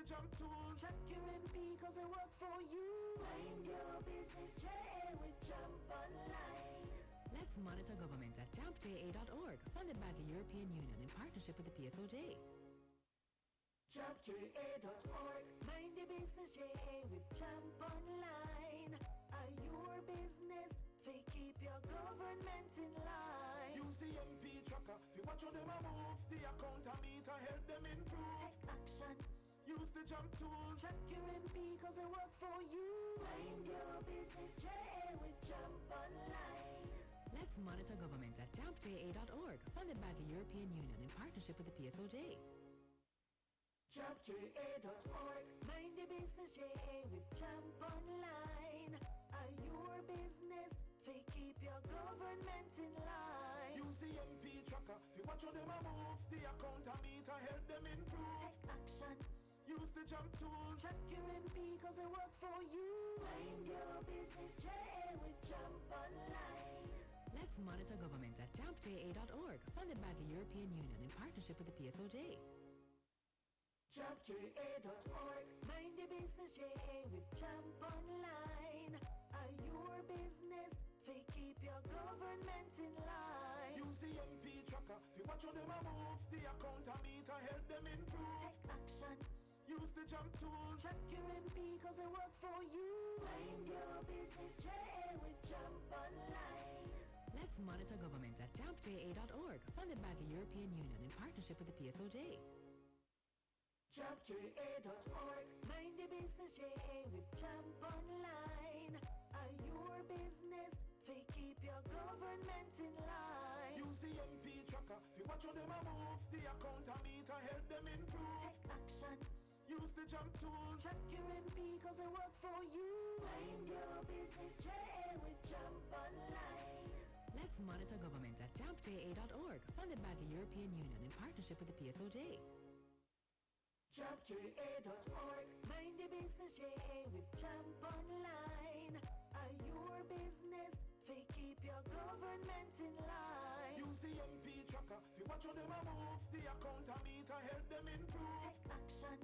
jump tool. Track your MP cause it work for you. Mind your business Ja with Jump Online. Let's monitor government at jumpja.org, funded by the European Union in partnership with the PSOJ. JumpJA.org. Mind your business Ja with Jump Online. Are your business? They keep your government in line. Use the MP tracker. If you watch how them a move, the account meter help them improve. Take action. Use the jump tool. Track your MP cause it work for you. Mind your business Ja with Jump Online. Let's monitor government at jumpja.org, funded by the European Union in partnership with the PSOJ. JumpJA.org. Mind your business Ja with Jump Online. Are your business? They keep your government in line. Use the MP tracker. If you watch how them a move, the account meter help them improve. Take action. Use the jump tool. Track your MP cause it work for you. Mind your business Ja with Jump Online. Let's monitor government at jumpja.org, funded by the European Union in partnership with the PSOJ. JumpJA.org. Mind your business Ja with Jump Online. Are your business? They keep your government in line. Use the MP tracker. If you watch how them a move, the account meter help them improve. Take action. Use the jump tool. Track your MP cause it work for you. Mind your business Ja with Jump Online. Let's monitor government at jumpja.org, funded by the European Union in partnership with the PSOJ. JumpJA.org. Mind your business Ja with Jump Online. Are your business? They keep your government in line. Use the MP tracker. If you watch how them a move, the account meter help them improve. Take action. Use the jump tool. Track your MP cause it work for you. Mind your business Ja with Jump Online. Let's monitor government at jumpja.org, funded by the European Union in partnership with the PSOJ. JumpJA.org. Mind your business Ja with Jump Online. Are your business? They keep your government in line. Use the MP tracker. If you watch how them a move, the account meter help them improve. Take action.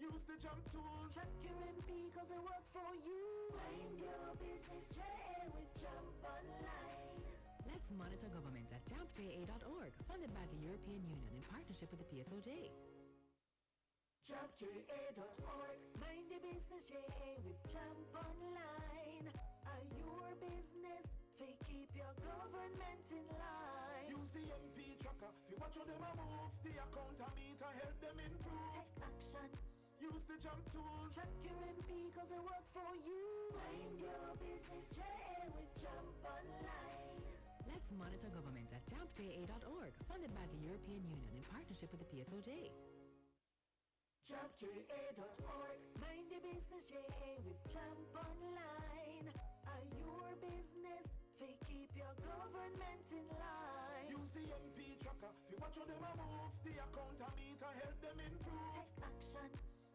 Use the jump tool. Track your MP cause it work for you. Mind your business Ja with Jump Online. Let's monitor government at jumpja.org, funded by the European Union in partnership with the PSOJ. JumpJA.org. Mind your business Ja with Jump Online. Are your business? They keep your government in line. Use the MP tracker. If you watch how them a move, the account meter help them improve. Take action. Use the jump tool. Track your MP cause it work for you. Mind your business Ja with Jump Online. Let's monitor government at jumpja.org, funded by the European Union in partnership with the PSOJ. JumpJA.org. Mind your business Ja with Jump Online. Are your business? They keep your government in line. Use the MP tracker. If you watch how them a move, the account meter help them improve. Take action.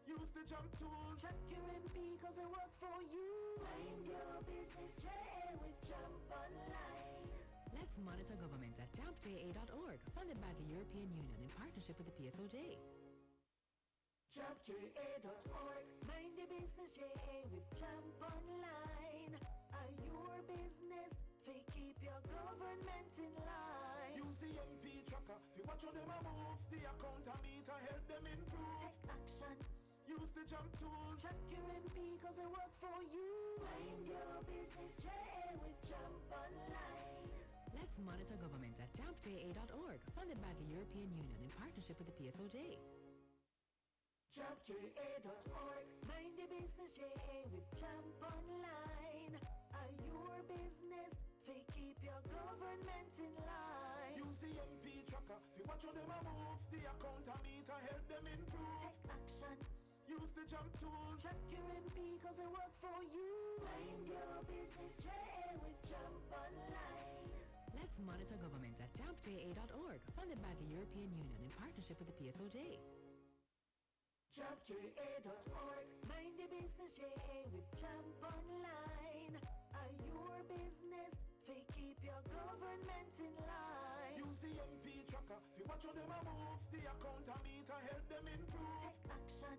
Use the jump tool. Track your MP cause it work for you. Mind your business Ja with Jump Online. Let's monitor government at jumpja.org, funded by the European Union in partnership with the PSOJ. JumpJA.org. Mind your business Ja with Jump Online. Are your business? They keep your government in line. Use the MP tracker. If you watch how them a move, the account meter help them improve. Take action. Use the jump tool. Track your MP cause it work for you. Mind your business Ja with Jump Online. Let's monitor government at jumpja.org, funded by the European Union in partnership with the PSOJ. JumpJA.org. Mind your business Ja with Jump Online. Are your business? They keep your government in line. Use the MP tracker. If you watch how them a move, the account meter help them improve. Take action. Use the jump tool. Track your MP cause it work for you. Mind your business Ja with Jump Online. Let's monitor government at jumpja.org, funded by the European Union in partnership with the PSOJ. JumpJA.org. Mind your business Ja with Jump Online. Are your business? They keep your government in line. Use the MP tracker. If you watch how them a move, the account meter help them improve. Take action.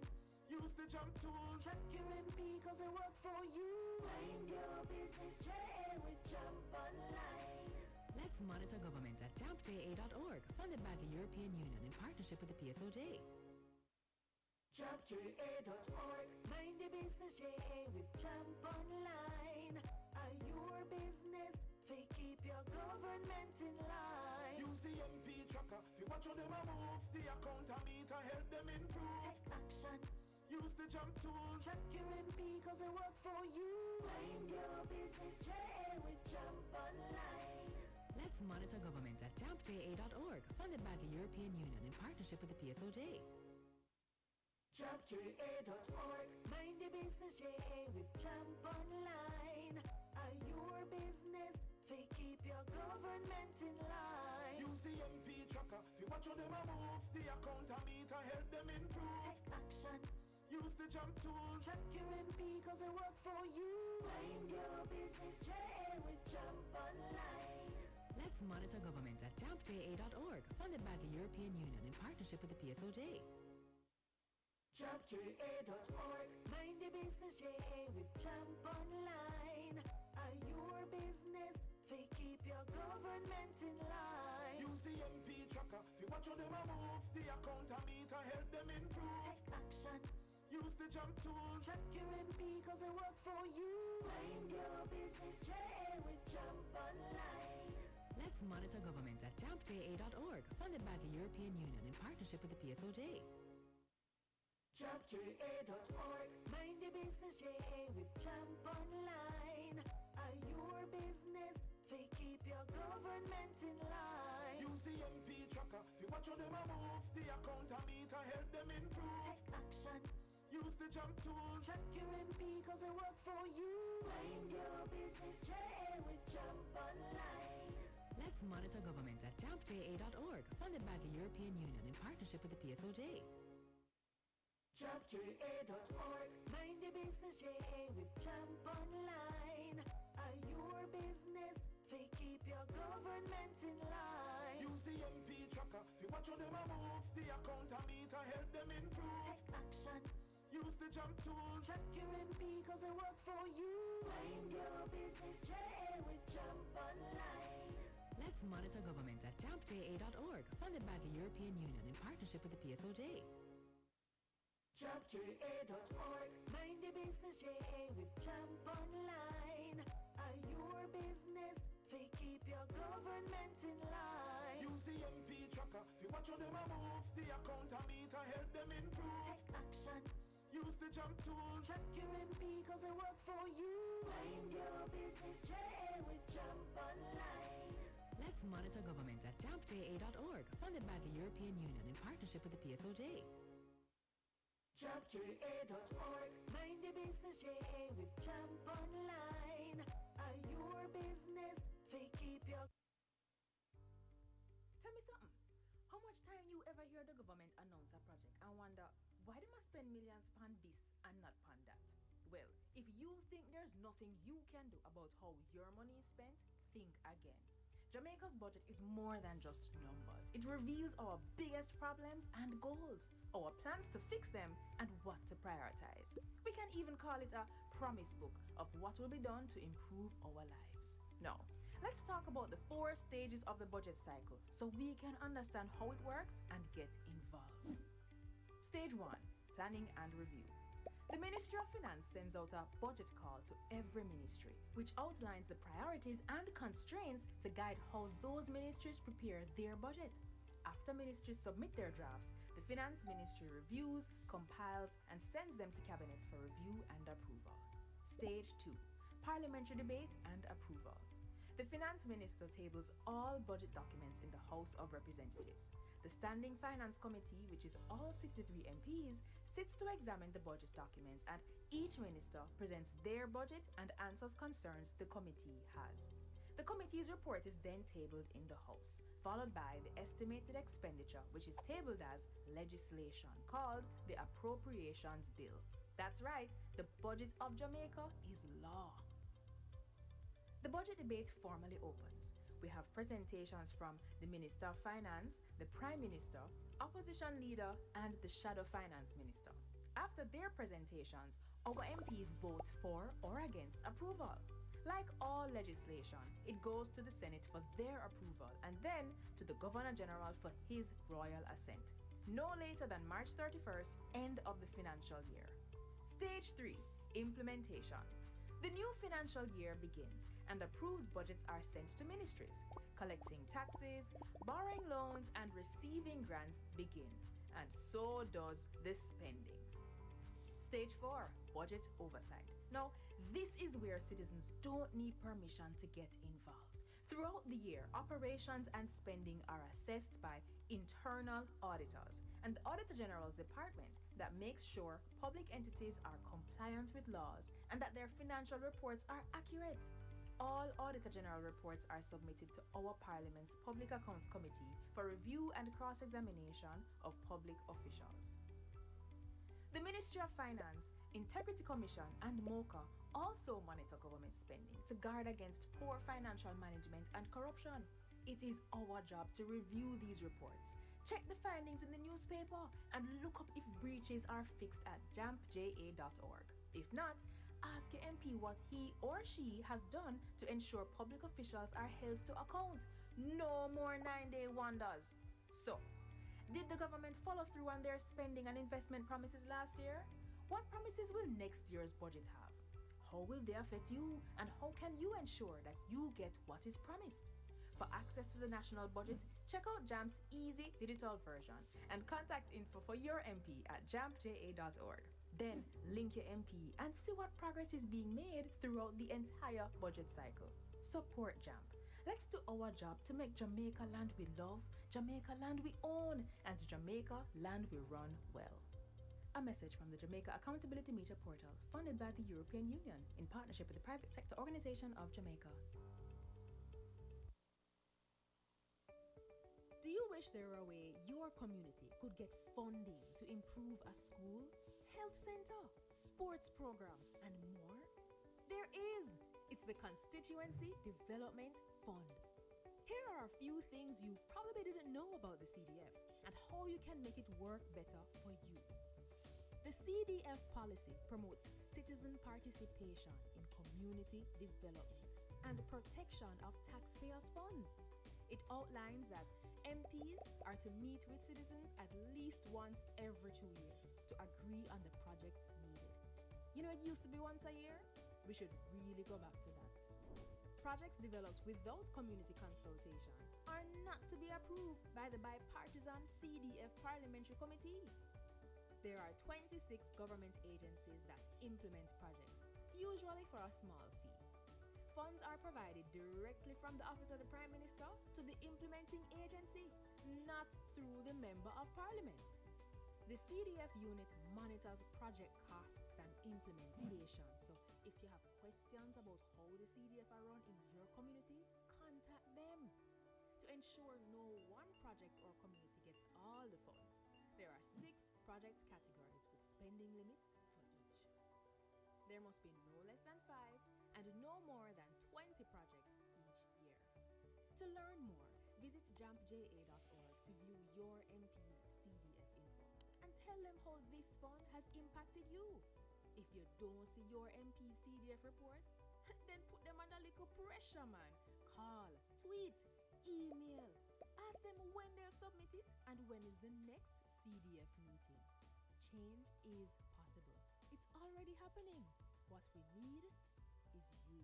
Use the the jump tool. Track your MP cause it work for you. Mind your business Ja with Jump Online. Let's monitor government at jumpja.org, funded by the European Union in partnership with the PSOJ. JumpJA.org. Mind your business Ja with Jump Online. Are your business? They keep your government in line. Use the MP tracker. If you watch how them a move, the account meter help them improve. Take action. Use the jump tool. Track your MP cause it work for you. Mind your business Ja with Jump Online. Let's monitor government at jumpja.org, funded by the European Union in partnership with the PSOJ. JumpJA.org. Mind your business Ja with Jump Online. Are your business? They keep your government in line. Use the MP tracker. If you watch how them a move, the account meter help them improve. Take action. Use the jump tool. Track your MP cause it work for you. Mind your business Ja with Jump Online. Let's monitor government at jumpja.org, funded by the European Union in partnership with the PSOJ. JumpJA.org. Mind your business Ja with Jump Online. Are your business? They keep your government in line. Use the MP tracker. If you watch how them a move, the account meter help them improve. Take action. Use the jump tool. Track your MP cause it work for you. Mind your business Ja with Jump Online. Let's monitor government at jumpja.org, funded by the European Union in partnership with the PSOJ. JumpJA.org. Mind your business Ja with Jump Online. Are your business? They keep your government in line. Use the MP tracker. If you watch how them a move, the account meter help them improve. Take action. Use the jump tool. Track your MP cause it work for you. Mind your business Ja with Jump Online. Let's monitor government at jumpja.org, funded by the European Union in partnership with the PSOJ. JumpJA.org. Mind your business Ja with Jump Online. Are your business? They keep your government in line. Use the MP tracker. If you watch how them a move, the account meter help them improve. Take action. Use the jump tool. Track your MP cause it work for you. Mind your business Ja with Jump Online. Let's monitor government at jumpja.org, funded by the European Union in partnership with the PSOJ. JumpJA.org. Mind your business Ja with Jump Online. Are your business? They keep your government in line. Use the MP tracker. If you watch how them a move, the account meter help them improve. Take action. Use the jump tool. Track your MP cause it work for you. Mind your business Ja with Jump Online. Let's monitor government at jumpja.org, funded by the European Union in partnership with the PSOJ. JumpJA.org. Mind your business Ja with Jump Online. Are your business? They keep your... Tell me something. How much time you ever hear the government announce a project and wonder why they must spend millions on this and not on that? Well, if you think there's nothing you can do about how your money is spent, think again. Jamaica's budget is more than just numbers. It reveals our biggest problems and goals, our plans to fix them, and what to prioritize. We can even call it a promise book of what will be done to improve our lives. Now, let's talk about the 4 stages of the budget cycle so we can understand how it works and get involved. Stage 1, planning and review. The Ministry of Finance sends out a budget call to every ministry, which outlines the priorities and constraints to guide how those ministries prepare their budget. After ministries submit their drafts, the Finance Ministry reviews, compiles, and sends them to cabinets for review and approval. Stage 2, parliamentary debate and approval. The Finance Minister tables all budget documents in the House of Representatives. The Standing Finance Committee, which is all 63 MPs, sits to examine the budget documents, and each minister presents their budget and answers concerns the committee has. The committee's report is then tabled in the House, followed by the estimated expenditure, which is tabled as legislation, called the Appropriations Bill. That's right, the budget of Jamaica is law. The budget debate formally opens. We have presentations from the Minister of Finance, the Prime Minister, Opposition Leader, and the Shadow Finance Minister. After their presentations, our MPs vote for or against approval. Like all legislation, it goes to the Senate for their approval and then to the Governor General for his royal assent, no later than March 31st, end of the financial year. Stage 3, implementation. The new financial year begins and approved budgets are sent to ministries. Collecting taxes, borrowing loans, and receiving grants begin. And so does the spending. Stage 4, budget oversight. Now, this is where citizens don't need permission to get involved. Throughout the year, operations and spending are assessed by internal auditors and the Auditor General's department that makes sure public entities are compliant with laws and that their financial reports are accurate. All Auditor General reports are submitted to our Parliament's Public Accounts Committee for review and cross-examination of public officials. The Ministry of Finance, Integrity Commission, and MOCA also monitor government spending to guard against poor financial management and corruption. It is our job to review these reports, check the findings in the newspaper, and look up if breaches are fixed at jampja.org. If not, ask your MP what he or she has done to ensure public officials are held to account. No more 9-day wonders. So, did the government follow through on their spending and investment promises last year? What promises will next year's budget have? How will they affect you? And how can you ensure that you get what is promised? For access to the national budget, check out JAM's easy digital version and contact info for your MP at jampja.org. Then link your MP and see what progress is being made throughout the entire budget cycle. Support JAMP. Let's do our job to make Jamaica land we love, Jamaica land we own, and Jamaica land we run well. A message from the Jamaica Accountability Meter Portal, funded by the European Union in partnership with the Private Sector Organization of Jamaica. Do you wish there were a way your community could get funding to improve a school, health center, sports program, and more? There is! It's the Constituency Development Fund. Here are a few things you probably didn't know about the CDF and how you can make it work better for you. The CDF policy promotes citizen participation in community development and the protection of taxpayers' funds. It outlines that MPs are to meet with citizens at least once every 2 years to agree on the projects needed. You know, it used to be once a year? We should really go back to that. Projects developed without community consultation are not to be approved by the bipartisan CDF Parliamentary Committee. There are 26 government agencies that implement projects, usually for a small fee. Funds are provided directly from the Office of the Prime Minister to the implementing agency, not through the Member of Parliament. The CDF unit monitors project costs and implementation, so if you have questions about how the CDF are run in your community, contact them. To ensure no one project or community gets all the funds, there are 6 project categories with spending limits for each. There must be no less than 5 and no more than 20 projects each year. To learn more, visit jampja.org to view your MP's CDF info and tell them how this fund has impacted you. If you don't see your MP CDF reports, then put them under little pressure, man. Call, tweet, email. Ask them when they'll submit it and when is the next CDF meeting. Change is possible. It's already happening. What we need is you.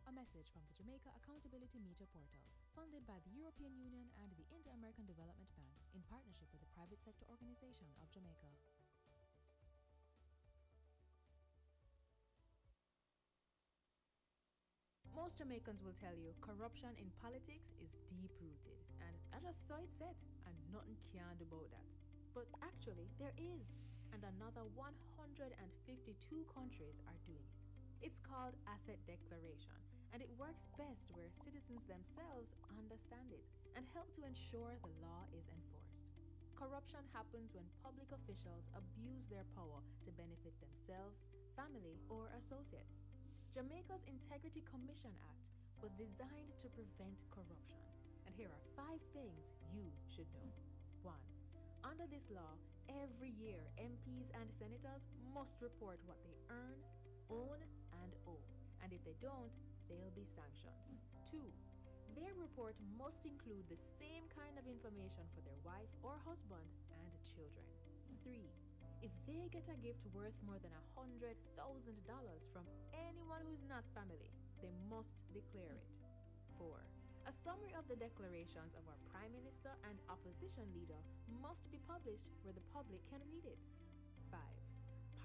A message from the Jamaica Accountability Meter Portal, funded by the European Union and the Inter-American Development Bank in partnership with the Private Sector Organization of Jamaica. Most Jamaicans will tell you corruption in politics is deep-rooted, and I just saw it said, and nothing can do about that. But actually, there is, and another 152 countries are doing it. It's called asset declaration, and it works best where citizens themselves understand it and help to ensure the law is enforced. Corruption happens when public officials abuse their power to benefit themselves, family, or associates. Jamaica's Integrity Commission Act was designed to prevent corruption, and here are 5 things you should know. 1. Under Under this law, every year MPs and senators must report what they earn, own, and owe. And if they don't, they'll be sanctioned. 2. Their report must include the same kind of information for their wife or husband and children. 3. If they get a gift worth more than $100,000 from anyone who's not family, they must declare it. 4. A summary of the declarations of our Prime Minister and opposition leader must be published where the public can read it. 5.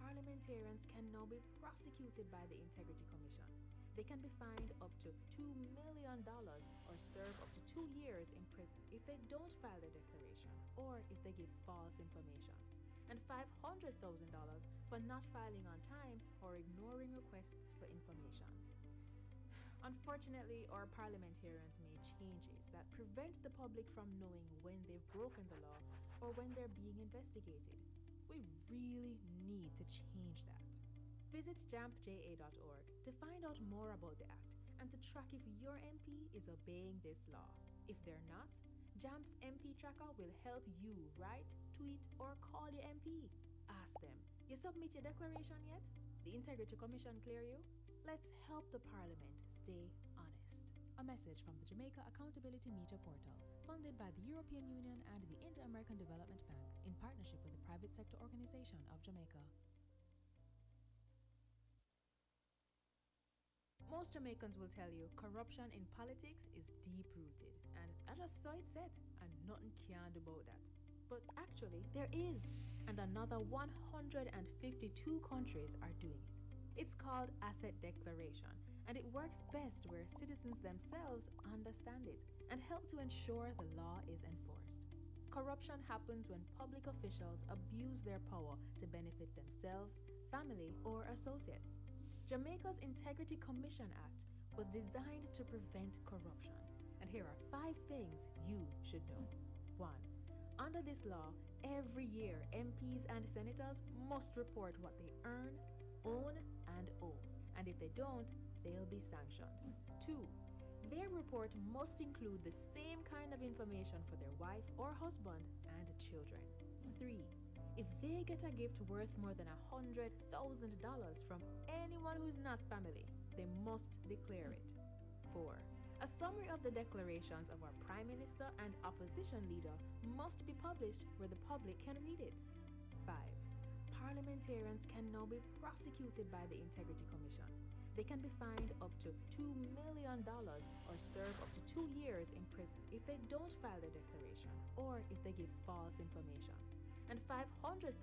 Parliamentarians can now be prosecuted by the Integrity Commission. They can be fined up to $2 million or serve up to 2 years in prison if they don't file their declaration or if they give false information, and $500,000 for not filing on time or ignoring requests for information. Unfortunately, our parliamentarians made changes that prevent the public from knowing when they've broken the law or when they're being investigated. We really need to change that. Visit jampja.org to find out more about the Act and to track if your MP is obeying this law. If they're not, JAMP's MP Tracker will help you write, tweet, or call your MP. Ask them, you submit your declaration yet? The Integrity Commission clear you? Let's help the Parliament stay honest. A message from the Jamaica Accountability Meter Portal, funded by the European Union and the Inter-American Development Bank in partnership with the Private Sector Organization of Jamaica. Most Jamaicans will tell you corruption in politics is deep-rooted, and I just saw it said, and nothing can do about that. But actually, there is, and another 152 countries are doing it. It's called asset declaration, and it works best where citizens themselves understand it and help to ensure the law is enforced. Corruption happens when public officials abuse their power to benefit themselves, family, or associates. Jamaica's Integrity Commission Act was designed to prevent corruption, and here are 5 things you should know. 1. Under this law, every year MPs and senators must report what they earn, own, and owe, and if they don't, they'll be sanctioned. 2. Their report must include the same kind of information for their wife or husband and children. 3. If they get a gift worth more than $100,000 from anyone who's not family, they must declare it. 4. A summary of the declarations of our Prime Minister and opposition leader must be published where the public can read it. 5. Parliamentarians can now be prosecuted by the Integrity Commission. They can be fined up to $2 million or serve up to 2 years in prison if they don't file their declaration or if they give false information, and $500,000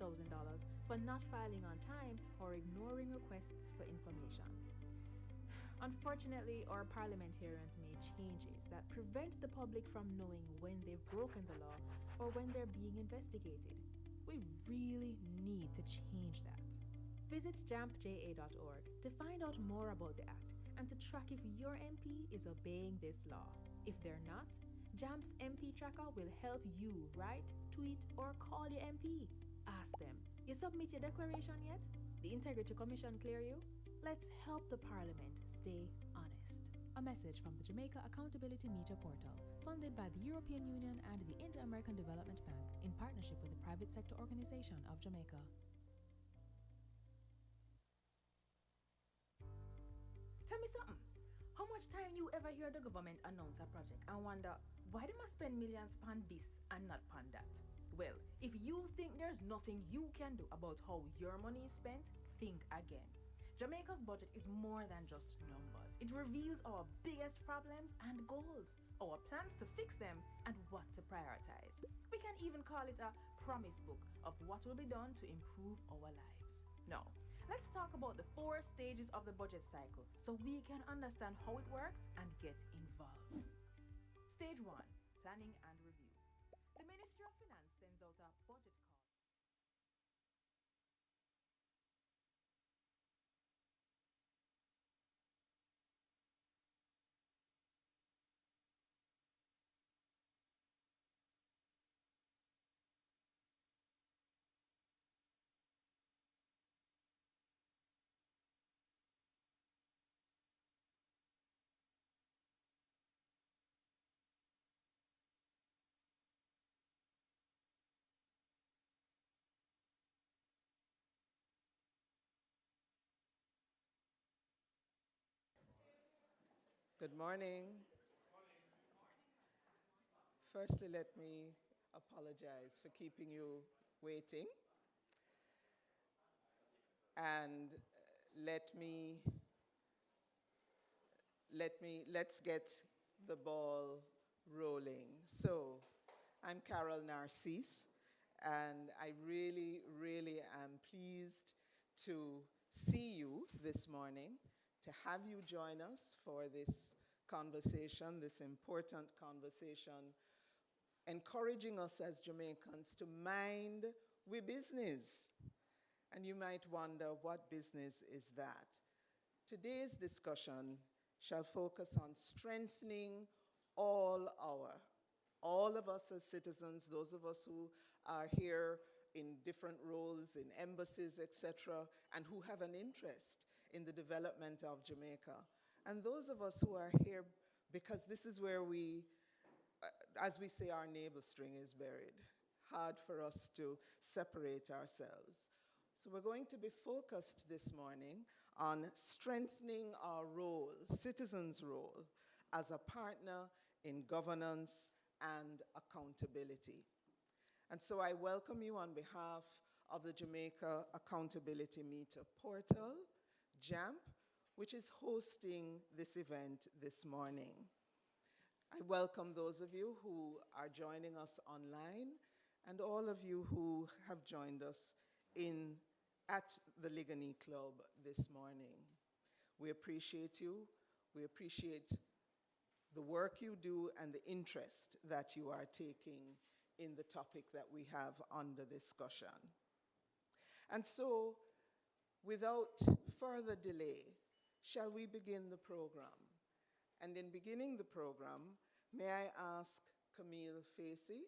for not filing on time or ignoring requests for information. Unfortunately, our parliamentarians made changes that prevent the public from knowing when they've broken the law or when they're being investigated. We really need to change that. Visit jampja.org to find out more about the Act and to track if your MP is obeying this law. If they're not, JAMP's MP Tracker will help you write, tweet, or call your MP. Ask them, you submit your declaration yet? The Integrity Commission clear you? Let's help the Parliament stay honest. A message from the Jamaica Accountability Meter Portal, funded by the European Union and the Inter-American Development Bank in partnership with the Private Sector Organization of Jamaica. Tell me something. How much time you ever hear the government announce a project and wonder why they must spend millions on this and not on that? Well, if you think there's nothing you can do about how your money is spent, think again. Jamaica's budget is more than just numbers. It reveals our biggest problems and goals, our plans to fix them, and what to prioritize. We can even call it a promise book of what will be done to improve our lives. Now, let's talk about the 4 stages of the budget cycle so we can understand how it works and get involved. Stage 1, planning and review. The Ministry of Finance sends out a budget call. Good morning. Firstly, let me apologize for keeping you waiting. And let me, let's get the ball rolling. So, I'm Carol Narcisse, and I really, really am pleased to see you this morning, to have you join us for this conversation, this important conversation, encouraging us as Jamaicans to mind we business. And you might wonder, what business is that? Today's discussion shall focus on strengthening all of us as citizens, those of us who are here in different roles, in embassies, etc., and who have an interest in the development of Jamaica. And those of us who are here because this is where we, as we say, our navel string is buried. Hard for us to separate ourselves. So we're going to be focused this morning on strengthening our role, citizens' role, as a partner in governance and accountability. And so I welcome you on behalf of the Jamaica Accountability Meter Portal, JAMP, which is hosting this event this morning. I welcome those of you who are joining us online and all of you who have joined us at the Ligani Club this morning. We appreciate you. We appreciate the work you do and the interest that you are taking in the topic that we have under discussion. And so, without further delay, shall we begin the program? And in beginning the program, may I ask Camille Facey?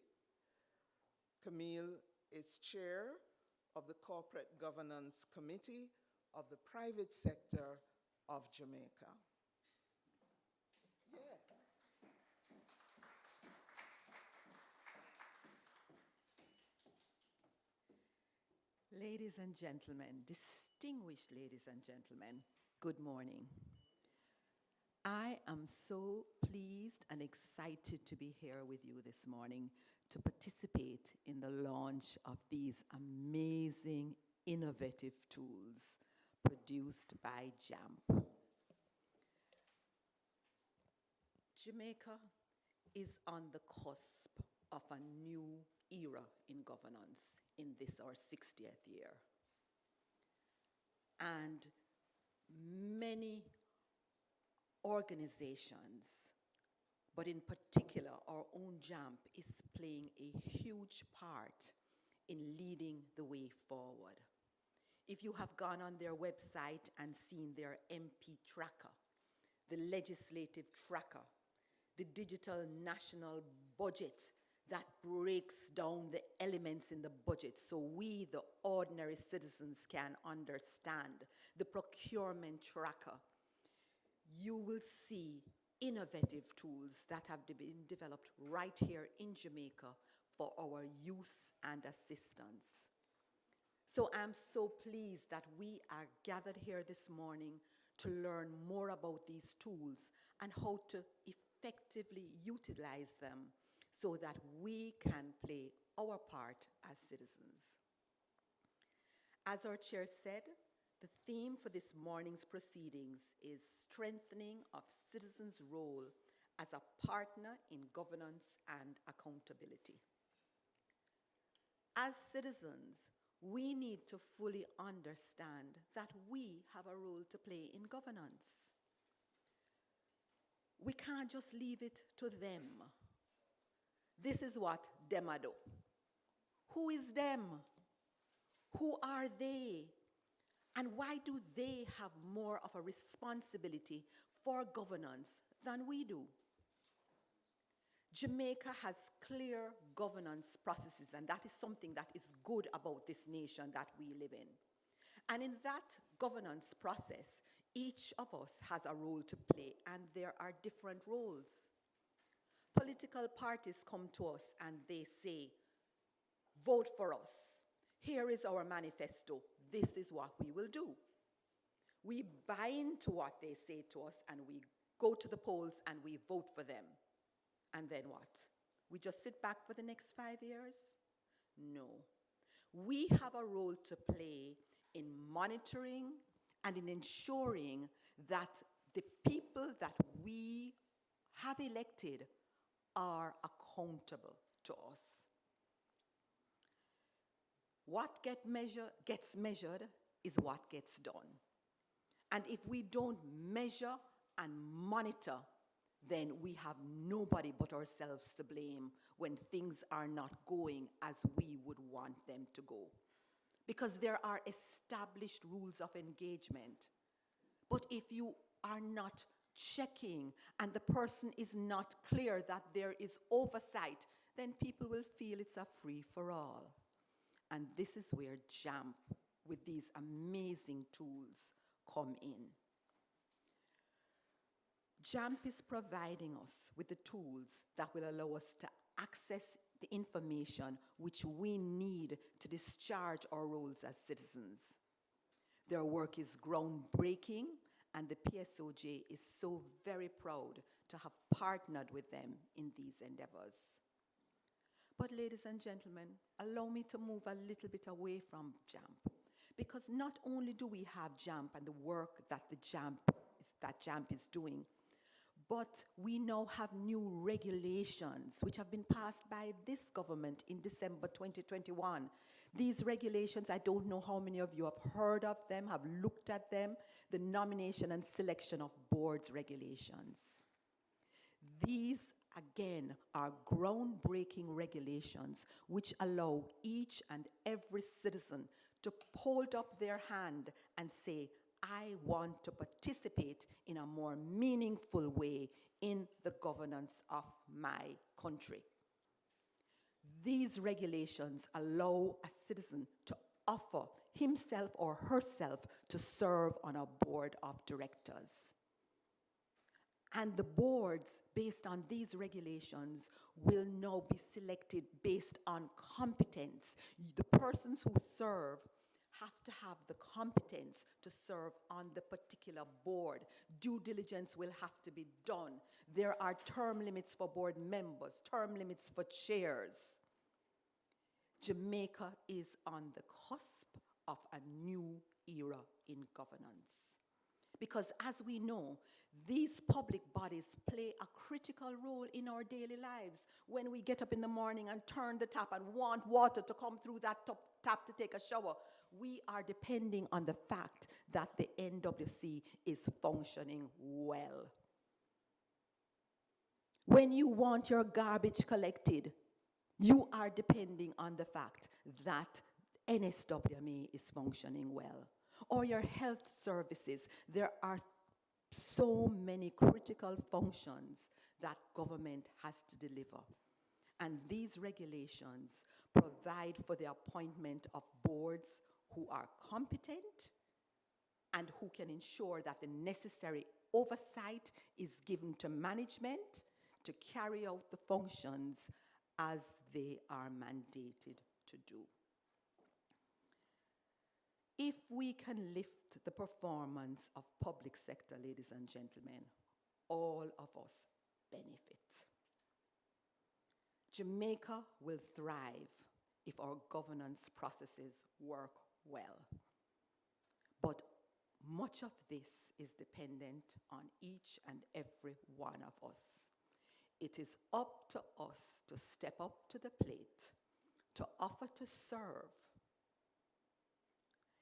Camille is chair of the Corporate Governance Committee of the Private Sector of Jamaica. Yes. Ladies and gentlemen, distinguished ladies and gentlemen, good morning. I am so pleased and excited to be here with you this morning to participate in the launch of these amazing, innovative tools produced by JAMP. Jamaica is on the cusp of a new era in governance in this, our 60th year. And many organizations, but in particular our own JAMP, is playing a huge part in leading the way forward. If you have gone on their website and seen their MP tracker, the legislative tracker, the digital national budget that breaks down the elements in the budget so we, the ordinary citizens, can understand, the procurement tracker, you will see innovative tools that have been developed right here in Jamaica for our use and assistance. So I'm so pleased that we are gathered here this morning to learn more about these tools and how to effectively utilize them so that we can play our part as citizens. As our chair said, the theme for this morning's proceedings is strengthening of citizens' role as a partner in governance and accountability. As citizens, we need to fully understand that we have a role to play in governance. We can't just leave it to them. This is what them do. Who is them? Who are they? And why do they have more of a responsibility for governance than we do? Jamaica has clear governance processes, and that is something that is good about this nation that we live in. And in that governance process, each of us has a role to play, and there are different roles. Political parties come to us and they say, vote for us. Here is our manifesto. This is what we will do. We buy into what they say to us and we go to the polls and we vote for them. And then what? We just sit back for the next 5 years? No. We have a role to play in monitoring and in ensuring that the people that we have elected are accountable to us. What gets measured is what gets done. And if we don't measure and monitor, then we have nobody but ourselves to blame when things are not going as we would want them to go. Because there are established rules of engagement. But if you are not checking and the person is not clear that there is oversight, then people will feel it's a free-for-all. And this is where JAMP, with these amazing tools, come in. JAMP is providing us with the tools that will allow us to access the information which we need to discharge our roles as citizens. Their work is groundbreaking, and the PSOJ is so very proud to have partnered with them in these endeavors. But ladies and gentlemen, allow me to move a little bit away from JAMP, because not only do we have JAMP and the work that JAMP is doing, but we now have new regulations which have been passed by this government in December 2021. These regulations, I don't know how many of you have heard of them, have looked at them, the nomination and selection of boards regulations. These, again, are groundbreaking regulations which allow each and every citizen to hold up their hand and say, I want to participate in a more meaningful way in the governance of my country. These regulations allow a citizen to offer himself or herself to serve on a board of directors. And the boards, based on these regulations, will now be selected based on competence. The persons who serve have to have the competence to serve on the particular board. Due diligence will have to be done. There are term limits for board members, term limits for chairs. Jamaica is on the cusp of a new era in governance. Because as we know, these public bodies play a critical role in our daily lives. When we get up in the morning and turn the tap and want water to come through that tap to take a shower, we are depending on the fact that the NWC is functioning well. When you want your garbage collected, you are depending on the fact that NSWMA is functioning well. Or your health services, there are so many critical functions that government has to deliver. And these regulations provide for the appointment of boards who are competent and who can ensure that the necessary oversight is given to management to carry out the functions as they are mandated to do. If we can lift the performance of public sector, ladies and gentlemen, all of us benefit. Jamaica will thrive if our governance processes work well. But much of this is dependent on each and every one of us. It is up to us to step up to the plate, to offer to serve.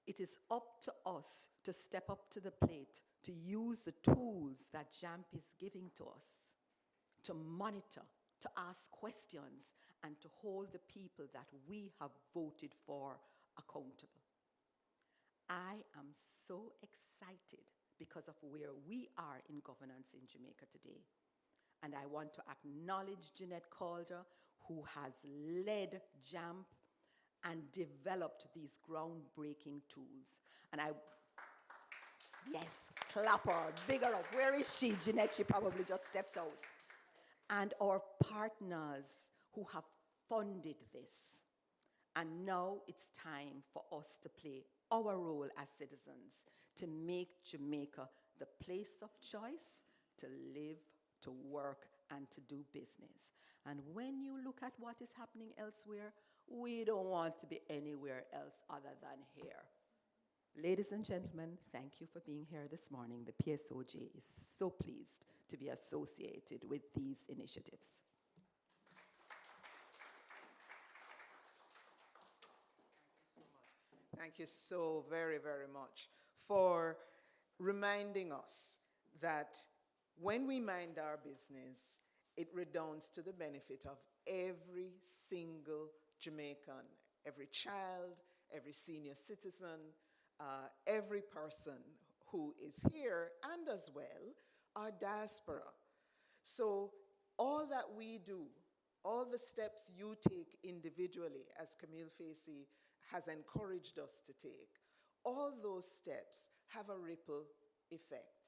It is up to us to step up to the plate, to use the tools that JAMP is giving to us, to monitor, to ask questions, and to hold the people that we have voted for accountable. I am so excited because of where we are in governance in Jamaica today. And I want to acknowledge Jeanette Calder, who has led JAMP and developed these groundbreaking tools. And yes, clap her, big her up. Where is she, Jeanette? She probably just stepped out. And our partners who have funded this. And now it's time for us to play our role as citizens to make Jamaica the place of choice, to live, to work, and to do business. And when you look at what is happening elsewhere, we don't want to be anywhere else other than here. Ladies and gentlemen, thank you for being here this morning. The PSOJ is so pleased to be associated with these initiatives. Thank you so very, very much for reminding us that when we mind our business, it redounds to the benefit of every single Jamaican, every child, every senior citizen, every person who is here, and as well, our diaspora. So all that we do, all the steps you take individually, as Camille Facey has encouraged us to take, all those steps have a ripple effect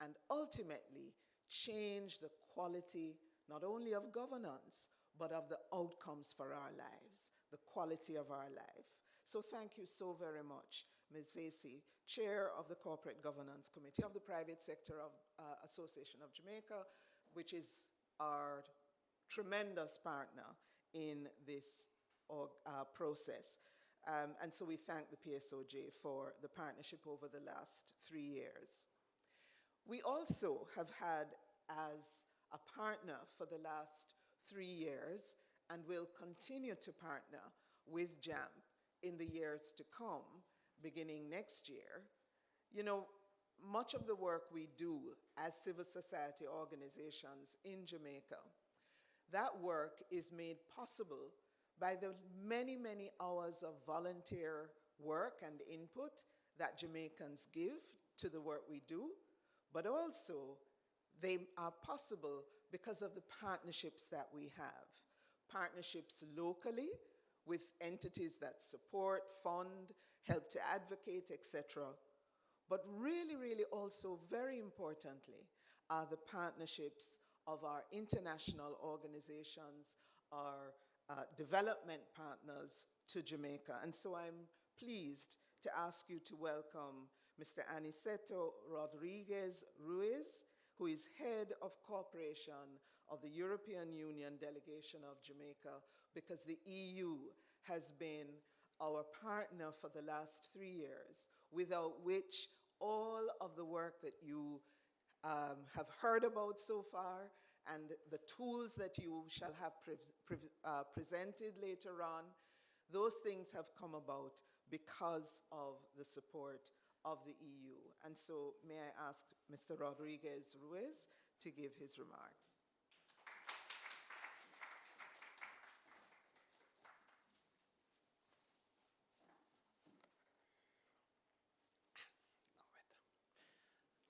and ultimately change the quality not only of governance, but of the outcomes for our lives, the quality of our life. So thank you so very much, Ms. Facey, Chair of the Corporate Governance Committee of the Private Sector Association of Jamaica, which is our tremendous partner in this process. And so we thank the PSOJ for the partnership over the last 3 years. We also have had as a partner for the last 3 years and will continue to partner with JAMP in the years to come, beginning next year. You know, much of the work we do as civil society organizations in Jamaica, that work is made possible by the many, many hours of volunteer work and input that Jamaicans give to the work we do, but also they are possible because of the partnerships that we have. Partnerships locally with entities that support, fund, help to advocate, etc. But really, really also very importantly are the partnerships of our international organizations, our development partners to Jamaica. And so I'm pleased to ask you to welcome Mr. Aniceto Rodriguez Ruiz, who is Head of Cooperation of the European Union Delegation of Jamaica, because the EU has been our partner for the last 3 years, without which all of the work that you have heard about so far and the tools that you shall have presented later on, those things have come about because of the support of the EU. And so may I ask Mr. Rodriguez Ruiz to give his remarks.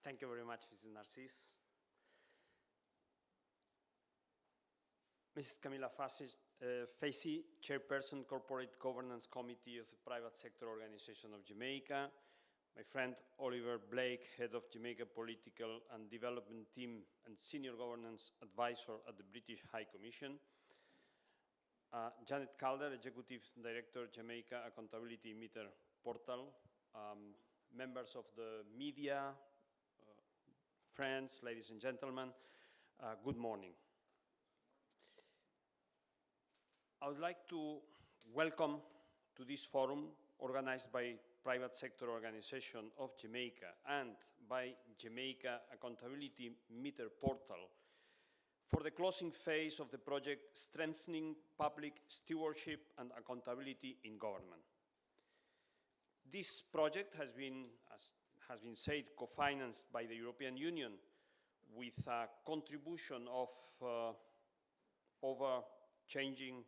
Thank you very much, Mrs. Narcisse. Mrs. Camila Facey, Chairperson, Corporate Governance Committee of the Private Sector Organization of Jamaica. My friend Oliver Blake, Head of Jamaica Political and Development Team and Senior Governance Advisor at the British High Commission. Janet Calder, Executive Director, Jamaica Accountability Meter Portal. Members of the media, friends, ladies and gentlemen, good morning. I would like to welcome to this forum organized by Private Sector Organization of Jamaica and by Jamaica Accountability Meter Portal for the closing phase of the project Strengthening Public Stewardship and Accountability in Government. This project has been, as has been said, co-financed by the European Union with a contribution of over changing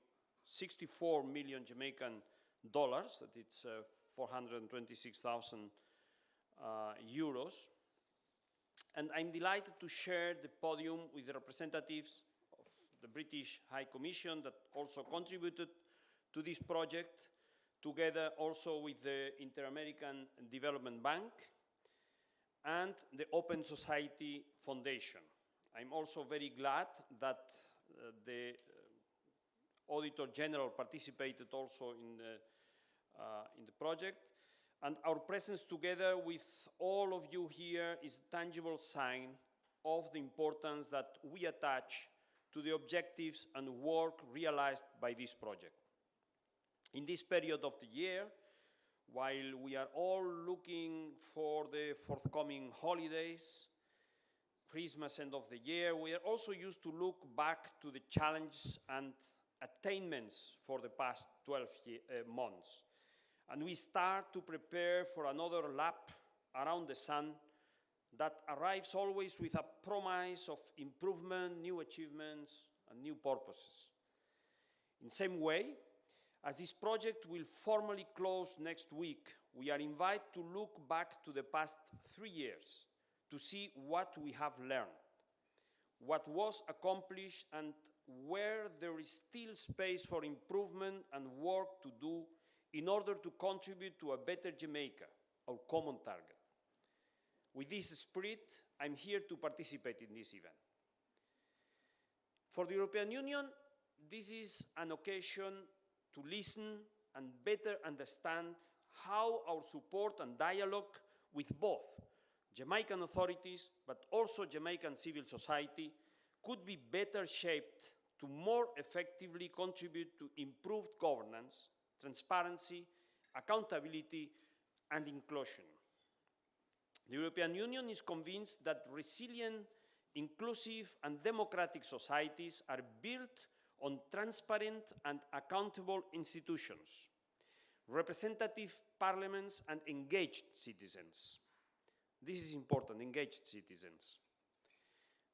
64 million Jamaican dollars, that it's 426,000 euros. And I'm delighted to share the podium with the representatives of the British High Commission that also contributed to this project, together also with the Inter-American Development Bank and the Open Society Foundation. I'm also very glad that the Auditor General participated also in the project, and our presence together with all of you here is a tangible sign of the importance that we attach to the objectives and work realized by this project. In this period of the year, while we are all looking for the forthcoming holidays, Christmas, end of the year, we are also used to look back to the challenges and attainments for the past 12 months. And we start to prepare for another lap around the sun that arrives always with a promise of improvement, new achievements, and new purposes. In the same way, as this project will formally close next week, we are invited to look back to the past 3 years to see what we have learned, what was accomplished, and where there is still space for improvement and work to do in order to contribute to a better Jamaica, our common target. With this spirit, I'm here to participate in this event. For the European Union, this is an occasion to listen and better understand how our support and dialogue with both Jamaican authorities, but also Jamaican civil society, could be better shaped to more effectively contribute to improved governance, transparency, accountability, and inclusion. The European Union is convinced that resilient, inclusive, and democratic societies are built on transparent and accountable institutions, representative parliaments, and engaged citizens. This is important, engaged citizens.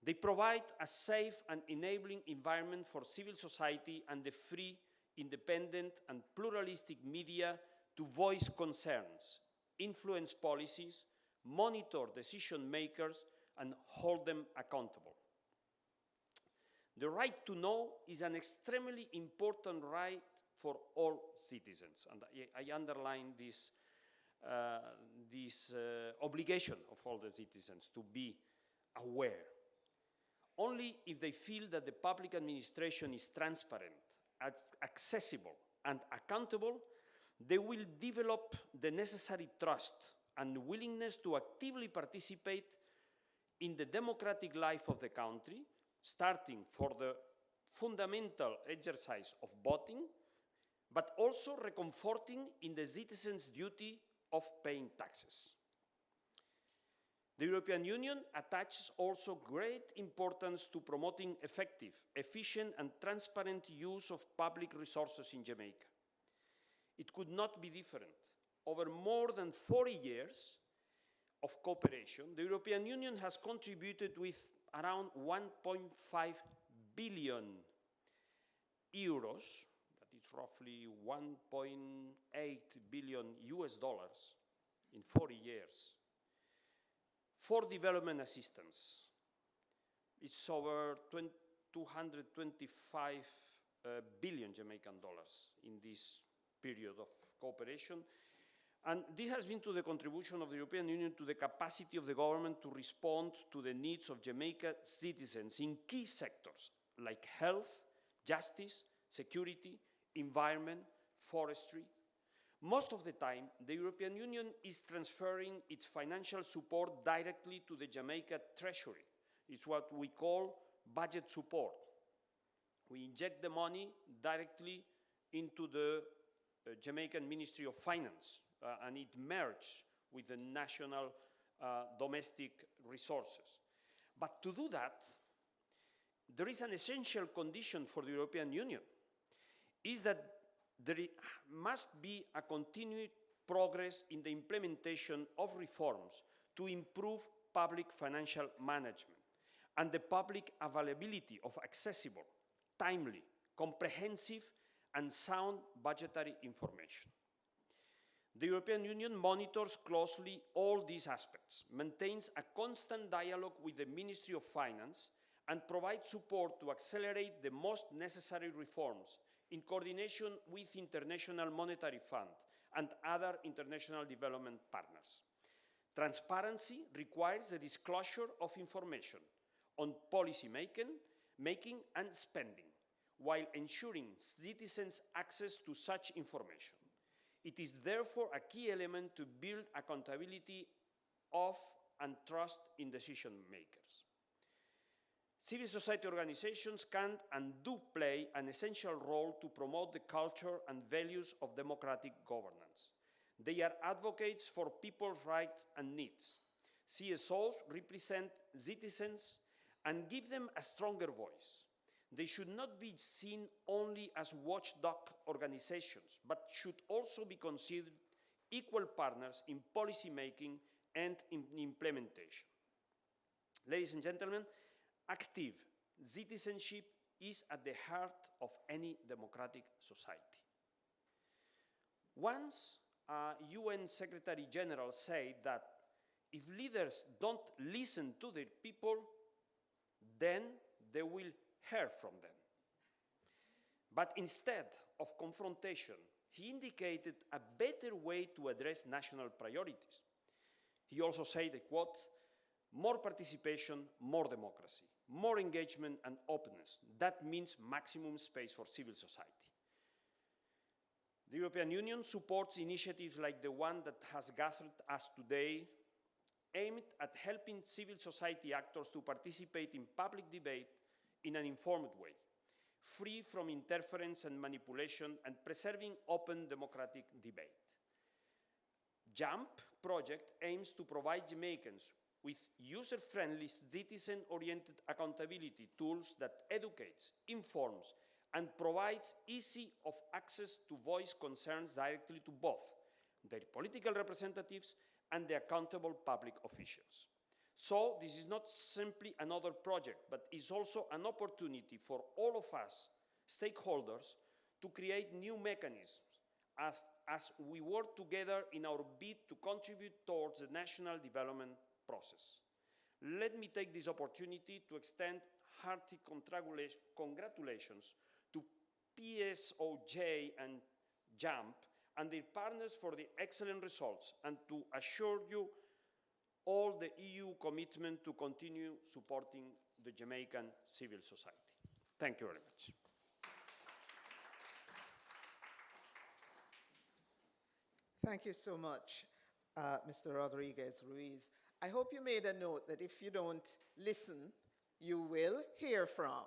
They provide a safe and enabling environment for civil society and the free, independent, and pluralistic media to voice concerns, influence policies, monitor decision makers, and hold them accountable. The right to know is an extremely important right for all citizens, and I underline this obligation of all the citizens to be aware. Only if they feel that the public administration is transparent, accessible, and accountable, they will develop the necessary trust and willingness to actively participate in the democratic life of the country, starting for the fundamental exercise of voting, but also reconforting in the citizens' duty of paying taxes. The European Union attaches also great importance to promoting effective, efficient, and transparent use of public resources in Jamaica. It could not be different. Over more than 40 years of cooperation, the European Union has contributed with around 1.5 billion euros, that is roughly 1.8 billion US dollars in 40 years, for development assistance. It's over 225 billion Jamaican dollars in this period of cooperation. And this has been to the contribution of the European Union to the capacity of the government to respond to the needs of Jamaica citizens in key sectors like health, justice, security, environment, forestry. Most of the time, the European Union is transferring its financial support directly to the Jamaica Treasury. It's what we call budget support. We inject the money directly into the Jamaican Ministry of Finance, and it merged with the national domestic resources. But to do that, there is an essential condition for the European Union, is that there must be a continued progress in the implementation of reforms to improve public financial management and the public availability of accessible, timely, comprehensive, and sound budgetary information. The European Union monitors closely all these aspects, maintains a constant dialogue with the Ministry of Finance, and provides support to accelerate the most necessary reforms in coordination with International Monetary Fund and other international development partners. Transparency requires the disclosure of information on policy making and spending, while ensuring citizens' access to such information. It is therefore a key element to build accountability of and trust in decision makers. Civil society organizations can and do play an essential role to promote the culture and values of democratic governance. They are advocates for people's rights and needs. CSOs represent citizens and give them a stronger voice. They should not be seen only as watchdog organizations, but should also be considered equal partners in policy making and in implementation. Ladies and gentlemen, active citizenship is at the heart of any democratic society. Once a UN Secretary General said that if leaders don't listen to their people, then they will hear from them. But instead of confrontation, he indicated a better way to address national priorities. He also said, I quote, "More participation, more democracy, more engagement and openness. That means maximum space for civil society." The European Union supports initiatives like the one that has gathered us today, aimed at helping civil society actors to participate in public debate in an informed way, free from interference and manipulation, and preserving open democratic debate. JUMP project aims to provide Jamaicans with user-friendly, citizen-oriented accountability tools that educates, informs, and provides easy of access to voice concerns directly to both their political representatives and the accountable public officials. So this is not simply another project, but is also an opportunity for all of us, stakeholders, to create new mechanisms as we work together in our bid to contribute towards the national development process. Let me take this opportunity to extend hearty congratulations to PSOJ and JUMP and their partners for the excellent results, and to assure you all the EU commitment to continue supporting the Jamaican civil society. Thank you very much. Thank you so much, Mr. Rodriguez Ruiz. I hope you made a note that if you don't listen, you will hear from.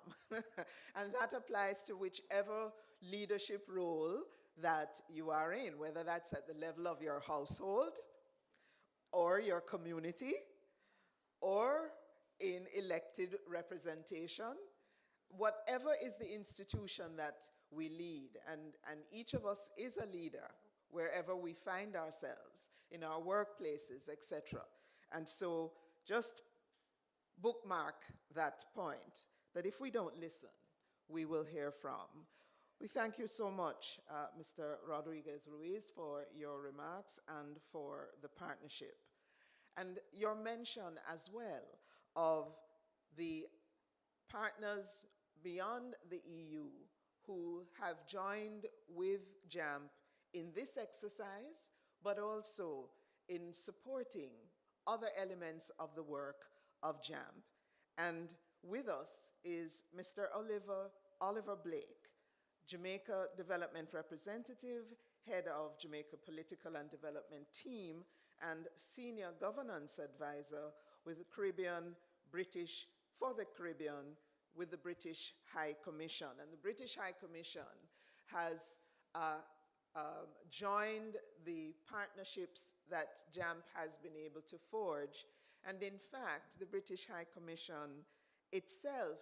And that applies to whichever leadership role that you are in, whether that's at the level of your household, or your community, or in elected representation, whatever is the institution that we lead, and each of us is a leader wherever we find ourselves, in our workplaces, etc. And so just bookmark that point, that if we don't listen, we will hear from. We thank you so much, Mr. Rodriguez Ruiz, for your remarks and for the partnership. And your mention as well of the partners beyond the EU who have joined with JAMP in this exercise, but also in supporting other elements of the work of JAMP. And with us is Mr. Oliver Blake, Jamaica Development Representative, Head of Jamaica Political and Development Team, and Senior Governance Advisor with the for the Caribbean with the British High Commission. And the British High Commission has joined the partnerships that JAMP has been able to forge. And in fact, the British High Commission itself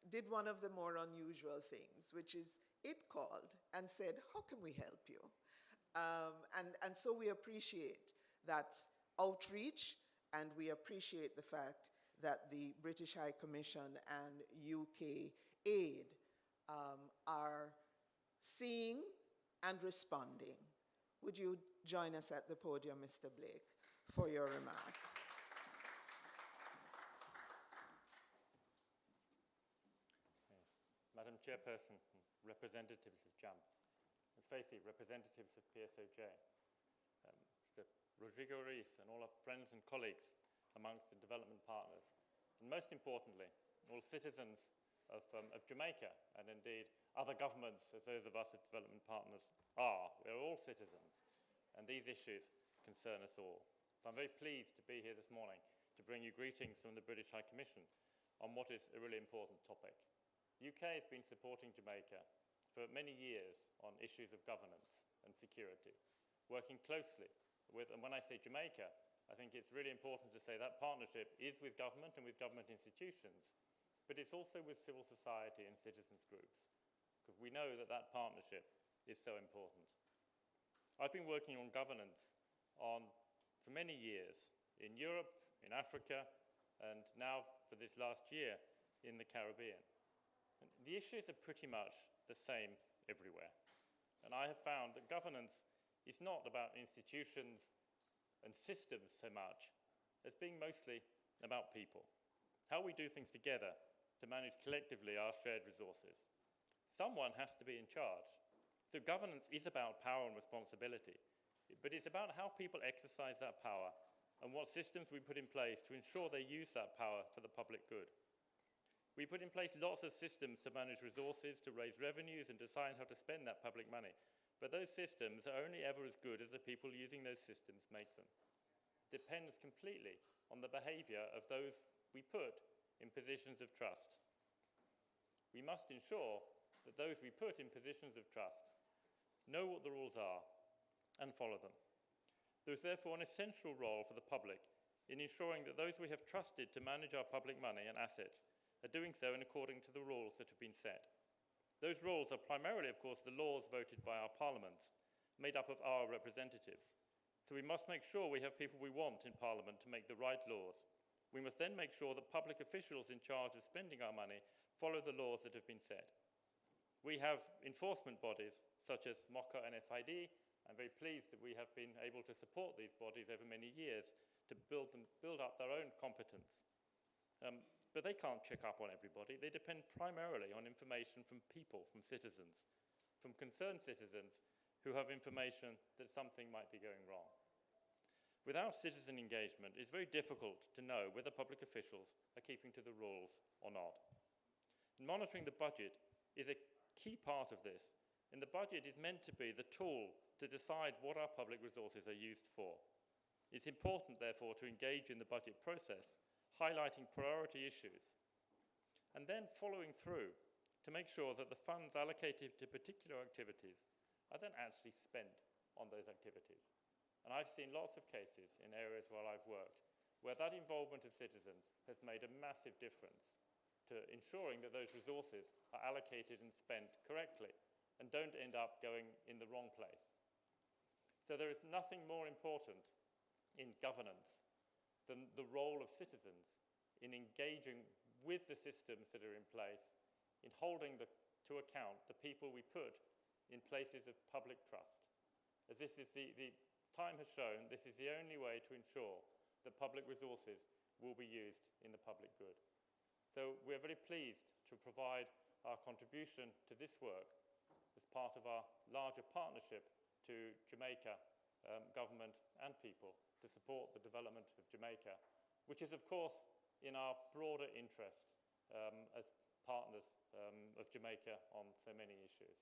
did one of the more unusual things, which is it called and said, how can we help you? And so we appreciate that outreach, and we appreciate the fact that the British High Commission and UK Aid are seeing and responding. Would you join us at the podium, Mr. Blake, for your remarks? Madam Chairperson, representatives of JAMP, let's face it, representatives of PSOJ, Mr. Rodrigo Ruiz and all our friends and colleagues amongst the development partners, and most importantly, all citizens of Jamaica, and indeed other governments, as those of us as development partners are. We're all citizens, and these issues concern us all. So I'm very pleased to be here this morning to bring you greetings from the British High Commission, on what is a really important topic. The UK has been supporting Jamaica for many years on issues of governance and security, working closely with, and when I say Jamaica, I think it's really important to say that partnership is with government and with government institutions, but it's also with civil society and citizens groups, because we know that that partnership is so important. I've been working on governance for many years in Europe, in Africa, and now for this last year in the Caribbean. And the issues are pretty much the same everywhere. And I have found that governance is not about institutions and systems so much as being mostly about people, how we do things together to manage collectively our shared resources. Someone has to be in charge. So governance is about power and responsibility, but it's about how people exercise that power and what systems we put in place to ensure they use that power for the public good. We put in place lots of systems to manage resources, to raise revenues, and decide how to spend that public money. But those systems are only ever as good as the people using those systems make them. It depends completely on the behavior of those we put in positions of trust. We must ensure that those we put in positions of trust know what the rules are and follow them. There is therefore an essential role for the public in ensuring that those we have trusted to manage our public money and assets are doing so in accordance to the rules that have been set. Those rules are primarily, of course, the laws voted by our parliaments, made up of our representatives. So we must make sure we have people we want in Parliament to make the right laws. We must then make sure that public officials in charge of spending our money follow the laws that have been set. We have enforcement bodies such as MOCA and FID. I'm very pleased that we have been able to support these bodies over many years to build up their own competence. But they can't check up on everybody. They depend primarily on information from people, from citizens, from concerned citizens who have information that something might be going wrong. Without citizen engagement, it's very difficult to know whether public officials are keeping to the rules or not. Monitoring the budget is a key part of this, and the budget is meant to be the tool to decide what our public resources are used for. It's important, therefore, to engage in the budget process, highlighting priority issues, and then following through to make sure that the funds allocated to particular activities are then actually spent on those activities. And I've seen lots of cases in areas where I've worked where that involvement of citizens has made a massive difference to ensuring that those resources are allocated and spent correctly and don't end up going in the wrong place. So there is nothing more important in governance than the role of citizens in engaging with the systems that are in place, in holding to account the people we put in places of public trust. As this is the time has shown, this is the only way to ensure that public resources will be used in the public good. So we're very pleased to provide our contribution to this work as part of our larger partnership to Jamaica government and people to support the development of Jamaica, which is, of course, in our broader interest as partners of Jamaica on so many issues.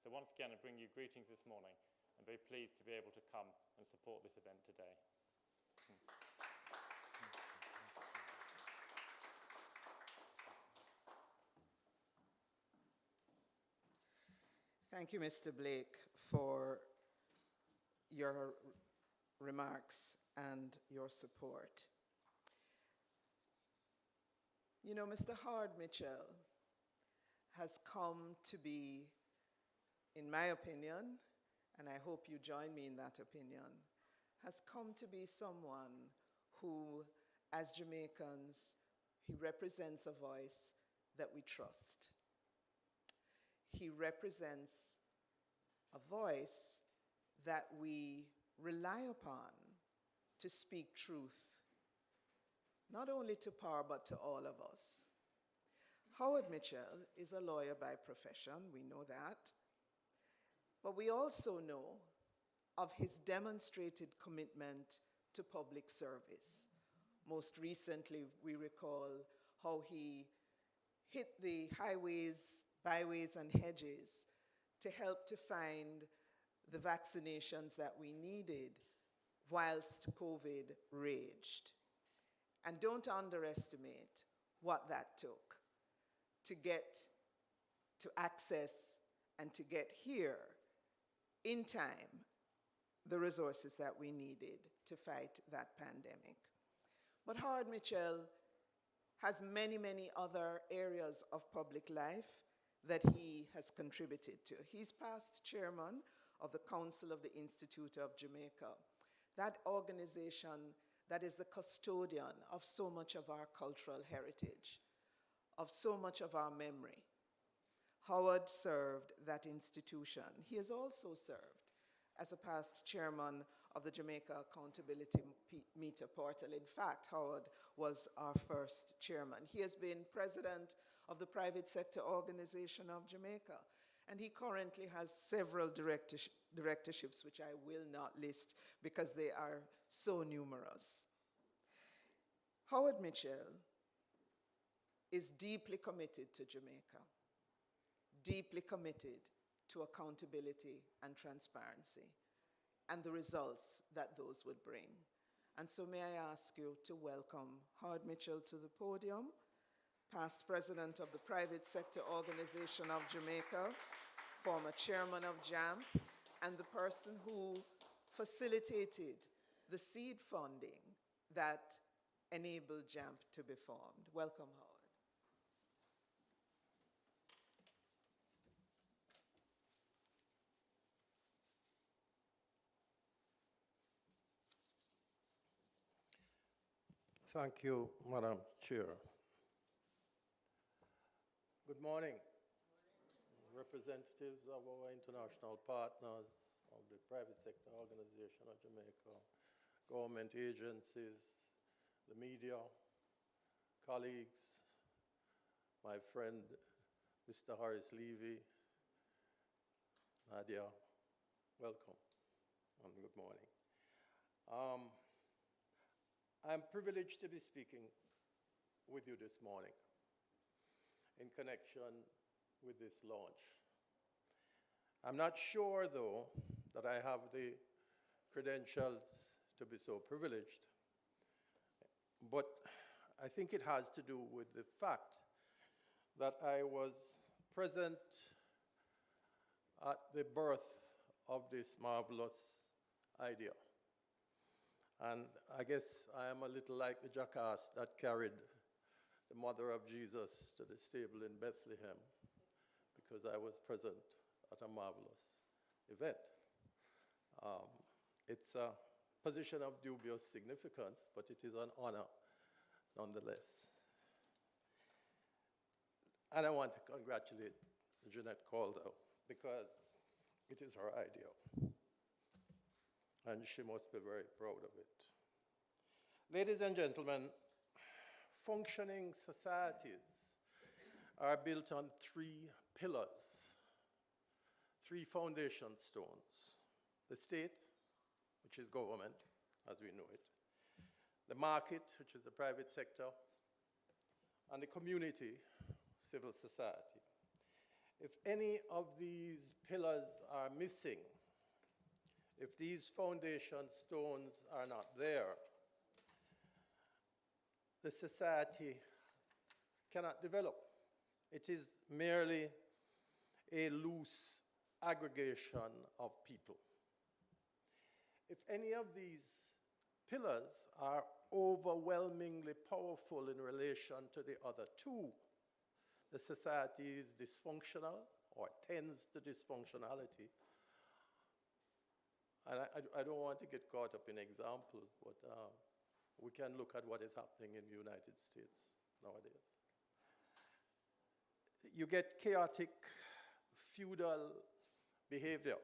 So once again, I bring you greetings this morning. I'm very pleased to be able to come and support this event today. Thank you, Mr. Blake, for your remarks and your support. You know, Mr. Howard Mitchell has come to be, in my opinion, and I hope you join me in that opinion, has come to be someone who, as Jamaicans, he represents a voice that we trust. He represents a voice that we rely upon to speak truth, not only to power, but to all of us. Howard Mitchell is a lawyer by profession, we know that. But we also know of his demonstrated commitment to public service. Most recently, we recall how he hit the highways, byways, and hedges to help to find the vaccinations that we needed whilst COVID raged. And don't underestimate what that took to get to access and to get here in time the resources that we needed to fight that pandemic. But Howard Mitchell has many, many other areas of public life that he has contributed to. He's past chairman of the Council of the Institute of Jamaica, that organization that is the custodian of so much of our cultural heritage, of so much of our memory. Howard served that institution. He has also served as a past chairman of the Jamaica Accountability Meter Portal. In fact, Howard was our first chairman. He has been president of the Private Sector Organization of Jamaica, and he currently has several directorships, which I will not list because they are so numerous. Howard Mitchell is deeply committed to Jamaica, deeply committed to accountability and transparency, and the results that those would bring. And so may I ask you to welcome Howard Mitchell to the podium, past president of the Private Sector Organization of Jamaica, former chairman of JAMP, and the person who facilitated the seed funding that enabled JAMP to be formed. Welcome, Howard. Thank you, Madam Chair. Good morning, representatives of our international partners, of the Private Sector Organization of Jamaica, government agencies, the media, colleagues, my friend, Mr. Horace Levy, Nadia, welcome and good morning. I'm privileged to be speaking with you this morning in connection with this launch. I'm not sure, though, that I have the credentials to be so privileged, but I think it has to do with the fact that I was present at the birth of this marvelous idea. And I guess I am a little like the jackass that carried the mother of Jesus to the stable in Bethlehem, because I was present at a marvelous event. It's a position of dubious significance, but it is an honor nonetheless. And I want to congratulate Jeanette Calder, because it is her idea. And she must be very proud of it. Ladies and gentlemen, functioning societies are built on three pillars, three foundation stones: the state, which is government, as we know it; the market, which is the private sector; and the community, civil society. If any of these pillars are missing, if these foundation stones are not there, the society cannot develop. It is merely a loose aggregation of people. If any of these pillars are overwhelmingly powerful in relation to the other two, the society is dysfunctional or tends to dysfunctionality. And I don't want to get caught up in examples, but we can look at what is happening in the United States nowadays. You get chaotic, feudal behavior,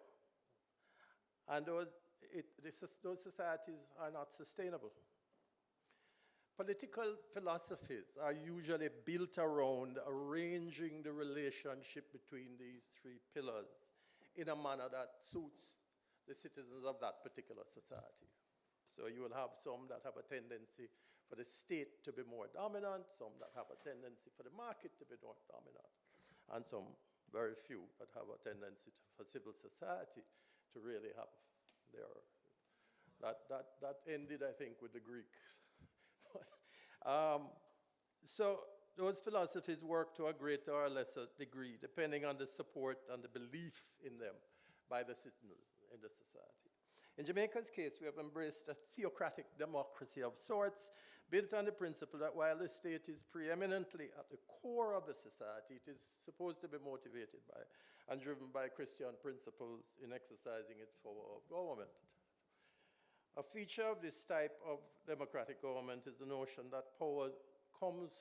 and those societies are not sustainable. Political philosophies are usually built around arranging the relationship between these three pillars in a manner that suits the citizens of that particular society. So you will have some that have a tendency for the state to be more dominant, some that have a tendency for the market to be more dominant, and some, very few, that have a tendency for civil society to really have their... That ended, I think, with the Greeks. So those philosophies work to a greater or lesser degree, depending on the support and the belief in them by the citizens in the society. In Jamaica's case, we have embraced a theocratic democracy of sorts, built on the principle that while the state is preeminently at the core of the society, it is supposed to be motivated by and driven by Christian principles in exercising its power of government. A feature of this type of democratic government is the notion that power comes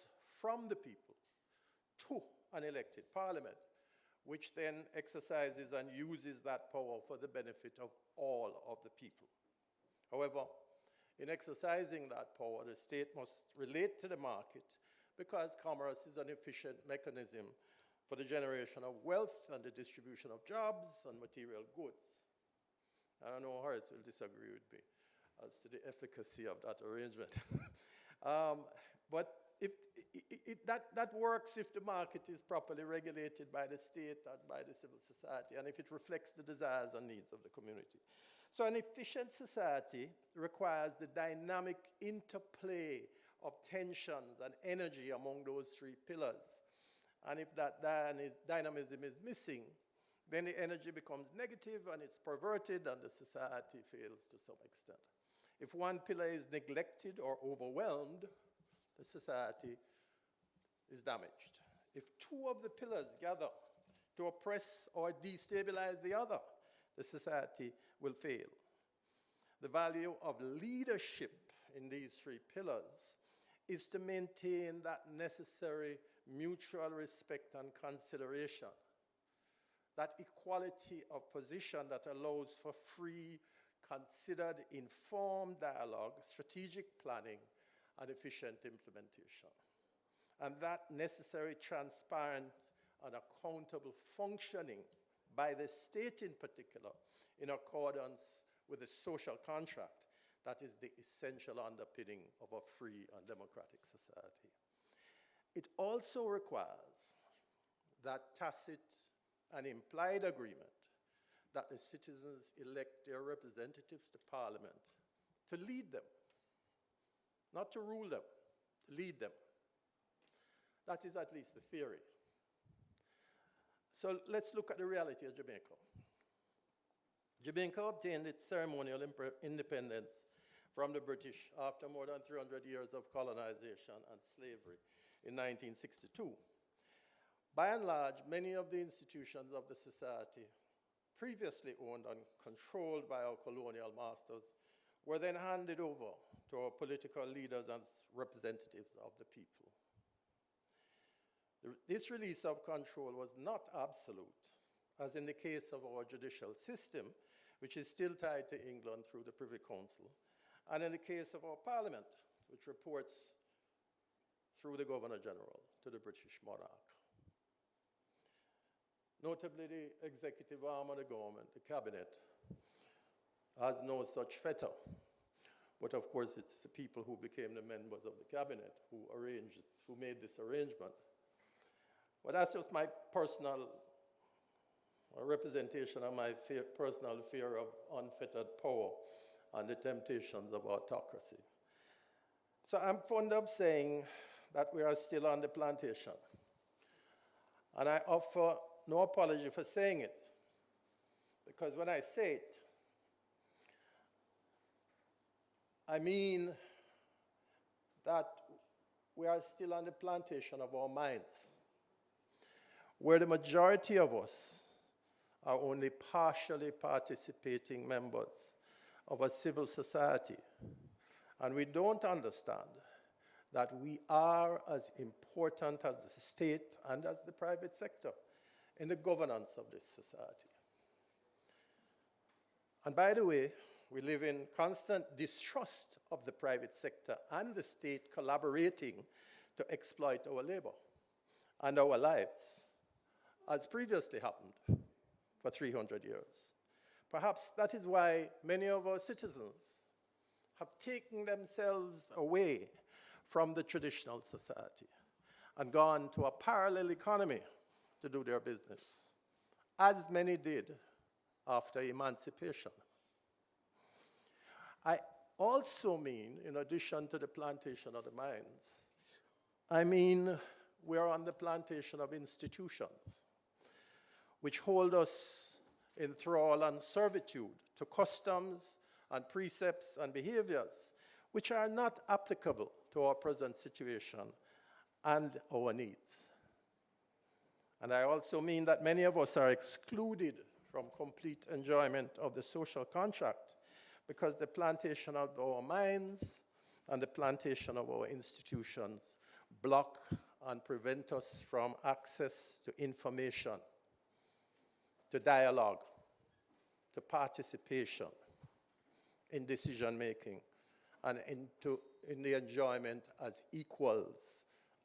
from the people to an elected parliament, which then exercises and uses that power for the benefit of all of the people. However, in exercising that power, the state must relate to the market because commerce is an efficient mechanism for the generation of wealth and the distribution of jobs and material goods. I don't know, Horace will disagree with me as to the efficacy of that arrangement. But that works if the market is properly regulated by the state and by the civil society, and if it reflects the desires and needs of the community. So an efficient society requires the dynamic interplay of tensions and energy among those three pillars. And if that dynamism is missing, then the energy becomes negative and it's perverted and the society fails to some extent. If one pillar is neglected or overwhelmed, the society is damaged. If two of the pillars gather to oppress or destabilize the other, the society will fail. The value of leadership in these three pillars is to maintain that necessary mutual respect and consideration, that equality of position that allows for free, considered, informed dialogue, strategic planning, and efficient implementation. And that necessary, transparent, and accountable functioning by the state in particular, in accordance with the social contract, that is the essential underpinning of a free and democratic society. It also requires that tacit and implied agreement that the citizens elect their representatives to Parliament to lead them, not to rule them, to lead them. That is at least the theory. So let's look at the reality of Jamaica. Jamaica obtained its ceremonial independence from the British after more than 300 years of colonization and slavery in 1962. By and large, many of the institutions of the society previously owned and controlled by our colonial masters were then handed over to our political leaders as representatives of the people. This release of control was not absolute, as in the case of our judicial system, which is still tied to England through the Privy Council, and in the case of our parliament, which reports through the Governor General to the British monarch. Notably, the executive arm of the government, the cabinet, has no such fetter. But of course, it's the people who became the members of the cabinet who made this arrangement. But that's just my personal representation of my personal fear of unfettered power and the temptations of autocracy. So I'm fond of saying that we are still on the plantation. And I offer no apology for saying it, because when I say it, I mean that we are still on the plantation of our minds, where the majority of us are only partially participating members of a civil society, and we don't understand that we are as important as the state and as the private sector in the governance of this society. And by the way, we live in constant distrust of the private sector and the state collaborating to exploit our labor and our lives, as previously happened for 300 years. Perhaps that is why many of our citizens have taken themselves away from the traditional society and gone to a parallel economy to do their business, as many did after emancipation. I also mean, in addition to the plantation of the minds, I mean we are on the plantation of institutions, which hold us in thrall and servitude to customs and precepts and behaviors which are not applicable to our present situation and our needs. And I also mean that many of us are excluded from complete enjoyment of the social contract because the plantation of our minds and the plantation of our institutions block and prevent us from access to information, to dialogue, to participation in decision making, and in the enjoyment as equals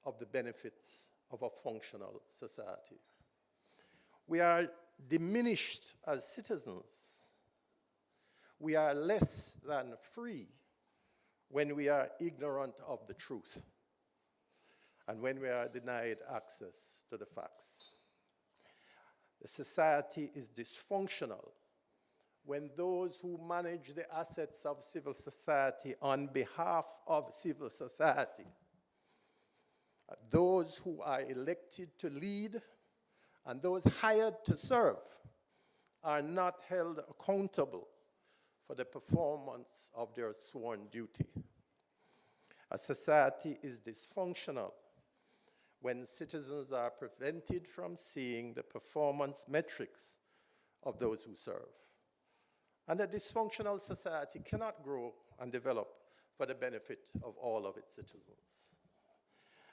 of the benefits of a functional society. We are diminished as citizens. We are less than free when we are ignorant of the truth and when we are denied access to the facts. The society is dysfunctional when those who manage the assets of civil society on behalf of civil society, those who are elected to lead and those hired to serve, are not held accountable for the performance of their sworn duty. A society is dysfunctional when citizens are prevented from seeing the performance metrics of those who serve. And a dysfunctional society cannot grow and develop for the benefit of all of its citizens.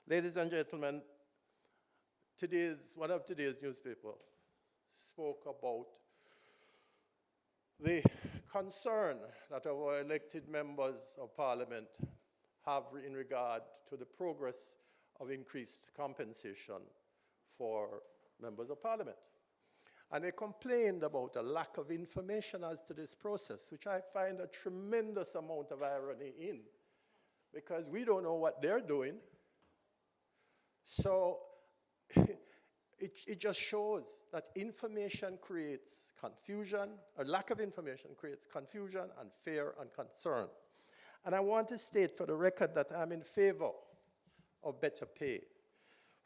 Ladies and gentlemen, one of today's newspapers spoke about the concern that our elected members of parliament have in regard to the progress of increased compensation for members of parliament. And they complained about a lack of information as to this process, which I find a tremendous amount of irony in, because we don't know what they're doing. So it just shows that information creates confusion, or lack of information creates confusion and fear and concern. And I want to state for the record that I'm in favor of better pay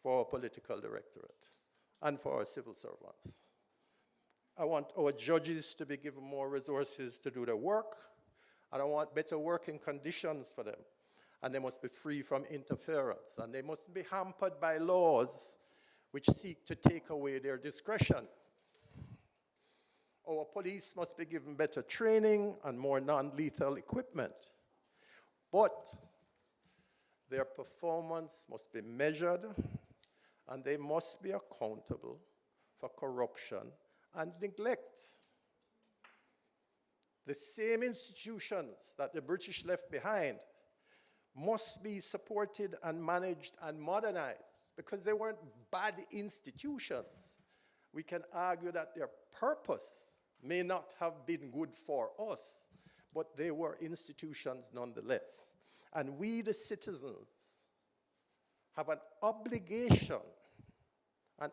for our political directorate and for our civil servants. I want our judges to be given more resources to do their work, and I want better working conditions for them. And they must be free from interference, and they must be hampered by laws which seek to take away their discretion. Our police must be given better training and more non-lethal equipment. But their performance must be measured, and they must be accountable for corruption and neglect. The same institutions that the British left behind must be supported and managed and modernized, because they weren't bad institutions. We can argue that their purpose may not have been good for us, but they were institutions nonetheless. And we, the citizens, have an obligation, a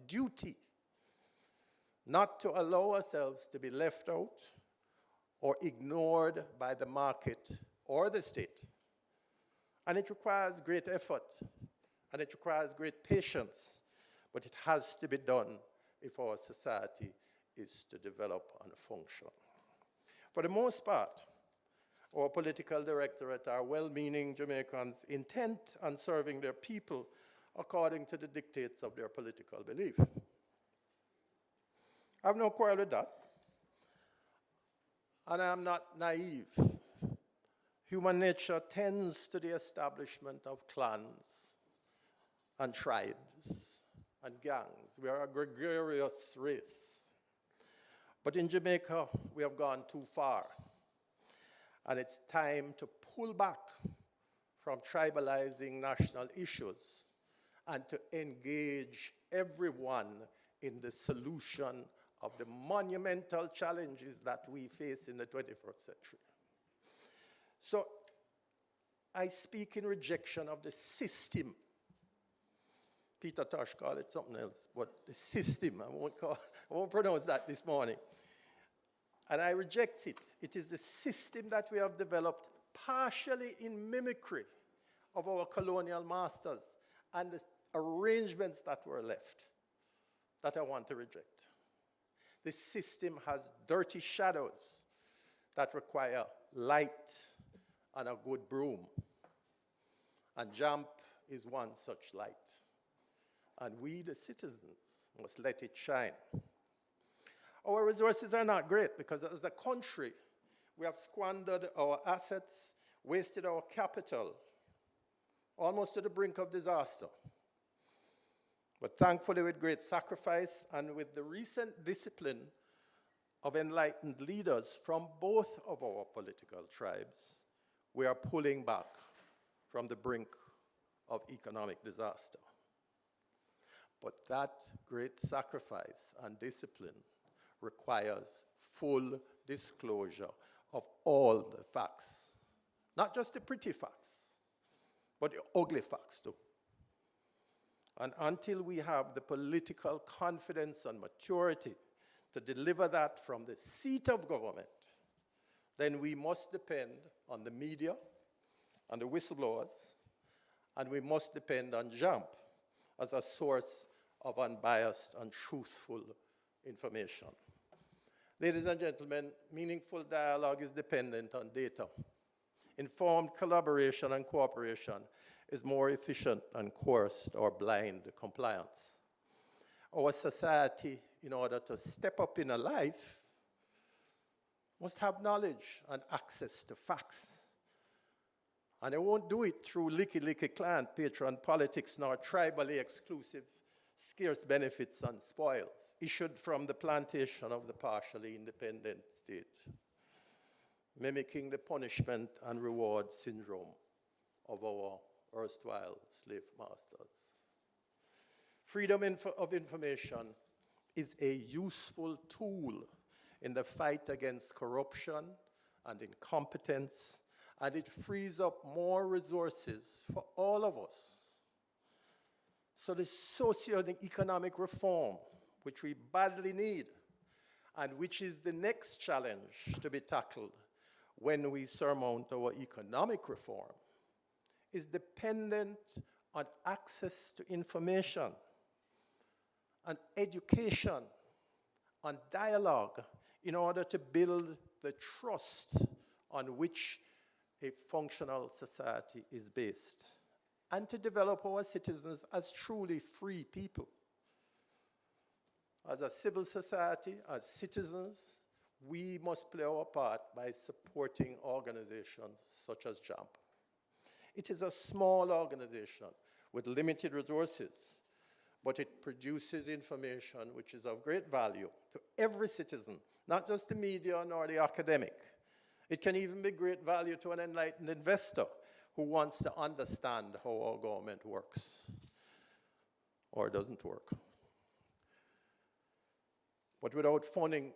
duty, not to allow ourselves to be left out or ignored by the market or the state. And it requires great effort, and it requires great patience, but it has to be done if our society is to develop and function. For the most part, our political directorate are well-meaning Jamaicans intent on serving their people according to the dictates of their political belief. I have no quarrel with that, and I am not naive. Human nature tends to the establishment of clans and tribes and gangs. We are a gregarious race. But in Jamaica, we have gone too far. And it's time to pull back from tribalizing national issues and to engage everyone in the solution of the monumental challenges that we face in the 21st century. So I speak in rejection of the system. Peter Tosh called it something else, but the system, I won't pronounce that this morning. And I reject it. It is the system that we have developed partially in mimicry of our colonial masters and the arrangements that were left that I want to reject. The system has dirty shadows that require light and a good broom. And JAMP is one such light. And we, the citizens, must let it shine. Our resources are not great because as a country, we have squandered our assets, wasted our capital, almost to the brink of disaster. But thankfully, with great sacrifice and with the recent discipline of enlightened leaders from both of our political tribes, we are pulling back from the brink of economic disaster. But that great sacrifice and discipline requires full disclosure of all the facts, not just the pretty facts, but the ugly facts too. And until we have the political confidence and maturity to deliver that from the seat of government, then we must depend on the media and the whistleblowers, and we must depend on JAMP as a source of unbiased and truthful information. Ladies and gentlemen, meaningful dialogue is dependent on data. Informed collaboration and cooperation is more efficient than coerced or blind compliance. Our society, in order to step up in a life, must have knowledge and access to facts. And they won't do it through licky clan, patron politics, nor tribally exclusive scarce benefits and spoils issued from the plantation of the partially independent state, mimicking the punishment and reward syndrome of our erstwhile slave masters. Freedom of information is a useful tool in the fight against corruption and incompetence, and it frees up more resources for all of us. So the socio-economic reform, which we badly need, and which is the next challenge to be tackled when we surmount our economic reform, is dependent on access to information, on education, on dialogue, in order to build the trust on which a functional society is based, and to develop our citizens as truly free people. As a civil society, as citizens, we must play our part by supporting organizations such as JAMP. It is a small organization with limited resources, but it produces information which is of great value to every citizen, not just the media nor the academic. It can even be great value to an enlightened investor who wants to understand how our government works or doesn't work. But without funding,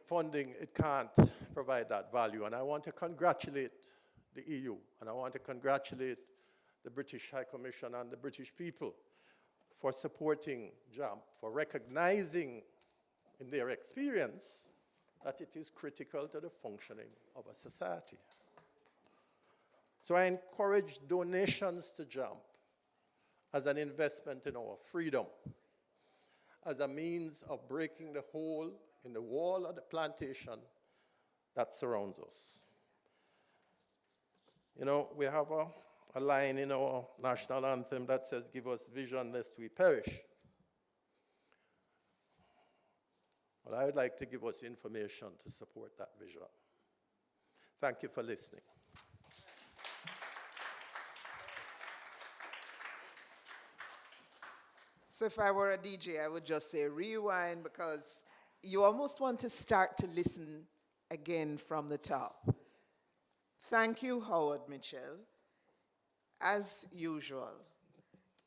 it can't provide that value. And I want to congratulate the EU, and I want to congratulate the British High Commission and the British people for supporting JAMP, for recognizing in their experience that it is critical to the functioning of a society. So I encourage donations to JAMP as an investment in our freedom, as a means of breaking the hole in the wall of the plantation that surrounds us. You know, we have a line in our national anthem that says, "Give us vision lest we perish." Well, I would like to give us information to support that vision. Thank you for listening. So if I were a DJ, I would just say rewind, because you almost want to start to listen again from the top. Thank you, Howard Mitchell. As usual,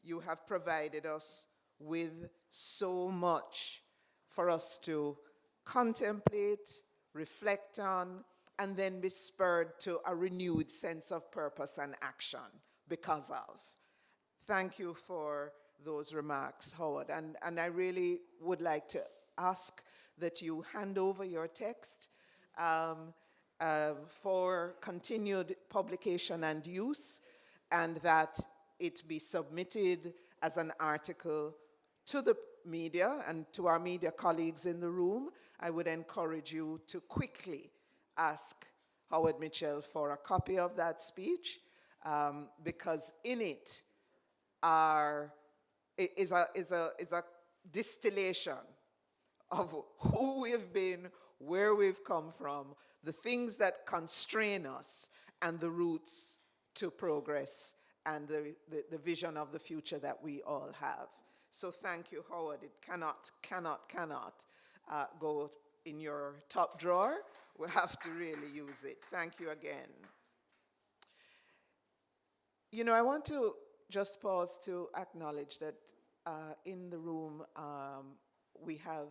you have provided us with so much for us to contemplate, reflect on, and then be spurred to a renewed sense of purpose and action because of. Thank you for those remarks, Howard. And I really would like to ask that you hand over your text for continued publication and use, and that it be submitted as an article to the media and to our media colleagues in the room, I would encourage you to quickly ask Howard Mitchell for a copy of that speech, because in it is a distillation of who we've been, where we've come from, the things that constrain us, and the routes to progress and the vision of the future that we all have. So thank you, Howard. It cannot go in your top drawer. We have to really use it. Thank you again. You know, I want to just pause to acknowledge that in the room we have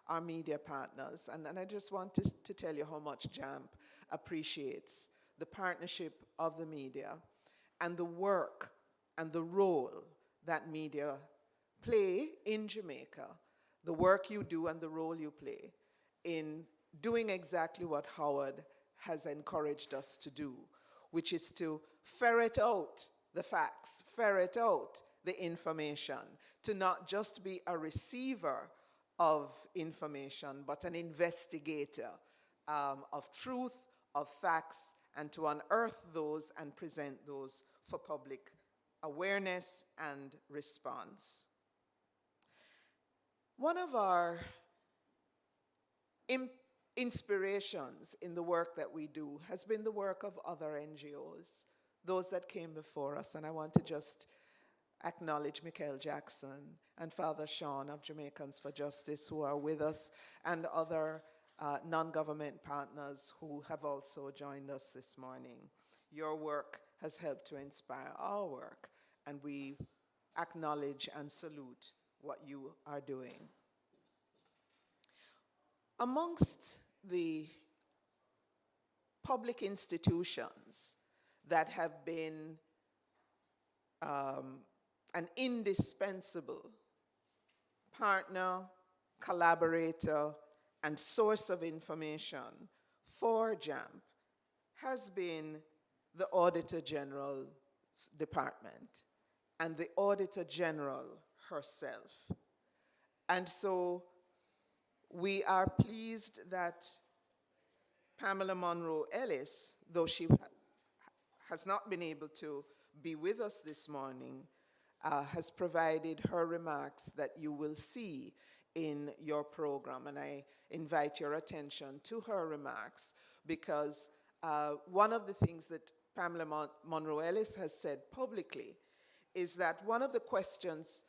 our media partners, and I just want to tell you how much JAMP appreciates the partnership of the media and the work and the role that media play in Jamaica, the work you do and the role you play in doing exactly what Howard has encouraged us to do, which is to ferret out the facts, ferret out the information, to not just be a receiver of information, but an investigator of truth, of facts, and to unearth those and present those for public awareness and response. One of our inspirations in the work that we do has been the work of other NGOs, those that came before us, and I want to just acknowledge Michael Jackson and Father Sean of Jamaicans for Justice who are with us, and other non-government partners who have also joined us this morning. Your work has helped to inspire our work, and we acknowledge and salute what you are doing. Amongst the public institutions that have been an indispensable partner, collaborator, and source of information for JAMP has been the Auditor General's Department and the Auditor General herself. And so we are pleased that Pamela Monroe Ellis, though she has not been able to be with us this morning, has provided her remarks that you will see in your program. And I invite your attention to her remarks, because one of the things that Pamela Monroe Ellis has said publicly is that one of the questions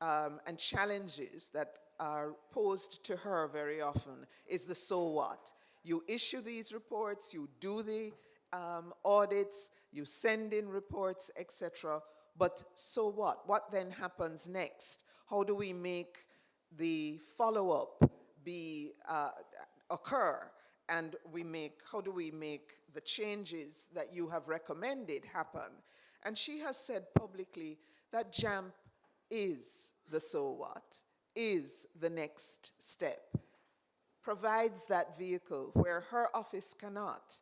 and challenges that are posed to her very often is the so what. You issue these reports, you do the audits, you send in reports, etc. But so what? What then happens next? How do we make the follow-up occur? And how do we make the changes that you have recommended happen? And she has said publicly that JAMP is the so what, is the next step, provides that vehicle where her office cannot,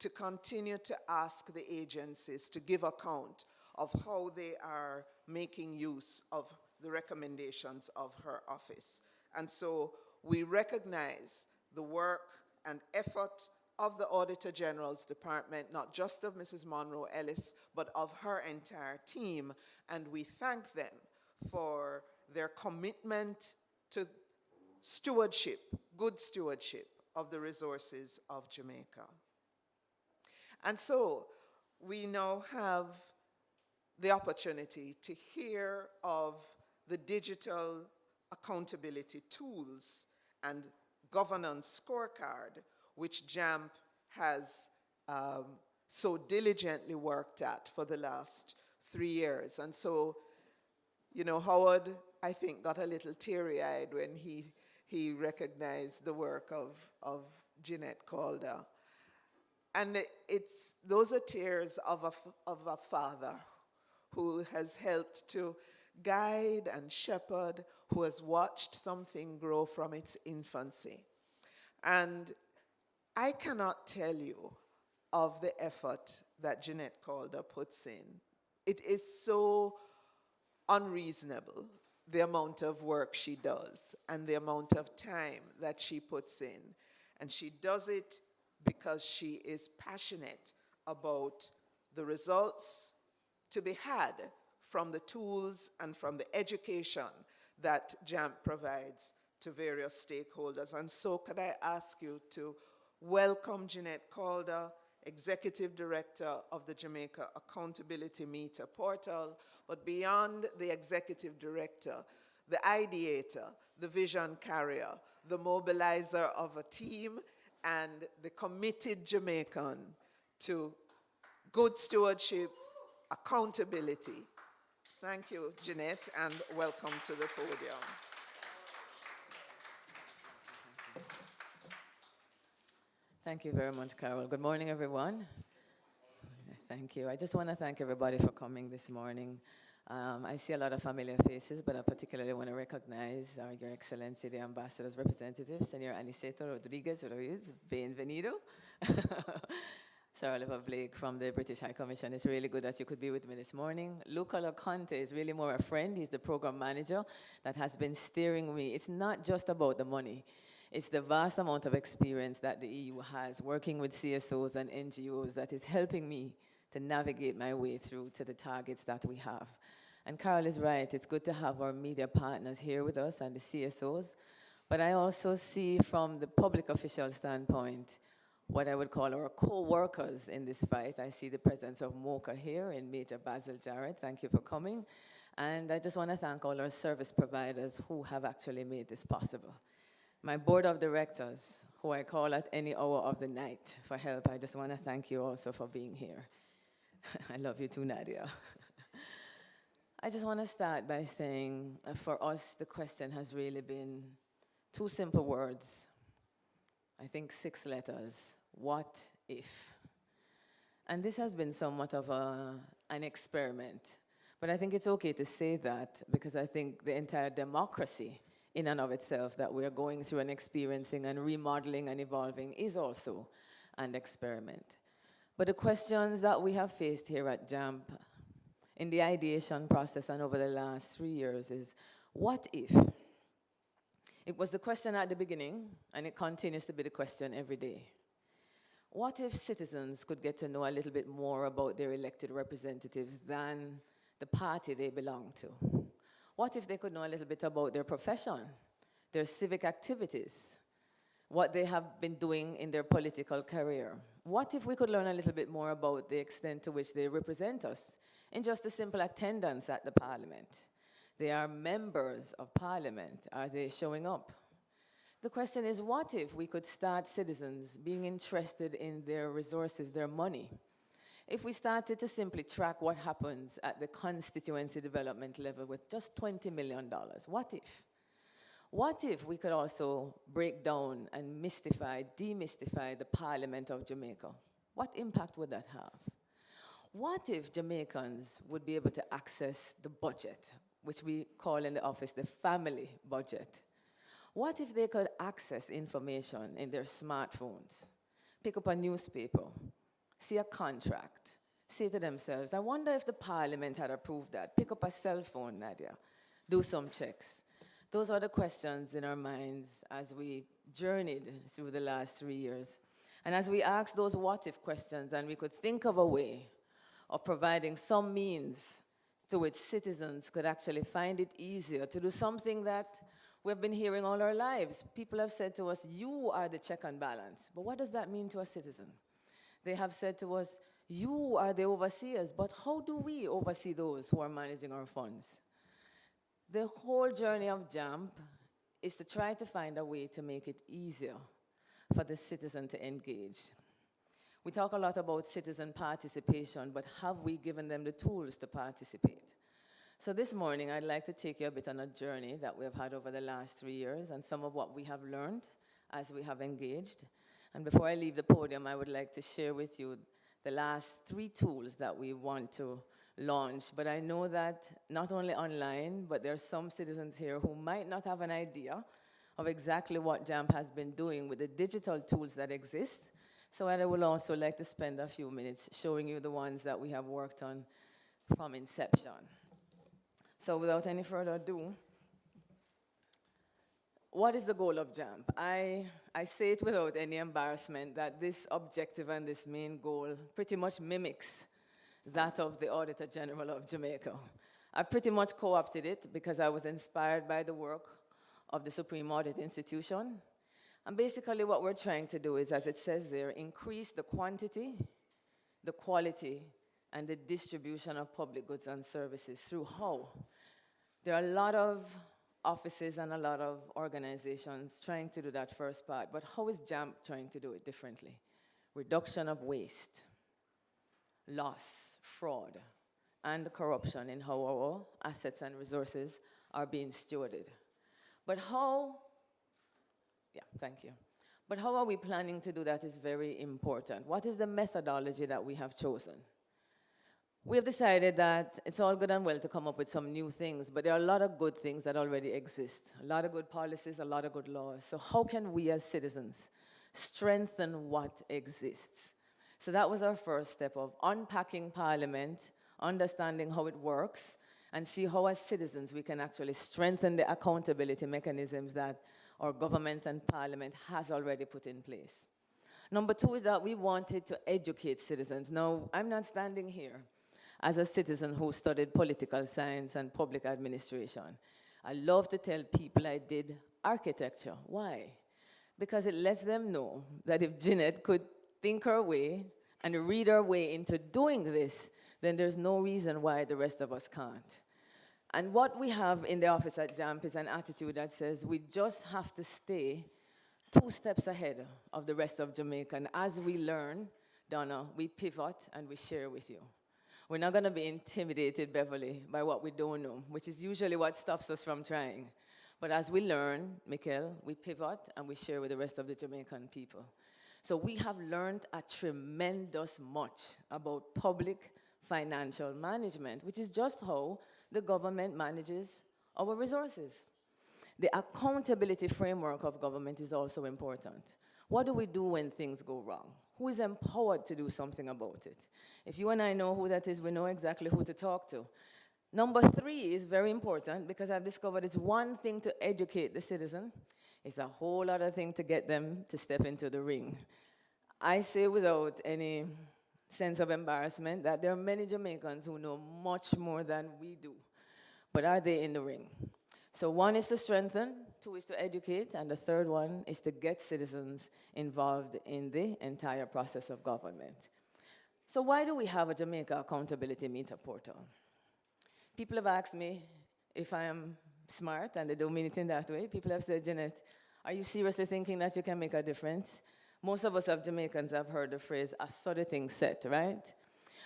to continue to ask the agencies to give account of how they are making use of the recommendations of her office. And so we recognize the work and effort of the Auditor General's Department, not just of Mrs. Monroe Ellis, but of her entire team, and we thank them for their commitment to stewardship, good stewardship of the resources of Jamaica. And so we now have the opportunity to hear of the digital accountability tools and governance scorecard, which JAMP has so diligently worked at for the last 3 years. And so, you know, Howard, I think, got a little teary-eyed when he recognized the work of Jeanette Calder. And those are tears of a father who has helped to guide and shepherd, who has watched something grow from its infancy. And I cannot tell you of the effort that Jeanette Calder puts in. It is so unreasonable, the amount of work she does and the amount of time that she puts in. And she does it because she is passionate about the results to be had from the tools and from the education that JAMP provides to various stakeholders. And so could I ask you to welcome Jeanette Calder, Executive Director of the Jamaica Accountability Meter Portal, but beyond the Executive Director, the ideator, the vision carrier, the mobilizer of a team, and the committed Jamaican to good stewardship, accountability. Thank you, Jeanette, and welcome to the podium. Thank you very much, Carol. Good morning, everyone. Thank you. I just want to thank everybody for coming this morning. I see a lot of familiar faces, but I particularly want to recognize Your Excellency, the Ambassador's representatives, Senor Aniceto Rodriguez Ruiz, bienvenido. Sir Oliver Blake from the British High Commission. It's really good that you could be with me this morning. Luca Loconte is really more a friend. He's the program manager that has been steering me. It's not just about the money. It's the vast amount of experience that the EU has working with CSOs and NGOs that is helping me to navigate my way through to the targets that we have. And Carol is right, it's good to have our media partners here with us and the CSOs, but I also see from the public official standpoint what I would call our co-workers in this fight. I see the presence of MOCA here in Major Basil Jarrett. Thank you for coming. And I just want to thank all our service providers who have actually made this possible. My board of directors, who I call at any hour of the night for help, I just want to thank you also for being here. I love you too, Nadia. I just want to start by saying, for us, the question has really been two simple words. I think 6 letters. What if? And this has been somewhat of an experiment. But I think it's okay to say that because I think the entire democracy in and of itself that we're going through and experiencing and remodeling and evolving is also an experiment. But the questions that we have faced here at JAMP in the ideation process and over the last 3 years is, what if? It was the question at the beginning, and it continues to be the question every day. What if citizens could get to know a little bit more about their elected representatives than the party they belong to? What if they could know a little bit about their profession, their civic activities, what they have been doing in their political career? What if we could learn a little bit more about the extent to which they represent us in just a simple attendance at the parliament? They are members of parliament. Are they showing up? The question is, what if we could start citizens being interested in their resources, their money? If we started to simply track what happens at the constituency development level with just $20 million, what if? What if we could also break down and demystify the Parliament of Jamaica? What impact would that have? What if Jamaicans would be able to access the budget, which we call in the office the family budget? What if they could access information in their smartphones, pick up a newspaper, see a contract, say to themselves, I wonder if the Parliament had approved that. Pick up a cell phone, Nadia, do some checks. Those are the questions in our minds as we journeyed through the last 3 years. And as we asked those what-if questions, and we could think of a way of providing some means to which citizens could actually find it easier to do something that we've been hearing all our lives. People have said to us, you are the check and balance. But what does that mean to a citizen? They have said to us, you are the overseers, but how do we oversee those who are managing our funds? The whole journey of JAMP is to try to find a way to make it easier for the citizen to engage. We talk a lot about citizen participation, but have we given them the tools to participate? So this morning, I'd like to take you a bit on a journey that we've had over the last 3 years and some of what we have learned as we have engaged. And before I leave the podium, I would like to share with you the last 3 tools that we want to launch. But I know that not only online, but there are some citizens here who might not have an idea of exactly what JAMP has been doing with the digital tools that exist. So I would also like to spend a few minutes showing you the ones that we have worked on from inception. So without any further ado, what is the goal of JAMP? I say it without any embarrassment that this objective and this main goal pretty much mimics that of the Auditor General of Jamaica. I pretty much co-opted it because I was inspired by the work of the Supreme Audit Institution. And basically what we're trying to do is, as it says there, increase the quantity, the quality, and the distribution of public goods and services. Through how? There are a lot of offices and a lot of organizations trying to do that first part, but how is JAMP trying to do it differently? Reduction of waste, loss, fraud, and corruption in how our assets and resources are being stewarded. But how, thank you. But how are we planning to do that is very important. What is the methodology that we have chosen? We have decided that it's all good and well to come up with some new things, but there are a lot of good things that already exist, a lot of good policies, a lot of good laws. So how can we as citizens strengthen what exists? So that was our first step of unpacking Parliament, understanding how it works, and see how as citizens we can actually strengthen the accountability mechanisms that our government and Parliament has already put in place. Number two is that we wanted to educate citizens. Now, I'm not standing here as a citizen who studied political science and public administration. I love to tell people I did architecture. Why? Because it lets them know that if Jeanette could think her way and read her way into doing this, then there's no reason why the rest of us can't. And what we have in the office at JAMP is an attitude that says we just have to stay 2 steps ahead of the rest of Jamaica. And as we learn, Donna, we pivot and we share with you. We're not going to be intimidated, Beverly, by what we don't know, which is usually what stops us from trying. But as we learn, Mikkel, we pivot and we share with the rest of the Jamaican people. So we have learned a tremendous much about public financial management, which is just how the government manages our resources. The accountability framework of government is also important. What do we do when things go wrong? Who is empowered to do something about it? If you and I know who that is, we know exactly who to talk to. Number 3 is very important because I've discovered it's one thing to educate the citizen. It's a whole other thing to get them to step into the ring. I say without any sense of embarrassment that there are many Jamaicans who know much more than we do. But are they in the ring? So 1 is to strengthen, 2 is to educate, and the 3rd one is to get citizens involved in the entire process of government. So why do we have a Jamaica Accountability Meter portal? People have asked me if I am smart, and they don't mean it in that way. People have said, Jeanette, are you seriously thinking that you can make a difference? Most of us as Jamaicans have heard the phrase, a sort of thing set, right?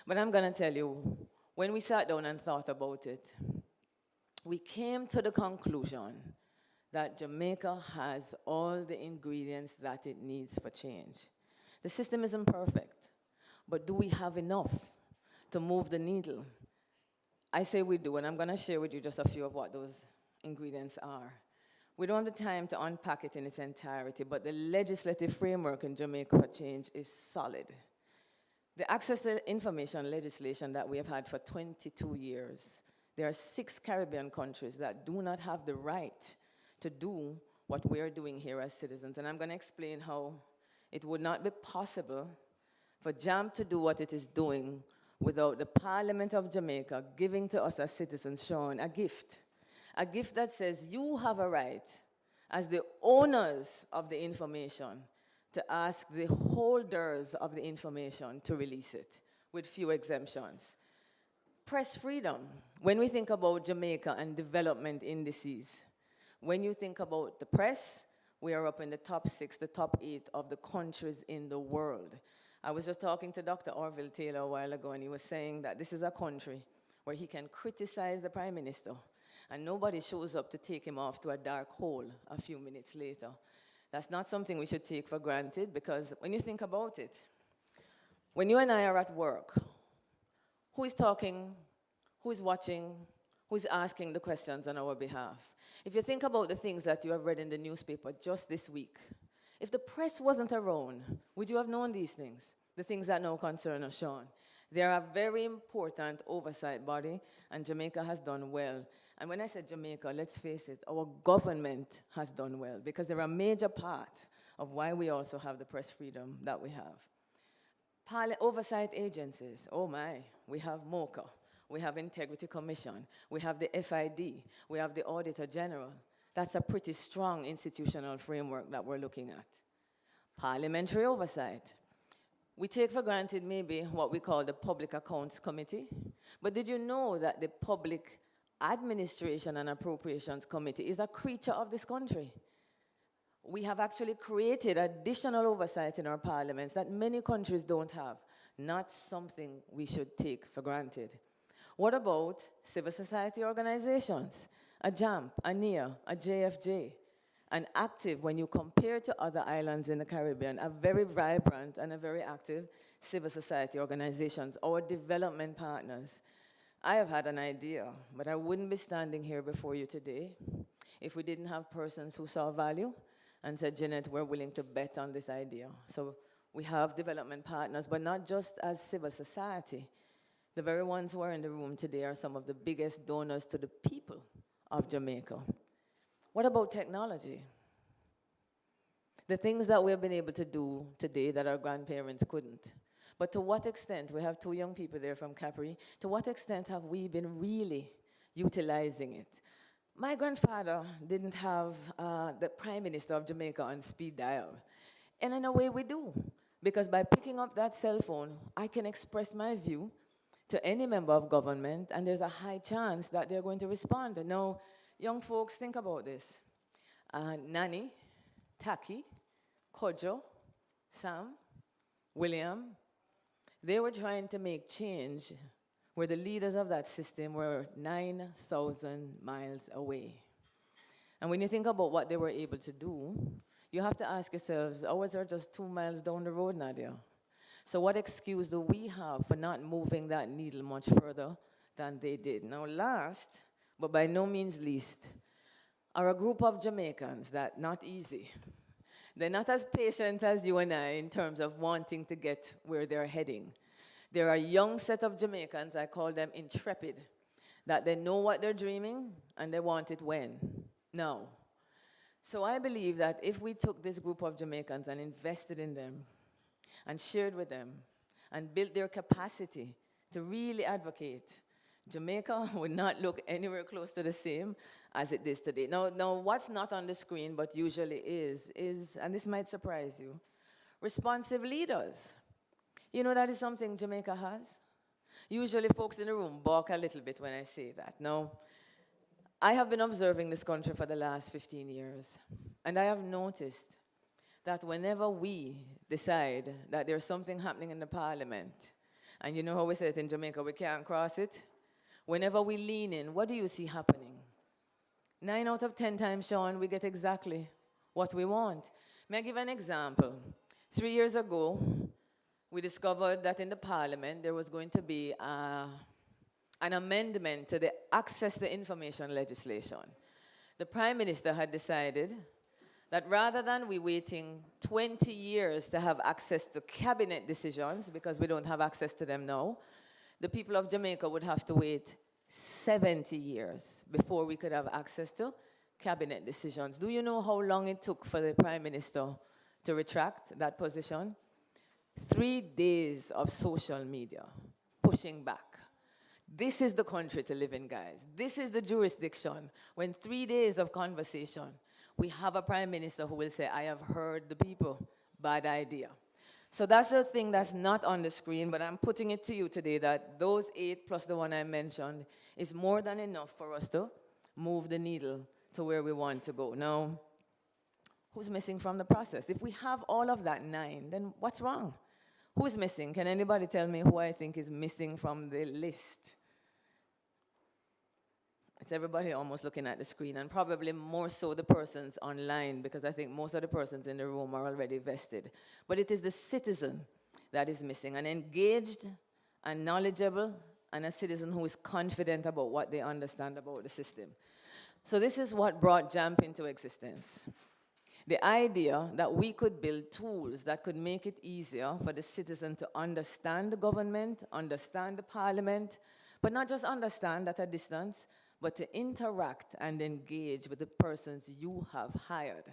But I'm going to tell you, when we sat down and thought about it, we came to the conclusion that Jamaica has all the ingredients that it needs for change. The system isn't perfect, but do we have enough to move the needle? I say we do, and I'm going to share with you just a few of what those ingredients are. We don't have the time to unpack it in its entirety, but the legislative framework in Jamaica for change is solid. The access to information legislation that we have had for 22 years, there are 6 Caribbean countries that do not have the right to do what we are doing here as citizens. And I'm going to explain how it would not be possible for JAMP to do what it is doing without the Parliament of Jamaica giving to us as citizens, Sean, a gift that says you have a right as the owners of the information to ask the holders of the information to release it with few exemptions. Press freedom. When we think about Jamaica and development indices, when you think about the press, we are up in the top 6, the top 8 of the countries in the world. I was just talking to Dr. Orville Taylor a while ago, and he was saying that this is a country where he can criticize the Prime Minister, and nobody shows up to take him off to a dark hole a few minutes later. That's not something we should take for granted, because when you think about it, when you and I are at work, who is talking, who is watching, who is asking the questions on our behalf? If you think about the things that you have read in the newspaper just this week, if the press wasn't around, would you have known these things? The things that now concern us, Sean. They are a very important oversight body, and Jamaica has done well. And when I said Jamaica, let's face it, our government has done well because they're a major part of why we also have the press freedom that we have. Oversight agencies, oh my, we have MOCA, we have Integrity Commission, we have the FID, we have the Auditor General. That's a pretty strong institutional framework that we're looking at. Parliamentary oversight. We take for granted maybe what we call the Public Accounts Committee, but did you know that the Public Administration and Appropriations Committee is a creature of this country? We have actually created additional oversight in our parliaments that many countries don't have, not something we should take for granted. What about civil society organizations? A JAMP, a NEA, a JFJ, an active, when you compare to other islands in the Caribbean, a very vibrant and a very active civil society organizations, our development partners. I have had an idea, but I wouldn't be standing here before you today if we didn't have persons who saw value and said, Jeanette, we're willing to bet on this idea. So we have development partners, but not just as civil society. The very ones who are in the room today are some of the biggest donors to the people of Jamaica. What about technology? The things that we have been able to do today that our grandparents couldn't. But to what extent, we have 2 young people there from Capri, to what extent have we been really utilizing it? My grandfather didn't have the Prime Minister of Jamaica on speed dial. And in a way we do, because by picking up that cell phone, I can express my view to any member of government, and there's a high chance that they're going to respond. Now, young folks, think about this. Nani, Taki, Kojo, Sam, William, they were trying to make change where the leaders of that system were 9,000 miles away. And when you think about what they were able to do, you have to ask yourselves, oh, was there just 2 miles down the road, Nadia? So what excuse do we have for not moving that needle much further than they did? Now last, but by no means least, are a group of Jamaicans that not easy. They're not as patient as you and I in terms of wanting to get where they're heading. They're a young set of Jamaicans, I call them intrepid, that they know what they're dreaming and they want it when? Now. So I believe that if we took this group of Jamaicans and invested in them and shared with them and built their capacity to really advocate, Jamaica would not look anywhere close to the same as it is today. Now, what's not on the screen but usually is, and this might surprise you, responsive leaders. You know that is something Jamaica has? Usually folks in the room balk a little bit when I say that. Now, I have been observing this country for the last 15 years, and I have noticed that whenever we decide that there's something happening in the parliament, and you know how we say it in Jamaica, we can't cross it, whenever we lean in, what do you see happening? 9 out of 10 times, Sean, we get exactly what we want. May I give an example? 3 years ago, we discovered that in the parliament there was going to be an amendment to the access to information legislation. The Prime Minister had decided that rather than we waiting 20 years to have access to cabinet decisions, because we don't have access to them now, the people of Jamaica would have to wait 70 years before we could have access to cabinet decisions. Do you know how long it took for the Prime Minister to retract that position? 3 days of social media pushing back. This is the country to live in, guys. This is the jurisdiction. When 3 days of conversation, we have a Prime Minister who will say, I have heard the people, bad idea. So that's the thing that's not on the screen, but I'm putting it to you today that those 8 plus the one I mentioned is more than enough for us to move the needle to where we want to go. Now, who's missing from the process? If we have all of that 9, then what's wrong? Who's missing? Can anybody tell me who I think is missing from the list? It's everybody almost looking at the screen, and probably more so the persons online, because I think most of the persons in the room are already vested. But it is the citizen that is missing, an engaged and knowledgeable, and a citizen who is confident about what they understand about the system. So this is what brought JAMP into existence. The idea that we could build tools that could make it easier for the citizen to understand the government, understand the parliament, but not just understand at a distance, but to interact and engage with the persons you have hired.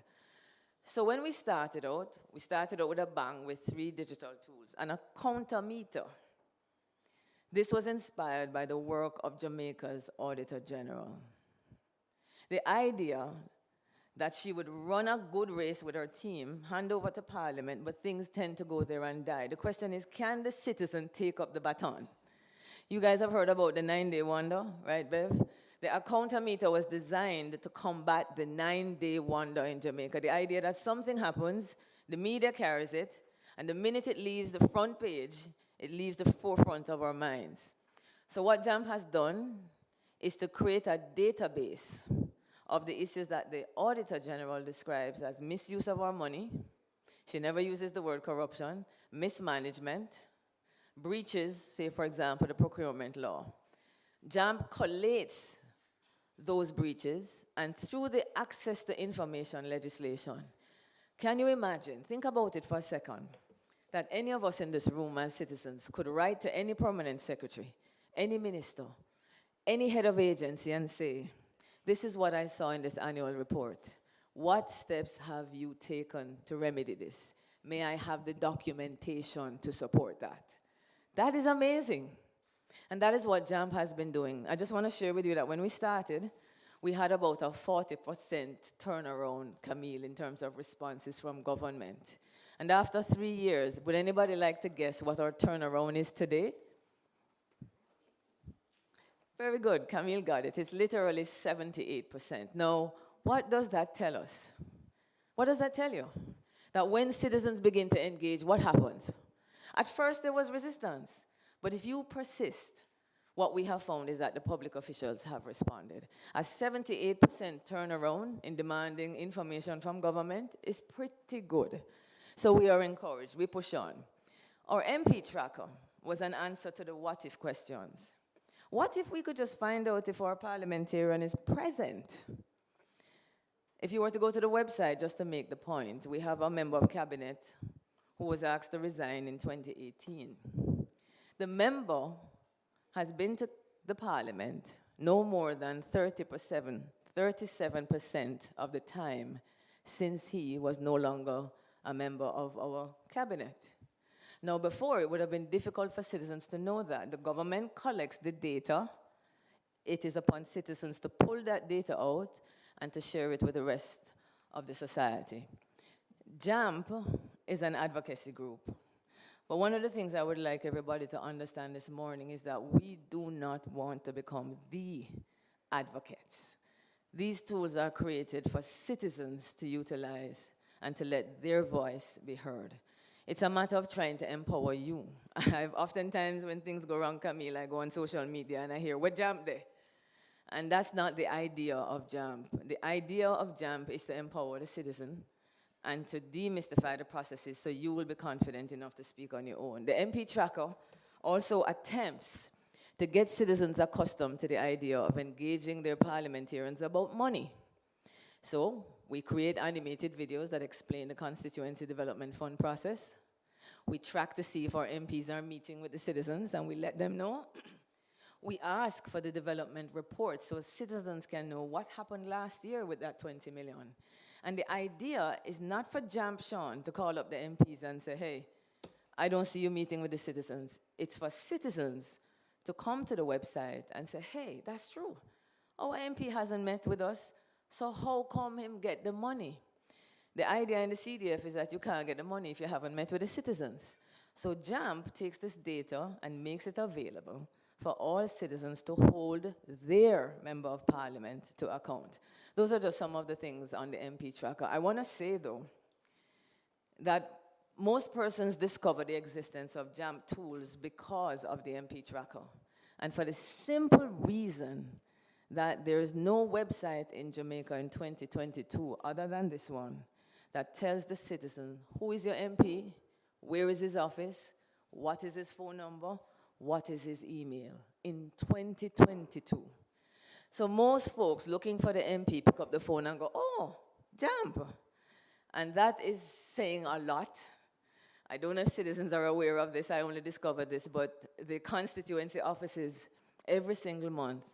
So when we started out with a bang with 3 digital tools and a counter meter. This was inspired by the work of Jamaica's Auditor General. The idea that she would run a good race with her team, hand over to Parliament, but things tend to go there and die. The question is, can the citizen take up the baton? You guys have heard about the 9-day wonder, right, Bev? The counter meter was designed to combat the 9-day wonder in Jamaica. The idea that something happens, the media carries it, and the minute it leaves the front page, it leaves the forefront of our minds. So what JAMP has done is to create a database of the issues that the Auditor General describes as misuse of our money. She never uses the word corruption, mismanagement, breaches, say for example, the procurement law. JAMP collates those breaches, and through the access to information legislation, can you imagine, think about it for a second, that any of us in this room as citizens could write to any permanent secretary, any minister, any head of agency and say, this is what I saw in this annual report. What steps have you taken to remedy this? May I have the documentation to support that? That is amazing. And that is what JAMP has been doing. I just want to share with you that when we started, we had about a 40% turnaround, Camille, in terms of responses from government. And after 3 years, would anybody like to guess what our turnaround is today? Very good, Camille got it. It's literally 78%. Now, what does that tell us? What does that tell you? That when citizens begin to engage, what happens? At first, there was resistance. But if you persist, what we have found is that the public officials have responded. A 78% turnaround in demanding information from government is pretty good. So we are encouraged, we push on. Our MP tracker was an answer to the what if questions. What if we could just find out if our parliamentarian is present? If you were to go to the website, just to make the point, we have a member of cabinet who was asked to resign in 2018. The member has been to the parliament no more than 37% of the time since he was no longer a member of our cabinet. Now, before, it would have been difficult for citizens to know that. The government collects the data. It is upon citizens to pull that data out and to share it with the rest of the society. JAMP is an advocacy group. But one of the things I would like everybody to understand this morning is that we do not want to become the advocates. These tools are created for citizens to utilize and to let their voice be heard. It's a matter of trying to empower you. I've oftentimes, when things go wrong, Camille, I go on social media and I hear, what JAMP there? And that's not the idea of JAMP. The idea of JAMP is to empower the citizen and to demystify the processes so you will be confident enough to speak on your own. The MP tracker also attempts to get citizens accustomed to the idea of engaging their parliamentarians about money. So we create animated videos that explain the Constituency Development Fund process. We track to see if our MPs are meeting with the citizens and we let them know. We ask for the development report so citizens can know what happened last year with that 20 million. And the idea is not for JAMP Sean to call up the MPs and say, hey, I don't see you meeting with the citizens. It's for citizens to come to the website and say, hey, that's true. Our MP hasn't met with us, so how come him get the money? The idea in the CDF is that you can't get the money if you haven't met with the citizens. So JAMP takes this data and makes it available for all citizens to hold their member of parliament to account. Those are just some of the things on the MP tracker. I want to say, though, that most persons discover the existence of JAMP tools because of the MP tracker. And for the simple reason that there is no website in Jamaica in 2022, other than this one, that tells the citizen who is your MP, where is his office, what is his phone number, what is his email, in 2022. So most folks looking for the MP pick up the phone and go, oh, JAMP. And that is saying a lot. I don't know if citizens are aware of this, I only discovered this, but the constituency offices every single month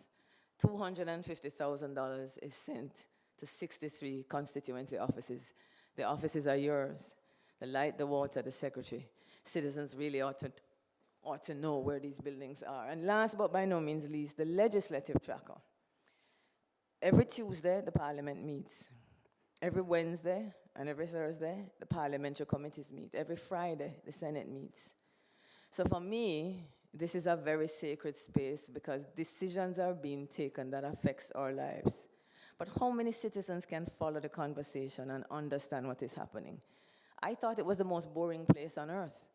$250,000 is sent to 63 constituency offices. The offices are yours. The light, the water, the secretary. Citizens really ought to know where these buildings are. And last but by no means least, the legislative tracker. Every Tuesday, the parliament meets. Every Wednesday and every Thursday, the parliamentary committees meet. Every Friday, the Senate meets. So for me, this is a very sacred space because decisions are being taken that affects our lives. But how many citizens can follow the conversation and understand what is happening? I thought it was the most boring place on earth.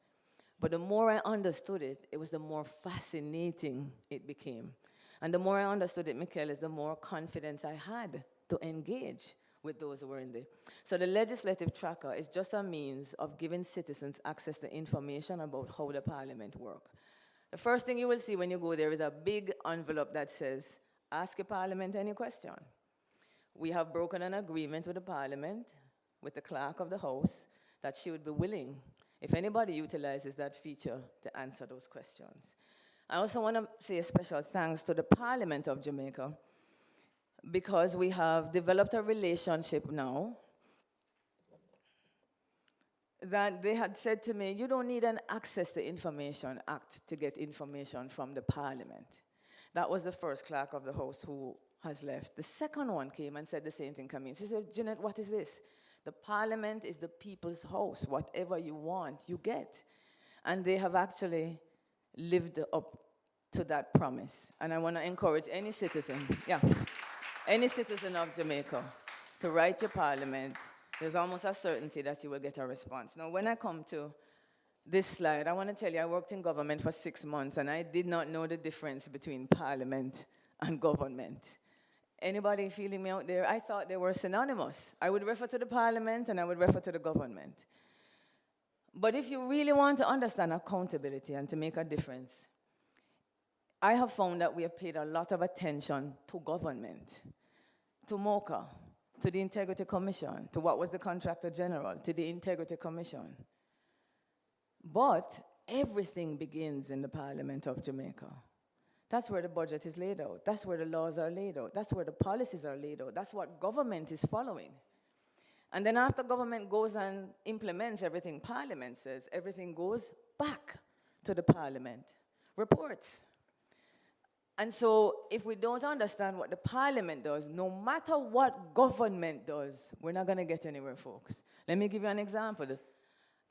But the more I understood it, it was the more fascinating it became. And the more I understood it, Michaelis, the more confidence I had to engage with those who were in there. So the legislative tracker is just a means of giving citizens access to information about how the parliament works. The first thing you will see when you go there is a big envelope that says, ask your parliament any question. We have broken an agreement with the parliament, with the clerk of the house, that she would be willing, if anybody utilizes that feature, to answer those questions. I also want to say a special thanks to the Parliament of Jamaica because we have developed a relationship now that they had said to me, you don't need an Access to Information Act to get information from the Parliament. That was the first clerk of the house who has left. The second one came and said the same thing, Camille. She said, Jeanette, what is this? The Parliament is the people's house. Whatever you want, you get. And they have actually lived up to that promise. And I want to encourage any citizen, any citizen of Jamaica to write your parliament. There's almost a certainty that you will get a response. Now, when I come to this slide, I want to tell you I worked in government for 6 months, and I did not know the difference between parliament and government. Anybody feeling me out there? I thought they were synonymous. I would refer to the parliament, and I would refer to the government. But if you really want to understand accountability and to make a difference, I have found that we have paid a lot of attention to government, to MOCA, to the Integrity Commission, to what was the Contractor General, to the Integrity Commission. But everything begins in the Parliament of Jamaica. That's where the budget is laid out. That's where the laws are laid out. That's where the policies are laid out. That's what government is following. And then after government goes and implements everything Parliament says, everything goes back to the Parliament. Reports. And so if we don't understand what the Parliament does, no matter what government does, we're not going to get anywhere, folks. Let me give you an example.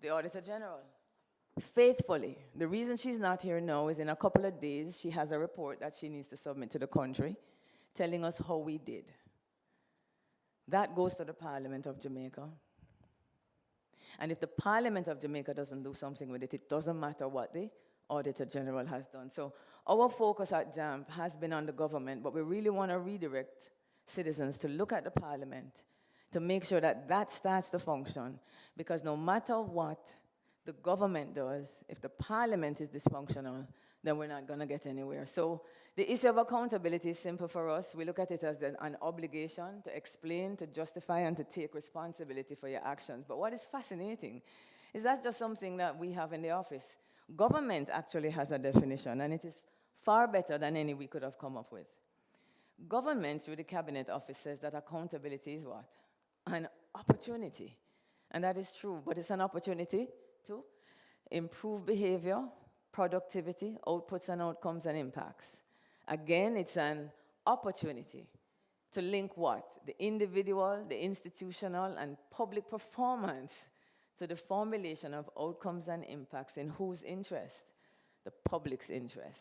The Auditor General. Faithfully, the reason she's not here now is in a couple of days, she has a report that she needs to submit to the country telling us how we did. That goes to the Parliament of Jamaica. And if the Parliament of Jamaica doesn't do something with it, it doesn't matter what the Auditor General has done. So our focus at JAMP has been on the government, but we really want to redirect citizens to look at the Parliament to make sure that that starts to function. Because no matter what the government does, if the Parliament is dysfunctional, then we're not going to get anywhere. So the issue of accountability is simple for us. We look at it as an obligation to explain, to justify, and to take responsibility for your actions. But what is fascinating is that's just something that we have in the office. Government actually has a definition, and it is far better than any we could have come up with. Government, through the Cabinet Office, says that accountability is what? An opportunity. And that is true, but it's an opportunity to improve behavior, productivity, outputs and outcomes and impacts. Again, it's an opportunity to link what? The individual, the institutional, and public performance to the formulation of outcomes and impacts in whose interest? The public's interest.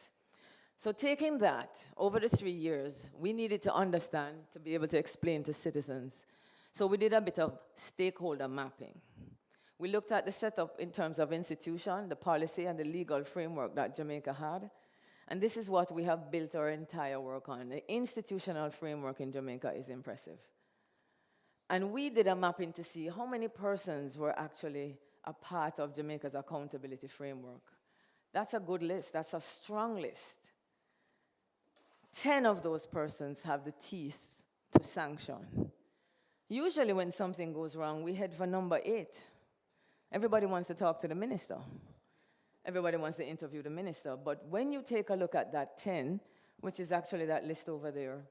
So taking that, over the 3 years, we needed to understand, to be able to explain to citizens. So we did a bit of stakeholder mapping. We looked at the setup in terms of institution, the policy, and the legal framework that Jamaica had. And this is what we have built our entire work on. The institutional framework in Jamaica is impressive. And we did a mapping to see how many persons were actually a part of Jamaica's accountability framework. That's a good list. That's a strong list. 10 of those persons have the teeth to sanction. Usually when something goes wrong, we head for number 8. Everybody wants to talk to the minister. Everybody wants to interview the minister. But when you take a look at that 10, which is actually that list over there.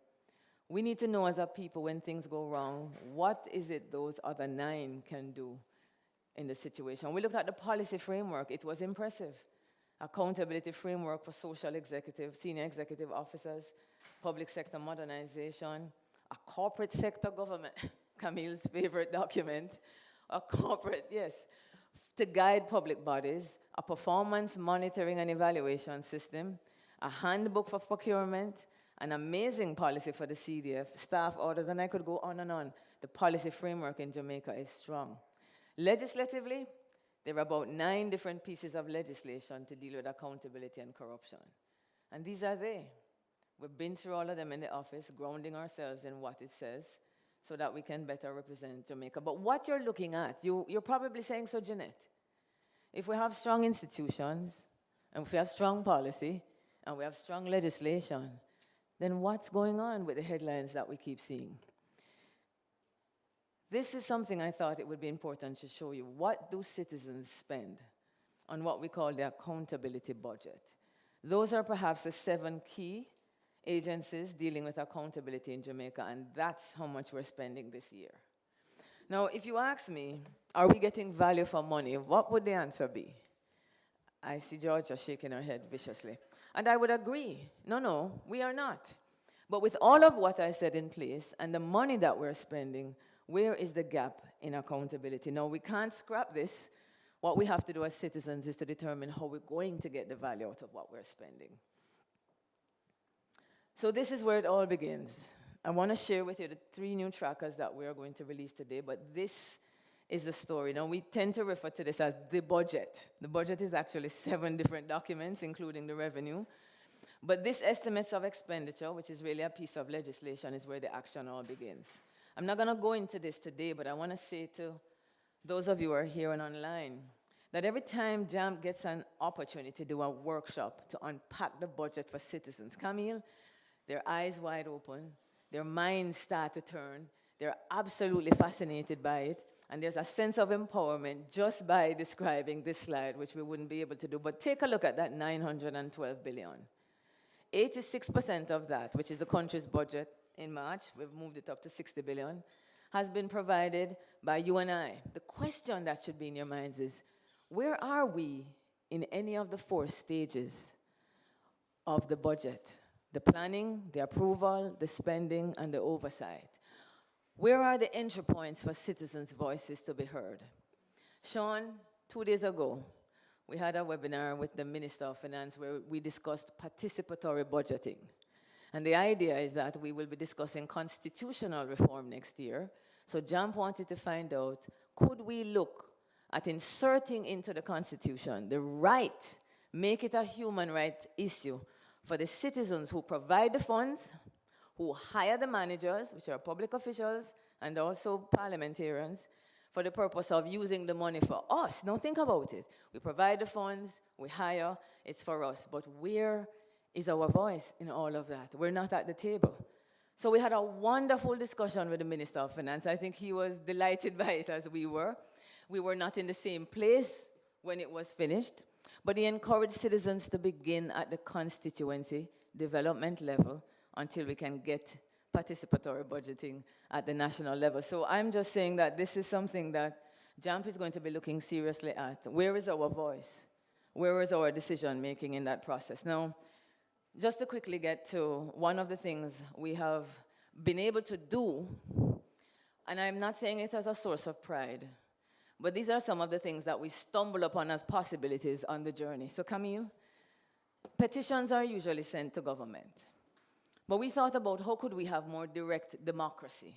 We need to know as a people when things go wrong, what is it those other 9 can do in the situation. We looked at the policy framework. It was impressive. Accountability framework for social executives, senior executive officers, public sector modernization, a corporate sector government, Camille's favorite document, a corporate, yes, to guide public bodies, a performance monitoring and evaluation system, a handbook for procurement, an amazing policy for the CDF, staff orders, and I could go on and on. The policy framework in Jamaica is strong. Legislatively, there are about 9 different pieces of legislation to deal with accountability and corruption. And these are they. We've been through all of them in the office, grounding ourselves in what it says so that we can better represent Jamaica. But what you're looking at, you're probably saying, so Jeanette, if we have strong institutions, and if we have strong policy, and we have strong legislation, then what's going on with the headlines that we keep seeing? This is something I thought it would be important to show you. What do citizens spend on what we call the accountability budget? Those are perhaps the 7 key agencies dealing with accountability in Jamaica, and that's how much we're spending this year. Now, if you ask me, are we getting value for money, what would the answer be? I see Georgia shaking her head viciously. And I would agree, no, we are not. But with all of what I said in place and the money that we're spending, where is the gap in accountability? Now, we can't scrap this. What we have to do as citizens is to determine how we're going to get the value out of what we're spending. So this is where it all begins. I want to share with you the 3 new trackers that we are going to release today, but this is the story. Now, we tend to refer to this as the budget. The budget is actually 7 different documents, including the revenue. But this estimates of expenditure, which is really a piece of legislation, is where the action all begins. I'm not going to go into this today, but I want to say to those of you who are here and online that every time JAMP gets an opportunity to do a workshop to unpack the budget for citizens, Camille, their eyes wide open, their minds start to turn, they're absolutely fascinated by it, and there's a sense of empowerment just by describing this slide, which we wouldn't be able to do. But take a look at that 912 billion. 86% of that, which is the country's budget in March, we've moved it up to 60 billion, has been provided by you and I. The question that should be in your minds is, where are we in any of the 4 stages of the budget? The planning, the approval, the spending, and the oversight. Where are the entry points for citizens' voices to be heard? Sean, 2 days ago, we had a webinar with the Minister of Finance where we discussed participatory budgeting. And the idea is that we will be discussing constitutional reform next year. So JAMP wanted to find out, could we look at inserting into the Constitution the right, make it a human right issue for the citizens who provide the funds, who hire the managers, which are public officials, and also parliamentarians, for the purpose of using the money for us. Now think about it. We provide the funds, we hire, it's for us. But where is our voice in all of that? We're not at the table. So we had a wonderful discussion with the Minister of Finance. I think he was delighted by it as we were. We were not in the same place when it was finished, but he encouraged citizens to begin at the constituency development level until we can get participatory budgeting at the national level. So I'm just saying that this is something that JAMP is going to be looking seriously at. Where is our voice? Where is our decision making in that process? Now, just to quickly get to one of the things we have been able to do, and I'm not saying it as a source of pride, but these are some of the things that we stumble upon as possibilities on the journey. So Camille, petitions are usually sent to government. But we thought about how could we have more direct democracy?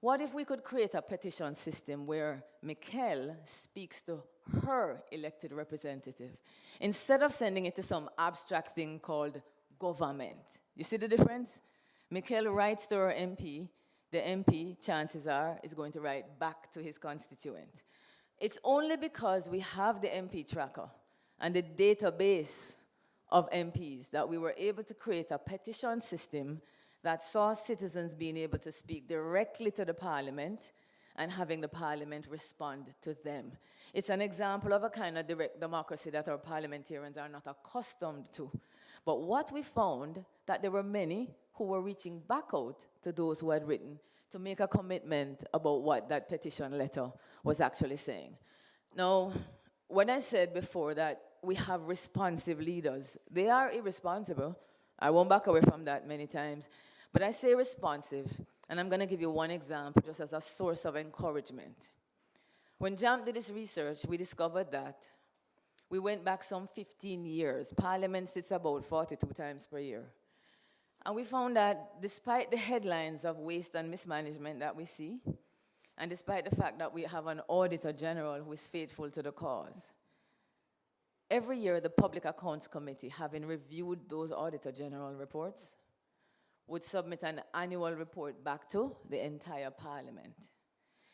What if we could create a petition system where Mikkel speaks to her elected representative instead of sending it to some abstract thing called government? You see the difference? Mikkel writes to her MP. The MP, chances are, is going to write back to his constituent. It's only because we have the MP tracker and the database of MPs that we were able to create a petition system that saw citizens being able to speak directly to the parliament and having the parliament respond to them. It's an example of a kind of direct democracy that our parliamentarians are not accustomed to. But what we found, that there were many who were reaching back out to those who had written to make a commitment about what that petition letter was actually saying. Now, when I said before that we have responsive leaders, they are irresponsible. I won't back away from that many times. But I say responsive, and I'm going to give you one example just as a source of encouragement. When JAMP did this research, we discovered that we went back some 15 years. Parliament sits about 42 times per year. And we found that despite the headlines of waste and mismanagement that we see, and despite the fact that we have an Auditor General who is faithful to the cause, every year the Public Accounts Committee, having reviewed those Auditor General reports, would submit an annual report back to the entire Parliament.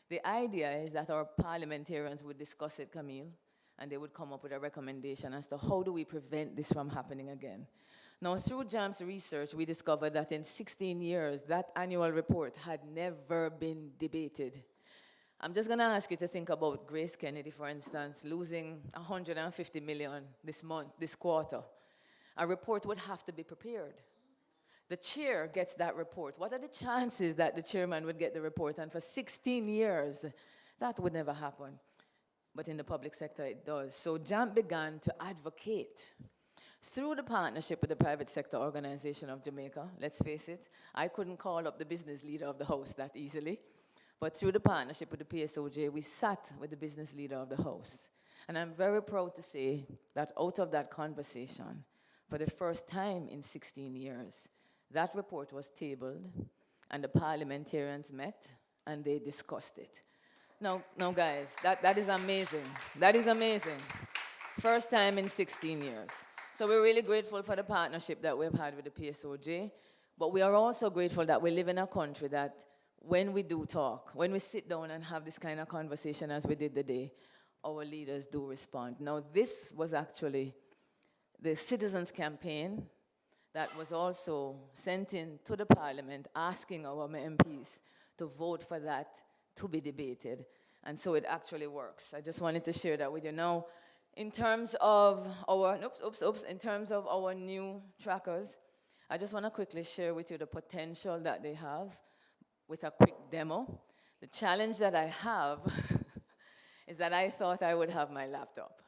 The idea is that our parliamentarians would discuss it, Camille, and they would come up with a recommendation as to how do we prevent this from happening again. Now, through JAMP's research, we discovered that in 16 years, that annual report had never been debated. I'm just going to ask you to think about Grace Kennedy, for instance, losing $150 million this month, this quarter. A report would have to be prepared. The chair gets that report. What are the chances that the chairman would get the report? And for 16 years, that would never happen. But in the public sector, it does. So JAMP began to advocate through the partnership with the private sector organization of Jamaica. Let's face it, I couldn't call up the business leader of the house that easily. But through the partnership with the PSOJ, we sat with the business leader of the house. And I'm very proud to say that out of that conversation, for the first time in 16 years, that report was tabled, and the parliamentarians met, and they discussed it. Now guys, that is amazing. That is amazing. First time in 16 years. So we're really grateful for the partnership that we've had with the PSOJ, but we are also grateful that we live in a country that when we do talk, when we sit down and have this kind of conversation as we did today, our leaders do respond. Now, this was actually the citizens' campaign that was also sent in to the Parliament asking our MPs to vote for that to be debated. And so it actually works. I just wanted to share that with you. Now, in terms of our, in terms of our new trackers, I just want to quickly share with you the potential that they have with a quick demo. The challenge that I have is that I thought I would have my laptop,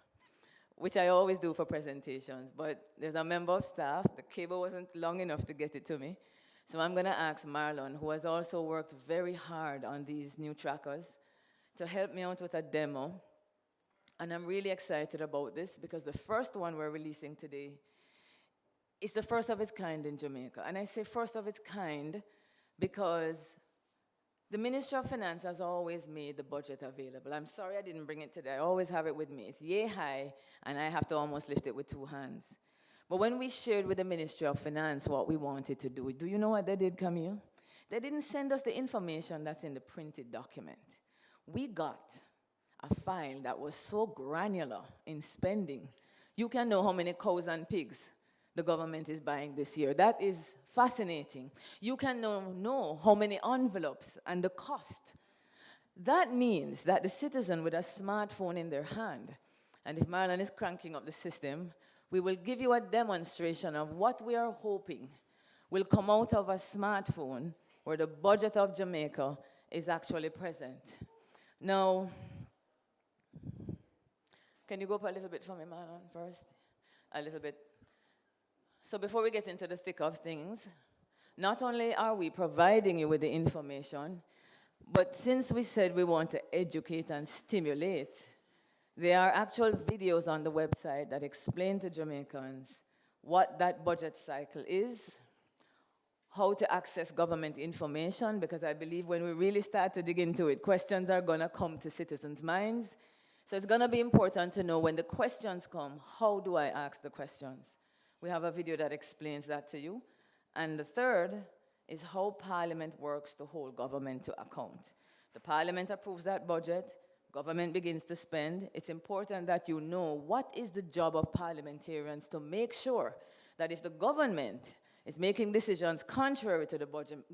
which I always do for presentations, but there's a member of staff, the cable wasn't long enough to get it to me. So I'm gonna ask Marlon, who has also worked very hard on these new trackers, to help me out with a demo. And I'm really excited about this because the first one we're releasing today is the first of its kind in Jamaica. And I say first of its kind because the Ministry of Finance has always made the budget available. I'm sorry I didn't bring it today. I always have it with me. It's yay high, and I have to almost lift it with two hands. But when we shared with the Ministry of Finance what we wanted to do you know what they did, Camille? They didn't send us the information that's in the printed document. We got a file that was so granular in spending. You can know how many cows and pigs the government is buying this year. That is fascinating. You can know how many envelopes and the cost. That means that the citizen with a smartphone in their hand, and if Marlon is cranking up the system, we will give you a demonstration of what we are hoping will come out of a smartphone where the budget of Jamaica is actually present. Now, can you go up a little bit for me, Marlon, first? A little bit. So before we get into the thick of things, not only are we providing you with the information, but since we said we want to educate and stimulate, there are actual videos on the website that explain to Jamaicans what that budget cycle is, how to access government information, because I believe when we really start to dig into it, questions are going to come to citizens' minds. So it's going to be important to know when the questions come, how do I ask the questions? We have a video that explains that to you. And the third is how Parliament works to hold government to account. The Parliament approves that budget, government begins to spend. It's important that you know what is the job of parliamentarians to make sure that if the government is making decisions contrary to the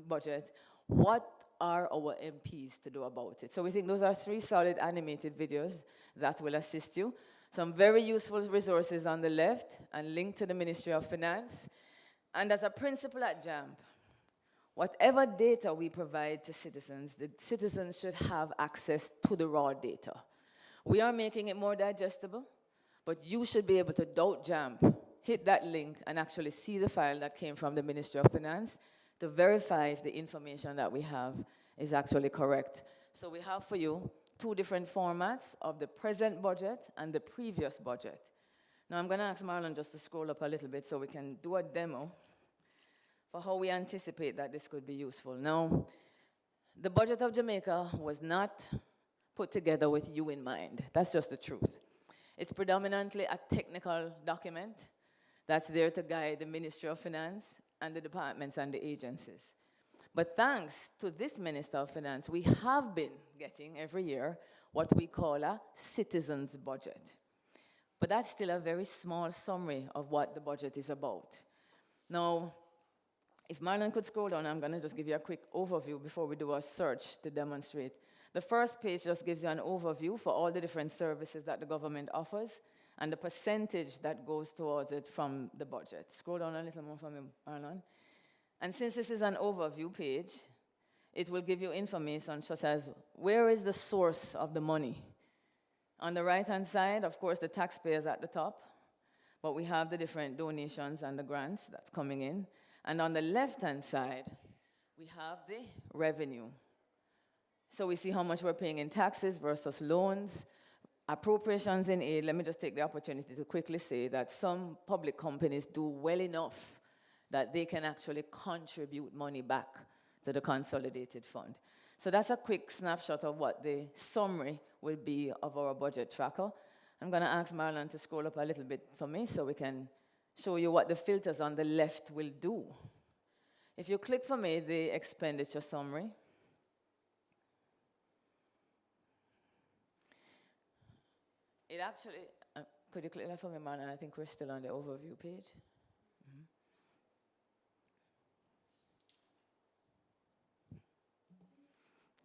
budget, what are our MPs to do about it? So we think those are 3 solid animated videos that will assist you. Some very useful resources on the left and linked to the Ministry of Finance. And as a principle at JAMP, whatever data we provide to citizens, the citizens should have access to the raw data. We are making it more digestible, but you should be able to JAMP, hit that link, and actually see the file that came from the Ministry of Finance to verify if the information that we have is actually correct. So we have for you 2 different formats of the present budget and the previous budget. Now I'm going to ask Marlon just to scroll up a little bit so we can do a demo for how we anticipate that this could be useful. Now, the budget of Jamaica was not put together with you in mind. That's just the truth. It's predominantly a technical document that's there to guide the Ministry of Finance and the departments and the agencies. But thanks to this Minister of Finance, we have been getting every year what we call a citizen's budget. But that's still a very small summary of what the budget is about. Now, if Marlon could scroll down, I'm going to just give you a quick overview before we do a search to demonstrate. The first page just gives you an overview for all the different services that the government offers and the percentage that goes towards it from the budget. Scroll down a little more for me, Marlon. And since this is an overview page, it will give you information such as where is the source of the money. On the right-hand side, of course, the taxpayers at the top, but we have the different donations and the grants that's coming in. And on the left-hand side, we have the revenue. So we see how much we're paying in taxes versus loans, appropriations in aid. Let me just take the opportunity to quickly say that some public companies do well enough that they can actually contribute money back to the consolidated fund. So that's a quick snapshot of what the summary will be of our budget tracker. I'm going to ask Marlon to scroll up a little bit for me so we can show you what the filters on the left will do. If you click for me, the expenditure summary, it actually, could you click that for me, Marlon? I think we're still on the overview page.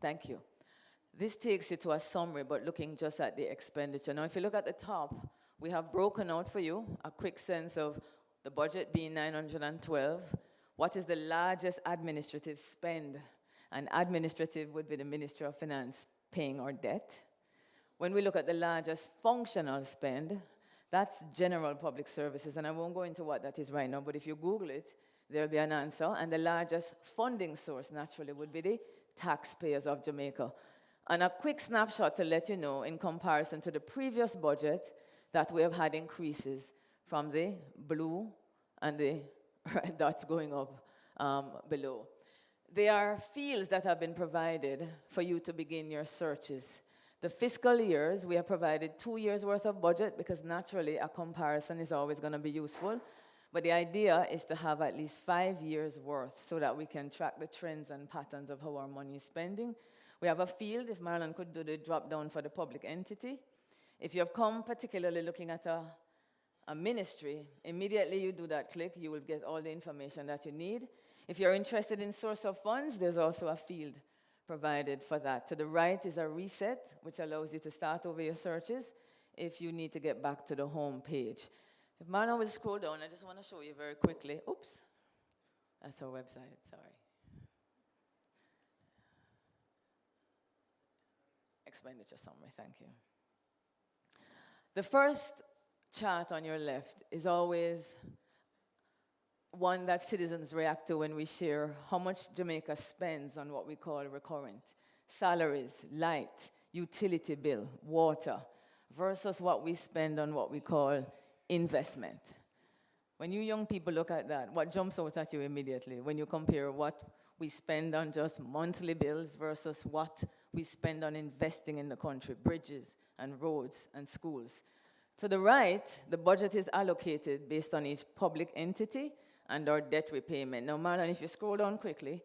Thank you. This takes you to a summary, but looking just at the expenditure. Now, if you look at the top, we have broken out for you a quick sense of the budget being 912. What is the largest administrative spend? And administrative would be the Ministry of Finance paying our debt. When we look at the largest functional spend, that's general public services, and I won't go into what that is right now, but if you Google it, there'll be an answer. And the largest funding source, naturally, would be the taxpayers of Jamaica. And a quick snapshot to let you know, in comparison to the previous budget, that we have had increases from the blue and the red dots going up below. There are fields that have been provided for you to begin your searches. The fiscal years, we have provided 2 years worth of budget because naturally a comparison is always going to be useful. But the idea is to have at least 5 years worth so that we can track the trends and patterns of how our money is spending. We have a field, if Marlon could do the drop down for the public entity. If you have come particularly looking at a ministry, immediately you do that click, you will get all the information that you need. If you're interested in source of funds, there's also a field provided for that. To the right is a reset, which allows you to start over your searches if you need to get back to the home page. If Marlon will scroll down, I just want to show you very quickly. Oops, that's our website, sorry. Expenditure summary, thank you. The first chart on your left is always one that citizens react to when we share how much Jamaica spends on what we call recurrent. Salaries, light, utility bill, water, versus what we spend on what we call investment. When you young people look at that, what jumps out at you immediately when you compare what we spend on just monthly bills versus what we spend on investing in the country, bridges and roads and schools. To the right, the budget is allocated based on each public entity and our debt repayment. Now, Marlon, if you scroll down quickly,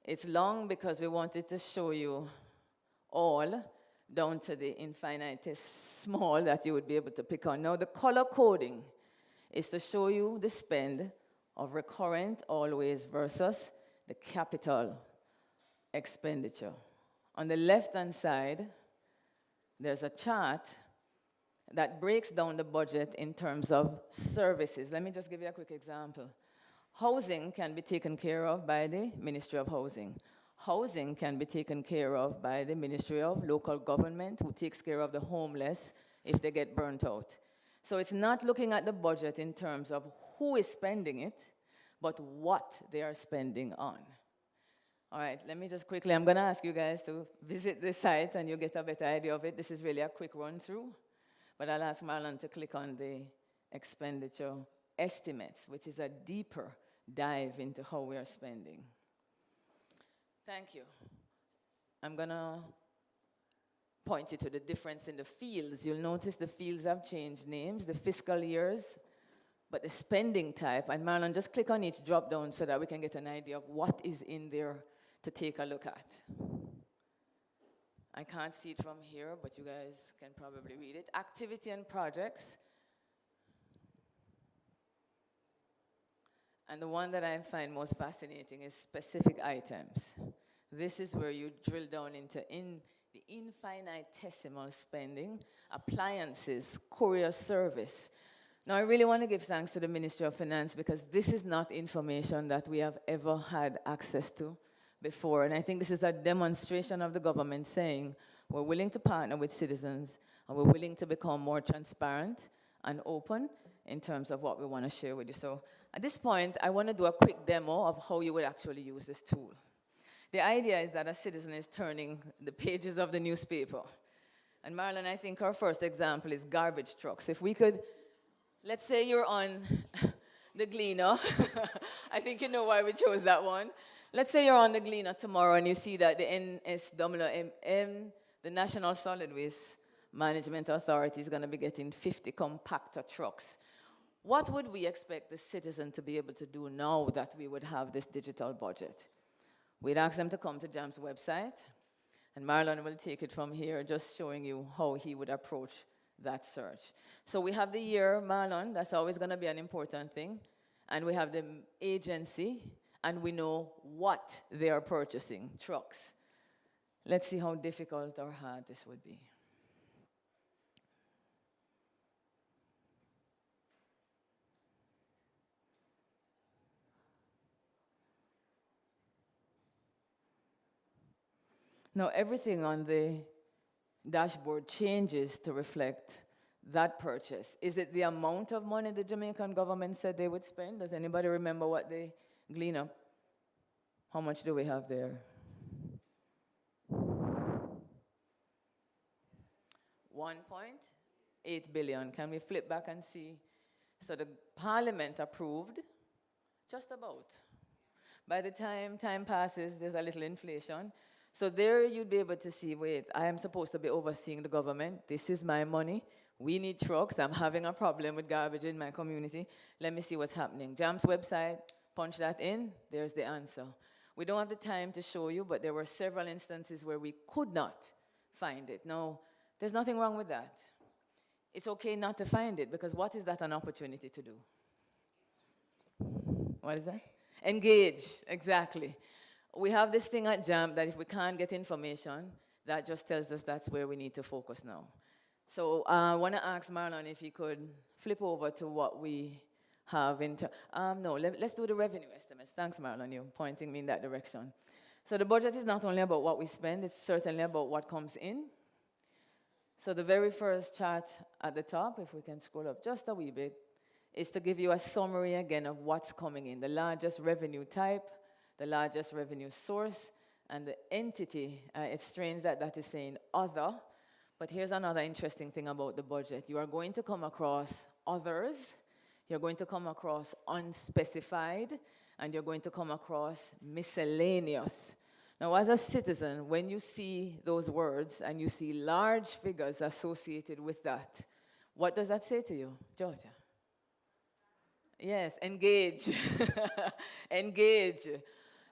it's long because we wanted to show you all down to the infinitesimal small that you would be able to pick on. Now, the color coding is to show you the spend of recurrent always versus the capital expenditure. On the left-hand side, there's a chart that breaks down the budget in terms of services. Let me just give you a quick example. Housing can be taken care of by the Ministry of Housing. Housing can be taken care of by the Ministry of Local Government, who takes care of the homeless if they get burnt out. So it's not looking at the budget in terms of who is spending it, but what they are spending on. All right, let me just quickly, I'm going to ask you guys to visit the site and you'll get a better idea of it. This is really a quick run through, but I'll ask Marlon to click on the expenditure estimates, which is a deeper dive into how we are spending. Thank you. I'm going to point you to the difference in the fields. You'll notice the fields have changed names, the fiscal years, but the spending type. And Marlon, just click on each drop down so that we can get an idea of what is in there to take a look at. I can't see it from here, but you guys can probably read it. Activity and projects. And the one that I find most fascinating is specific items. This is where you drill down into the infinitesimal spending, appliances, courier service. Now, I really want to give thanks to the Ministry of Finance because this is not information that we have ever had access to before. And I think this is a demonstration of the government saying we're willing to partner with citizens and we're willing to become more transparent and open in terms of what we want to share with you. So at this point, I want to do a quick demo of how you would actually use this tool. The idea is that a citizen is turning the pages of the newspaper. And Marlon, I think our first example is garbage trucks. If we could, let's say you're on the Gleaner. I think you know why we chose that one. Let's say you're on the Gleaner tomorrow and you see that the NSWM, the National Solid Waste Management Authority, is going to be getting 50 compactor trucks. What would we expect the citizen to be able to do now that we would have this digital budget? We'd ask them to come to JAM's website, and Marlon will take it from here, just showing you how he would approach that search. So we have the year, Marlon, that's always going to be an important thing, and we have the agency, and we know what they are purchasing, trucks. Let's see how difficult or hard this would be. Now, everything on the dashboard changes to reflect that purchase. Is it the amount of money the Jamaican government said they would spend? Does anybody remember what they glean up? How much do we have there? 1.8 billion. Can we flip back and see? So the Parliament approved just about. By the time passes, there's a little inflation. So there you'd be able to see, wait, I am supposed to be overseeing the government. This is my money. We need trucks. I'm having a problem with garbage in my community. Let me see what's happening. JAM's website, punch that in. There's the answer. We don't have the time to show you, but there were several instances where we could not find it. Now, there's nothing wrong with that. It's okay not to find it, because what is that an opportunity to do? What is that? Engage, exactly. We have this thing at JAM that if we can't get information, that just tells us that's where we need to focus now. So I want to ask Marlon if he could flip over to what we have let's do the revenue estimates. Thanks, Marlon, you're pointing me in that direction. So the budget is not only about what we spend, it's certainly about what comes in. So the very first chart at the top, if we can scroll up just a wee bit, is to give you a summary again of what's coming in. The largest revenue type, the largest revenue source, and the entity. It's strange that that is saying other, but here's another interesting thing about the budget. You are going to come across others, you're going to come across unspecified, and you're going to come across miscellaneous. Now, as a citizen, when you see those words and you see large figures associated with that, what does that say to you, Georgia? Yes, engage. Engage.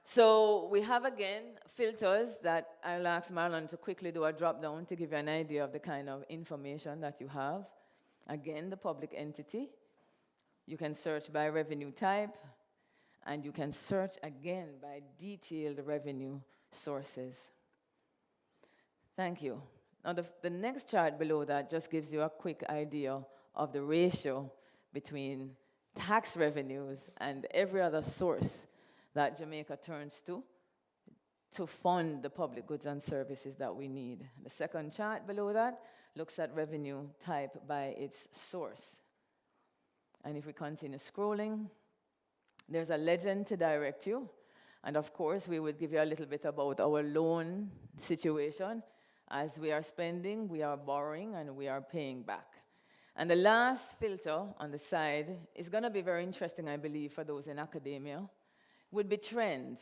So we have, again, filters that I'll ask Marlon to quickly do a drop down to give you an idea of the kind of information that you have. Again, the public entity. You can search by revenue type, and you can search again by detailed revenue sources. Thank you. Now, the next chart below that just gives you a quick idea of the ratio between tax revenues and every other source that Jamaica turns to fund the public goods and services that we need. The second chart below that looks at revenue type by its source. And if we continue scrolling, there's a legend to direct you. And of course, we would give you a little bit about our loan situation. As we are spending, we are borrowing, and we are paying back. And the last filter on the side is going to be very interesting, I believe, for those in academia, would be trends.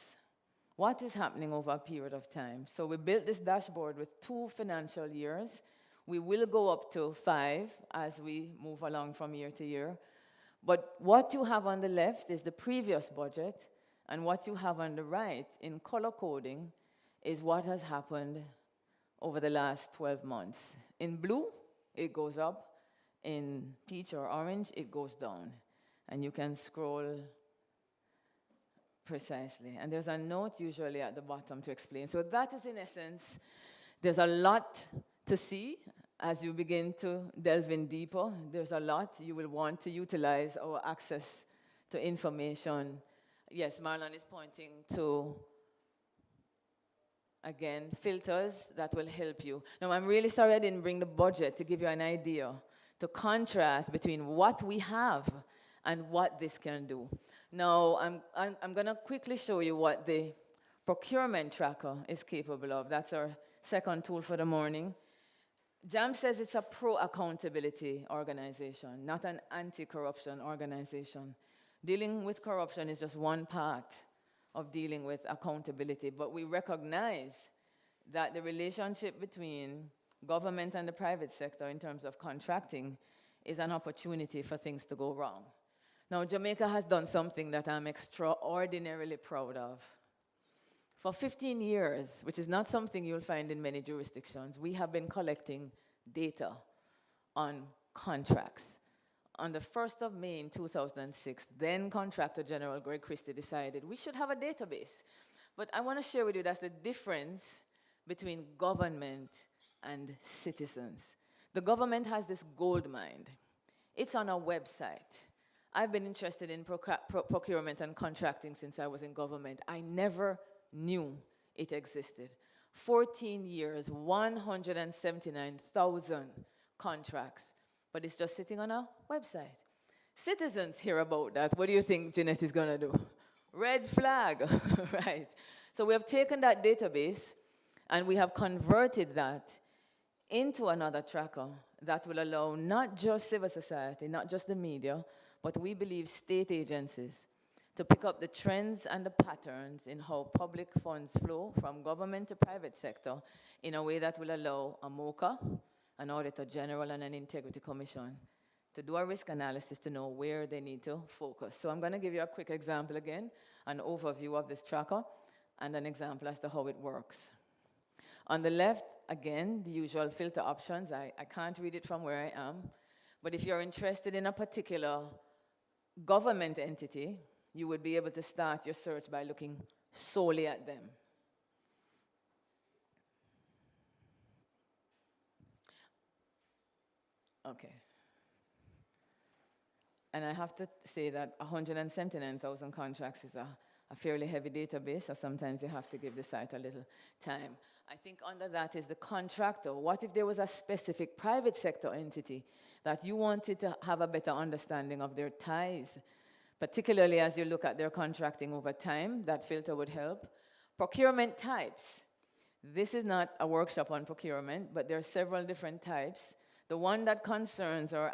What is happening over a period of time? So we built this dashboard with 2 financial years. We will go up to 5 as we move along from year to year. But what you have on the left is the previous budget, and what you have on the right in color coding is what has happened over the last 12 months. In blue, it goes up. In peach or orange, it goes down. And you can scroll precisely. And there's a note usually at the bottom to explain. So that is in essence, there's a lot to see as you begin to delve in deeper. There's a lot you will want to utilize our access to information. Yes, Marlon is pointing to, again, filters that will help you. Now, I'm really sorry I didn't bring the budget to give you an idea, to contrast between what we have and what this can do. Now, I'm going to quickly show you what the procurement tracker is capable of. That's our second tool for the morning. JAM says it's a pro-accountability organization, not an anti-corruption organization. Dealing with corruption is just one part of dealing with accountability, but we recognize that the relationship between government and the private sector in terms of contracting is an opportunity for things to go wrong. Now, Jamaica has done something that I'm extraordinarily proud of. For 15 years, which is not something you'll find in many jurisdictions, we have been collecting data on contracts. On the 1st of May in 2006, then Contractor General Greg Christie decided we should have a database. But I want to share with you that's the difference between government and citizens. The government has this gold mine. It's on a website. I've been interested in procurement and contracting since I was in government. I never knew it existed. 14 years, 179,000 contracts, but it's just sitting on a website. Citizens hear about that. What do you think Jeanette is going to do? Red flag, right? So we have taken that database and we have converted that into another tracker that will allow not just civil society, not just the media, but we believe state agencies to pick up the trends and the patterns in how public funds flow from government to private sector in a way that will allow a MOCA, an Auditor General, and an Integrity Commission to do a risk analysis to know where they need to focus. So I'm going to give you a quick example again, an overview of this tracker, and an example as to how it works. On the left, again, the usual filter options. I can't read it from where I am, but if you're interested in a particular government entity, you would be able to start your search by looking solely at them. Okay. And I have to say that 179,000 contracts is a fairly heavy database, so sometimes you have to give the site a little time. I think under that is the contractor. What if there was a specific private sector entity that you wanted to have a better understanding of their ties, particularly as you look at their contracting over time? That filter would help. Procurement types. This is not a workshop on procurement, but there are several different types. The one that concerns our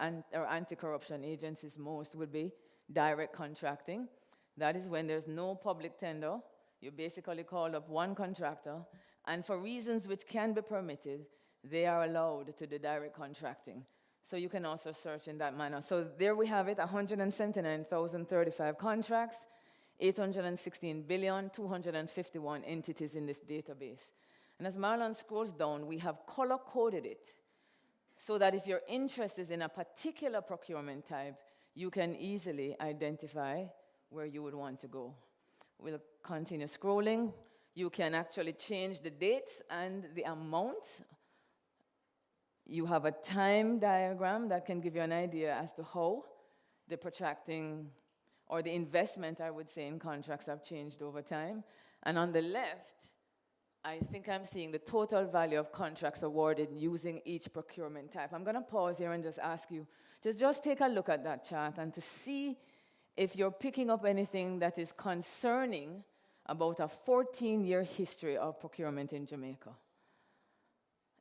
anti-corruption agencies most would be direct contracting. That is when there's no public tender. You basically call up one contractor, and for reasons which can be permitted, they are allowed to do direct contracting. So you can also search in that manner. So there we have it, 179,035 contracts, 816 billion, 251 entities in this database. And as Marlon scrolls down, we have color-coded it so that if you're interested in a particular procurement type, you can easily identify where you would want to go. We'll continue scrolling. You can actually change the dates and the amount You have a time diagram that can give you an idea as to how the protracting or the investment, I would say, in contracts have changed over time. And on the left, I think I'm seeing the total value of contracts awarded using each procurement type. I'm going to pause here and just ask you, just take a look at that chart and to see if you're picking up anything that is concerning about a 14-year history of procurement in Jamaica.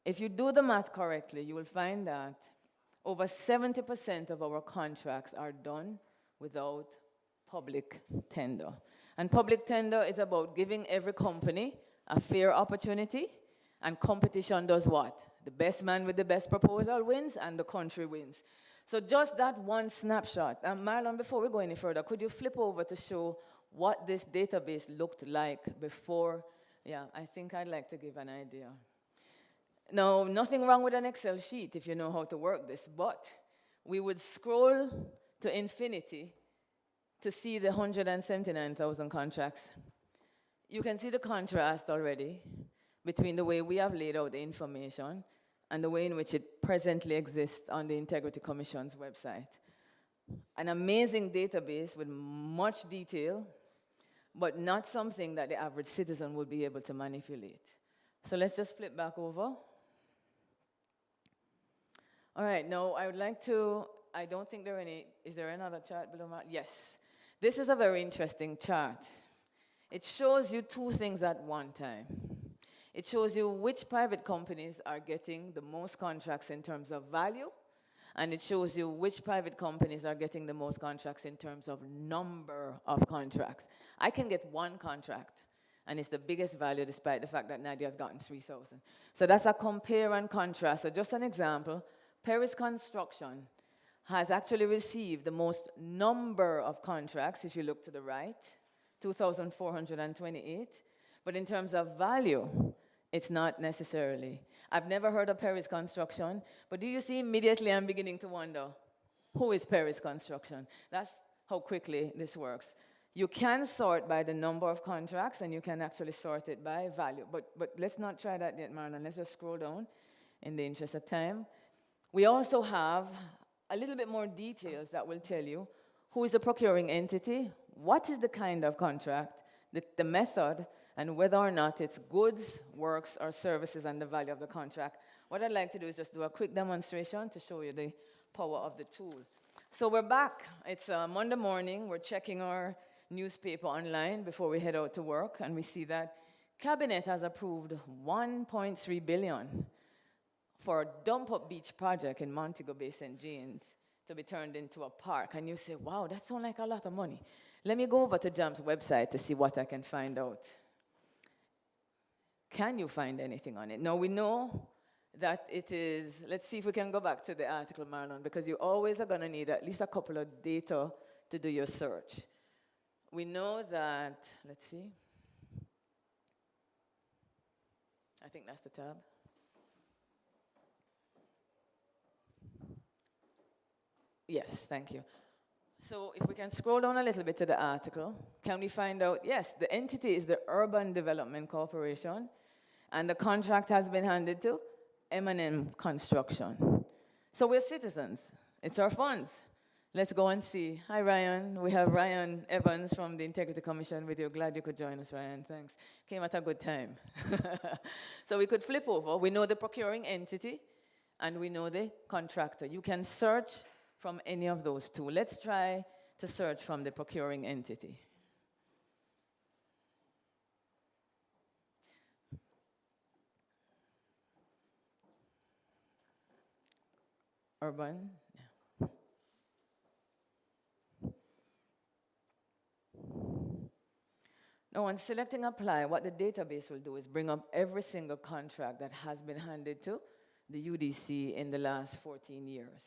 If you do the math correctly, you will find that over 70% of our contracts are done without public tender. And public tender is about giving every company a fair opportunity, and competition does what? The best man with the best proposal wins, and the country wins. So just that one snapshot. Marlon, before we go any further, could you flip over to show what this database looked like before? Yeah, I think I'd like to give an idea. Now, nothing wrong with an Excel sheet if you know how to work this, but we would scroll to infinity to see the 179,000 contracts. You can see the contrast already between the way we have laid out the information and the way in which it presently exists on the Integrity Commission's website. An amazing database with much detail, but not something that the average citizen would be able to manipulate. So let's just flip back over. All right, now I would like to, I don't think there are any, is there another chart below? Yes. This is a very interesting chart. It shows you two things at one time. It shows you which private companies are getting the most contracts in terms of value, and it shows you which private companies are getting the most contracts in terms of number of contracts. I can get one contract, and it's the biggest value despite the fact that Nadia's gotten 3,000. So that's a compare and contrast. So just an example, Paris Construction has actually received the most number of contracts, if you look to the right, 2,428. But in terms of value, it's not necessarily. I've never heard of Paris Construction, but do you see immediately I'm beginning to wonder, who is Paris Construction? That's how quickly this works. You can sort by the number of contracts, and you can actually sort it by value. But let's not try that yet, Marlon. Let's just scroll down in the interest of time. We also have a little bit more details that will tell you who is the procuring entity, what is the kind of contract, the method, and whether or not it's goods, works, or services and the value of the contract. What I'd like to do is just do a quick demonstration to show you the power of the tool. So we're back. It's Monday morning. We're checking our newspaper online before we head out to work, and we see that Cabinet has approved $1.3 billion for a dump-up beach project in Montego Bay, St. James, to be turned into a park. And you say, wow, that sounds like a lot of money. Let me go over to JAM's website to see what I can find out. Can you find anything on it? Now, we know that it is, let's see if we can go back to the article, Marlon, because you always are going to need at least a couple of data to do your search. We know that, let's see. I think that's the tab. Yes, thank you. So if we can scroll down a little bit to the article, can we find out, yes, the entity is the Urban Development Corporation, and the contract has been handed to M&M Construction. So we're citizens. It's our funds. Let's go and see. Hi, Ryan. We have Ryan Evans from the Integrity Commission with you. Glad you could join us, Ryan. Thanks. Came at a good time. So we could flip over. We know the procuring entity, and we know the contractor. You can search from any of those two. Let's try to search from the procuring entity. Urban. Yeah. Now, when selecting apply, what the database will do is bring up every single contract that has been handed to the UDC in the last 14 years.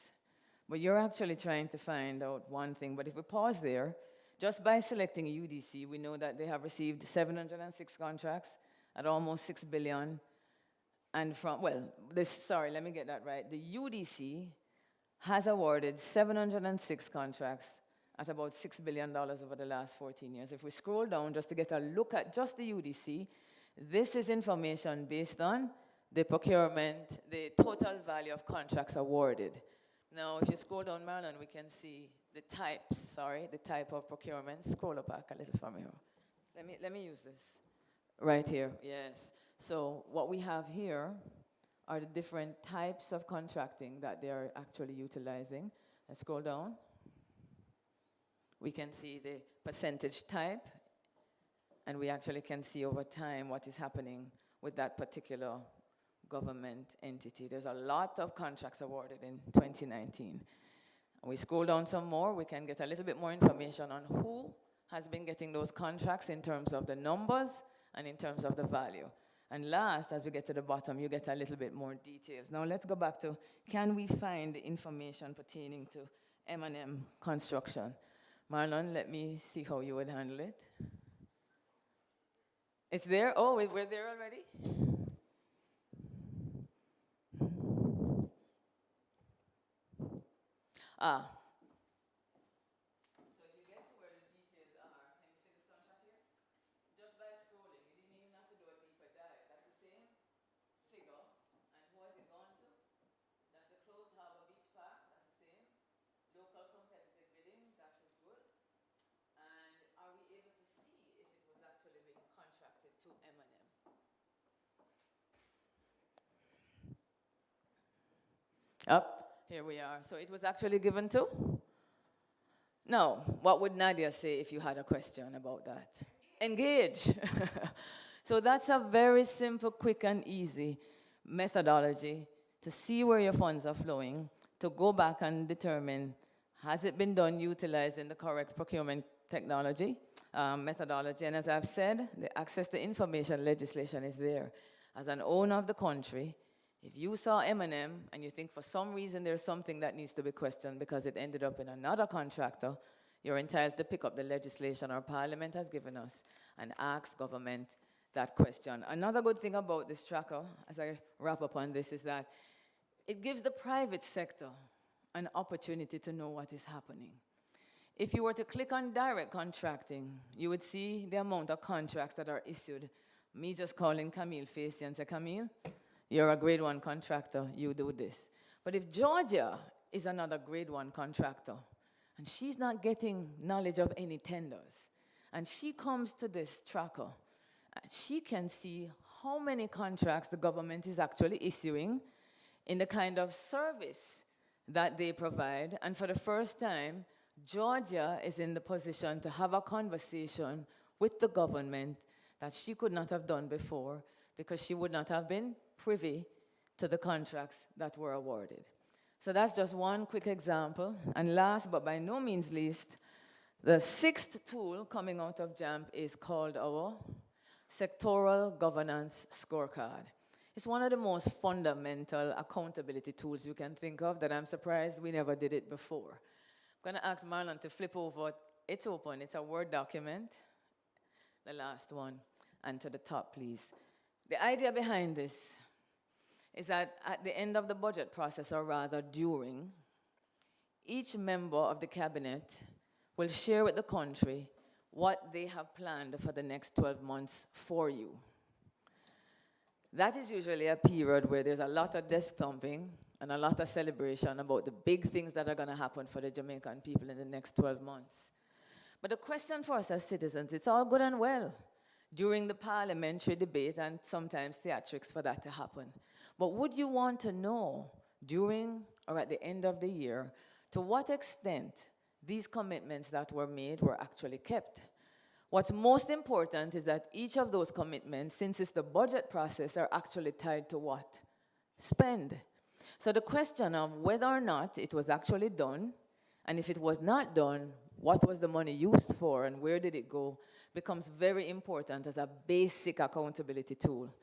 But you're actually trying to find out one thing. But if we pause there, just by selecting UDC, we know that they have received 706 contracts at almost $6 billion. And from, well, sorry, let me get that right. The UDC has awarded 706 contracts at about $6 billion over the last 14 years. If we scroll down just to get a look at just the UDC, this is information based on the procurement, the total value of contracts awarded. Now, if you scroll down, Marlon, we can see the types, the type of procurement. Scroll up back a little for me. Let me use this. Right here, yes. So what we have here are the different types of contracting that they are actually utilizing. Let's scroll down. We can see the percentage type, and we actually can see over time what is happening with that particular government entity. There's a lot of contracts awarded in 2019. We scroll down some more, we can get a little bit more information on who has been getting those contracts in terms of the numbers and in terms of the value. And last, as we get to the bottom, you get a little bit more details. Now let's go back to, can we find information pertaining to M&M construction? Marlon, let me see how you would handle it. It's there? Oh, we're there already? Ah. So if you get to where the details are, can you see this contract here? Just by scrolling, you didn't even have to do a deeper dive. That's the same figure. And who has it gone to? That's the closed harbor beach park. That's the same. Local competitive bidding. That was good. And are we able to see if it was actually being contracted to M&M? Up. Here we are. So it was actually given to? No. What would Nadia say if you had a question about that? Engage. So that's a very simple, quick, and easy methodology to see where your funds are flowing, to go back and determine, has it been done utilizing the correct procurement technology, methodology? And as I've said, the access to information legislation is there. As an owner of the country, if you saw M&M and you think for some reason there's something that needs to be questioned because it ended up in another contractor, you're entitled to pick up the legislation our parliament has given us and ask government that question. Another good thing about this tracker, as I wrap up on this, is that it gives the private sector an opportunity to know what is happening. If you were to click on direct contracting, you would see the amount of contracts that are issued. Me just calling Camille Facey and say, Camille, you're a grade 1 contractor, you do this. But if Georgia is another grade 1 contractor, and she's not getting knowledge of any tenders, and she comes to this tracker, she can see how many contracts the government is actually issuing in the kind of service that they provide. And for the first time, Georgia is in the position to have a conversation with the government that she could not have done before because she would not have been privy to the contracts that were awarded. So that's just one quick example. And last but by no means least, the 6th tool coming out of JAMP is called our Sectoral Governance Scorecard. It's one of the most fundamental accountability tools you can think of that I'm surprised we never did it before. I'm going to ask Marlon to flip over. It's open. It's a Word document. The last one. And to the top, please. The idea behind this is that at the end of the budget process, or rather during, each member of the cabinet will share with the country what they have planned for the next 12 months for you. That is usually a period where there's a lot of desk thumping and a lot of celebration about the big things that are going to happen for the Jamaican people in the next 12 months. But the question for us as citizens, it's all good and well during the parliamentary debate and sometimes theatrics for that to happen. But would you want to know during or at the end of the year to what extent these commitments that were made were actually kept? What's most important is that each of those commitments, since it's the budget process, are actually tied to what? Spend. So the question of whether or not it was actually done, and if it was not done, what was the money used for and where did it go, becomes very important as a basic accountability tool.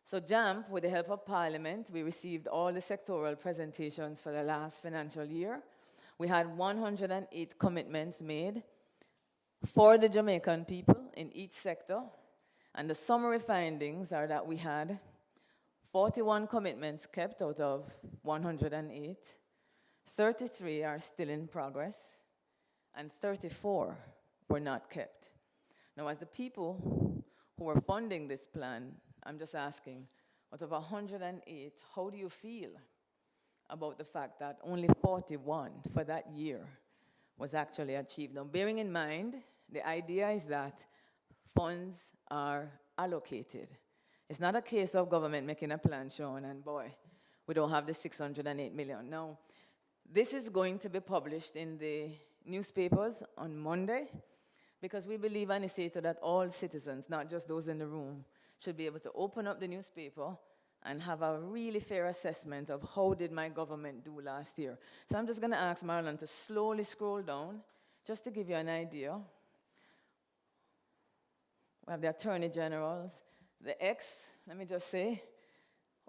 So JAMP, with the help of Parliament, we received all the sectoral presentations for the last financial year. We had 108 commitments made for the Jamaican people in each sector. And the summary findings are that we had 41 commitments kept out of 108. 33 are still in progress, and 34 were not kept. Now, as the people who were funding this plan, I'm just asking, out of 108, how do you feel about the fact that only 41 for that year was actually achieved? Now, bearing in mind, the idea is that funds are allocated. It's not a case of government making a plan, Sean, and boy, we don't have the 608 million. Now, this is going to be published in the newspapers on Monday, because we believe, Aniceto, that all citizens, not just those in the room, should be able to open up the newspaper and have a really fair assessment of how did my government do last year. So I'm just going to ask Marlon to slowly scroll down, just to give you an idea. We have the Attorney Generals, the X, let me just say,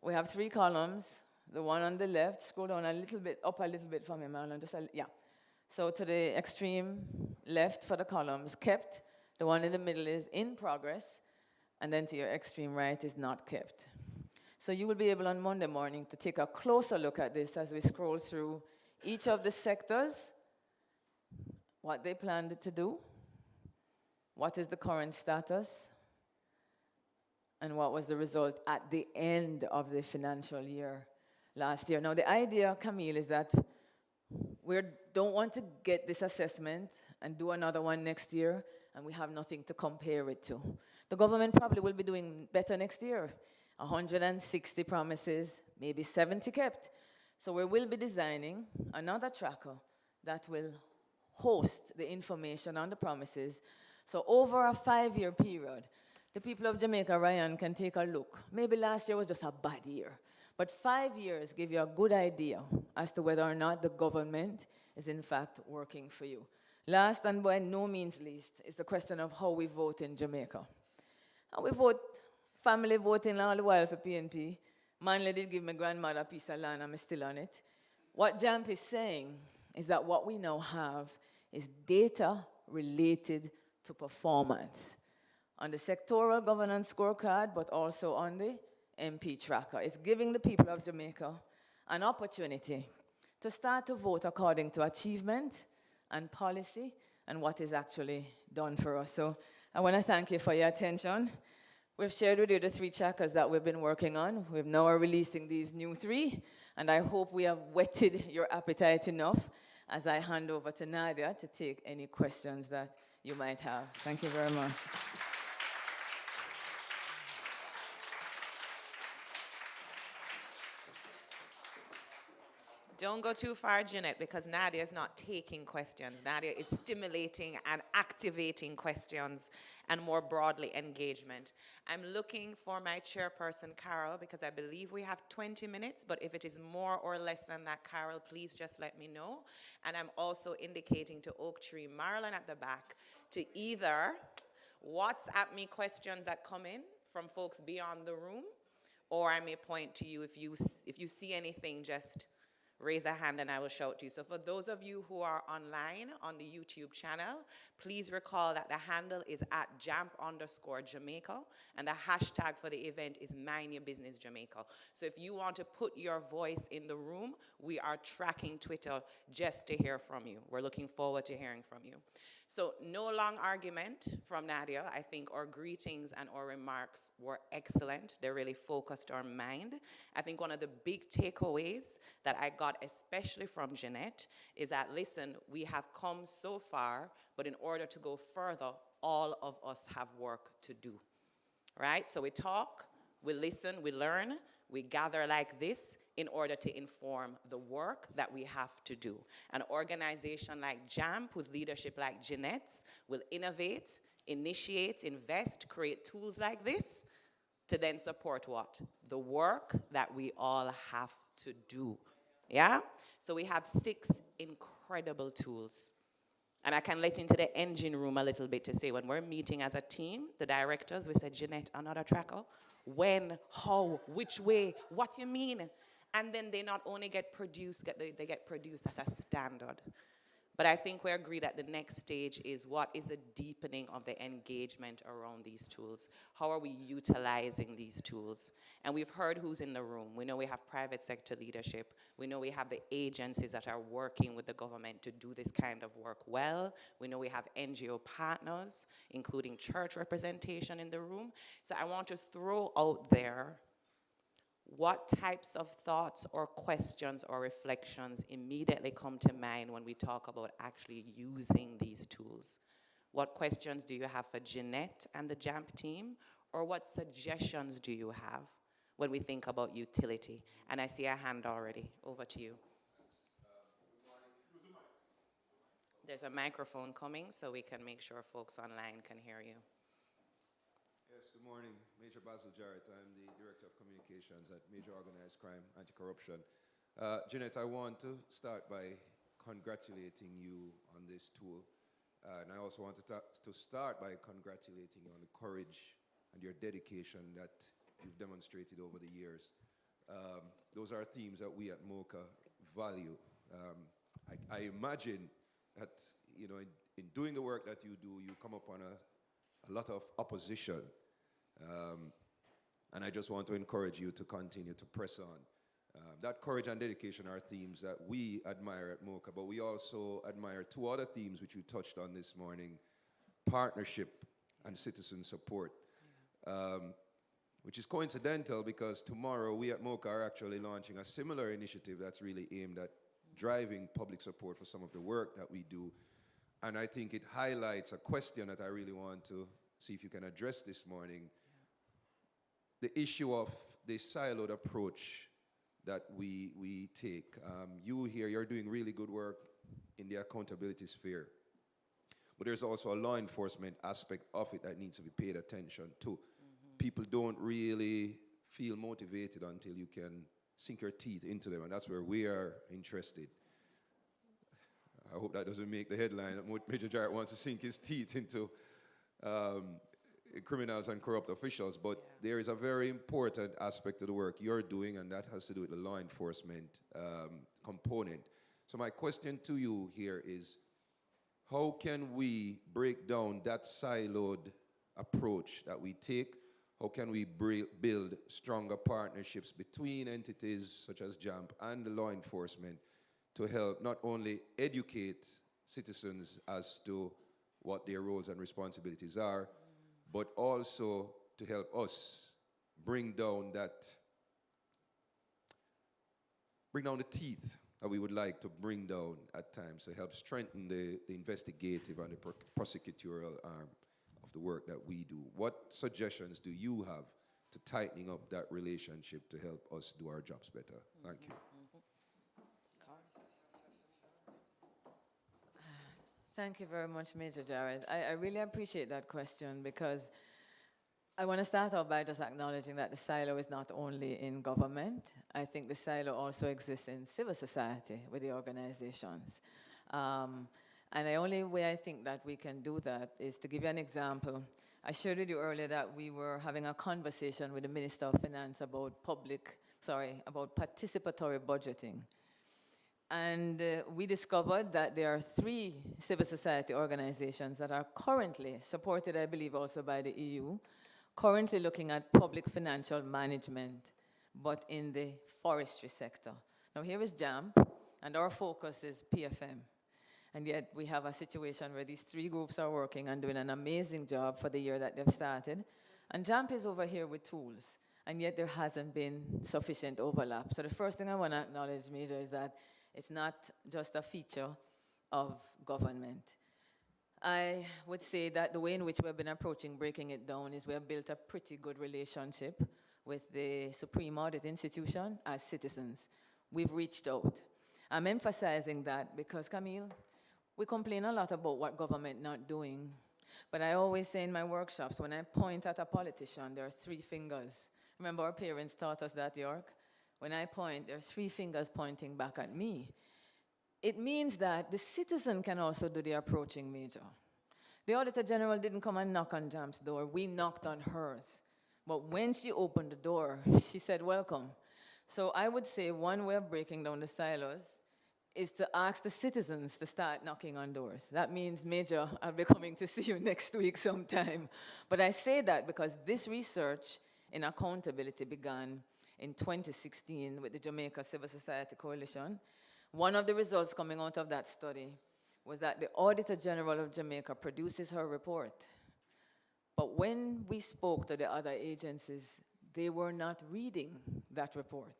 we have 3 columns. The one on the left, scroll down a little bit, up a little bit for me, Marlon, yeah. So to the extreme left for the columns, kept. The one in the middle is in progress. And then to your extreme right is not kept. So you will be able on Monday morning to take a closer look at this as we scroll through each of the sectors, what they planned to do, what is the current status, and what was the result at the end of the financial year last year. Now, the idea, Camille, is that we don't want to get this assessment and do another one next year, and we have nothing to compare it to. The government probably will be doing better next year. 160 promises, maybe 70 kept. So we will be designing another tracker that will host the information on the promises. So over a 5-year period, the people of Jamaica, Ryan, can take a look. Maybe last year was just a bad year. But 5 years give you a good idea as to whether or not the government is in fact working for you. Last and by no means least is the question of how we vote in Jamaica. And we vote, family voting all the while for PNP. Manley did give my grandmother a piece of land and I'm still on it. What JAMP is saying is that what we now have is data related to performance on the sectoral governance scorecard, but also on the MP tracker. It's giving the people of Jamaica an opportunity to start to vote according to achievement and policy and what is actually done for us. So I want to thank you for your attention. We've shared with you the 3 trackers that we've been working on. We're now releasing these new 3, and I hope we have whetted your appetite enough as I hand over to Nadia to take any questions that you might have. Thank you very much. Don't go too far, Jeanette, because Nadia is not taking questions. Nadia is stimulating and activating questions and more broadly engagement. I'm looking for my chairperson, Carol, because I believe we have 20 minutes, but if it is more or less than that, Carol, please just let me know. And I'm also indicating to Oak Tree, Marilyn at the back, to either WhatsApp me questions that come in from folks beyond the room, or I may point to you if you see anything, just raise a hand and I will shout to you. So for those of you who are online on the YouTube channel, please recall that the handle is at @JAMP_Jamaica and the hashtag for the event is Mind Your Business Jamaica. So if you want to put your voice in the room, we are tracking Twitter just to hear from you. We're looking forward to hearing from you. So no long argument from Nadia. I think our greetings and our remarks were excellent. They really focused our mind. I think one of the big takeaways that I got, especially from Jeanette, is that, listen, we have come so far, but in order to go further, all of us have work to do, right? So we talk, we listen, we learn, we gather like this in order to inform the work that we have to do. An organization like JAMP with leadership like Jeanette's will innovate, initiate, invest, create tools like this to then support what? The work that we all have to do, yeah? So we have 6 incredible tools. And I can let into the engine room a little bit to say, when we're meeting as a team, the directors, we said, Jeanette, another tracker? When, how, which way, what you mean? And then they not only get produced, they get produced at a standard. But I think we agree that the next stage is what is a deepening of the engagement around these tools? How are we utilizing these tools? And we've heard who's in the room. We know we have private sector leadership. We know we have the agencies that are working with the government to do this kind of work well. We know we have NGO partners, including church representation in the room. So I want to throw out there what types of thoughts or questions or reflections immediately come to mind when we talk about actually using these tools? What questions do you have for Jeanette and the JAMP team? Or what suggestions do you have when we think about utility? And I see a hand already. Over to you. There's a microphone coming so we can make sure folks online can hear you. Yes, good morning. Major Basil Jarrett. I'm the Director of Communications at Major Organized Crime Anti-Corruption. Jeanette, I want to start by congratulating you on this tool. And I also want to start by congratulating you on the courage and your dedication that you've demonstrated over the years. Those are themes that we at MOCA value. I imagine that, you know, in doing the work that you do, you come upon a lot of opposition. And I just want to encourage you to continue to press on. That courage and dedication are themes that we admire at MOCA, but we also admire two other themes which you touched on this morning: partnership and citizen support. Which is coincidental because tomorrow we at MOCA are actually launching a similar initiative that's really aimed at driving public support for some of the work that we do. And I think it highlights a question that I really want to see if you can address this morning. The issue of the siloed approach that we take. You here, you're doing really good work in the accountability sphere. But there's also a law enforcement aspect of it that needs to be paid attention to. People don't really feel motivated until you can sink your teeth into them, and that's where we are interested. I hope that doesn't make the headline that Major Jarrett wants to sink his teeth into criminals and corrupt officials, but there is a very important aspect of the work you're doing, and that has to do with the law enforcement component. So my question to you here is, how can we break down that siloed approach that we take? How can we build stronger partnerships between entities such as JAMP and the law enforcement to help not only educate citizens as to what their roles and responsibilities are, but also to help us bring down the teeth that we would like to bring down at times to help strengthen the investigative and the prosecutorial arm of the work that we do. What suggestions do you have to tightening up that relationship to help us do our jobs better? Thank you. Thank you very much, Major Jarrett. I really appreciate that question because I want to start off by just acknowledging that the silo is not only in government. I think the silo also exists in civil society with the organizations. And the only way I think that we can do that is to give you an example. I shared with you earlier that we were having a conversation with the Minister of Finance about participatory budgeting. And we discovered that there are 3 civil society organizations that are currently supported, I believe, also by the EU, currently looking at public financial management, but in the forestry sector. Now here is JAMP, and our focus is PFM. And yet we have a situation where these 3 groups are working and doing an amazing job for the year that they've started. And JAMP is over here with tools, and yet there hasn't been sufficient overlap. So the first thing I want to acknowledge, Major, is that it's not just a feature of government. I would say that the way in which we've been approaching breaking it down is we have built a pretty good relationship with the Supreme Audit Institution as citizens. We've reached out. I'm emphasizing that because, Camille, we complain a lot about what government not doing. But I always say in my workshops, when I point at a politician, there are 3 fingers. Remember our parents taught us that, York? When I point, there are 3 fingers pointing back at me. It means that the citizen can also do the approaching, Major. The Auditor General didn't come and knock on JAMP's door. We knocked on hers. But when she opened the door, she said, welcome. So I would say one way of breaking down the silos is to ask the citizens to start knocking on doors. That means, Major, I'll be coming to see you next week sometime. But I say that because this research in accountability began in 2016 with the Jamaica Civil Society Coalition. One of the results coming out of that study was that the Auditor General of Jamaica produces her report. But when we spoke to the other agencies, they were not reading that report.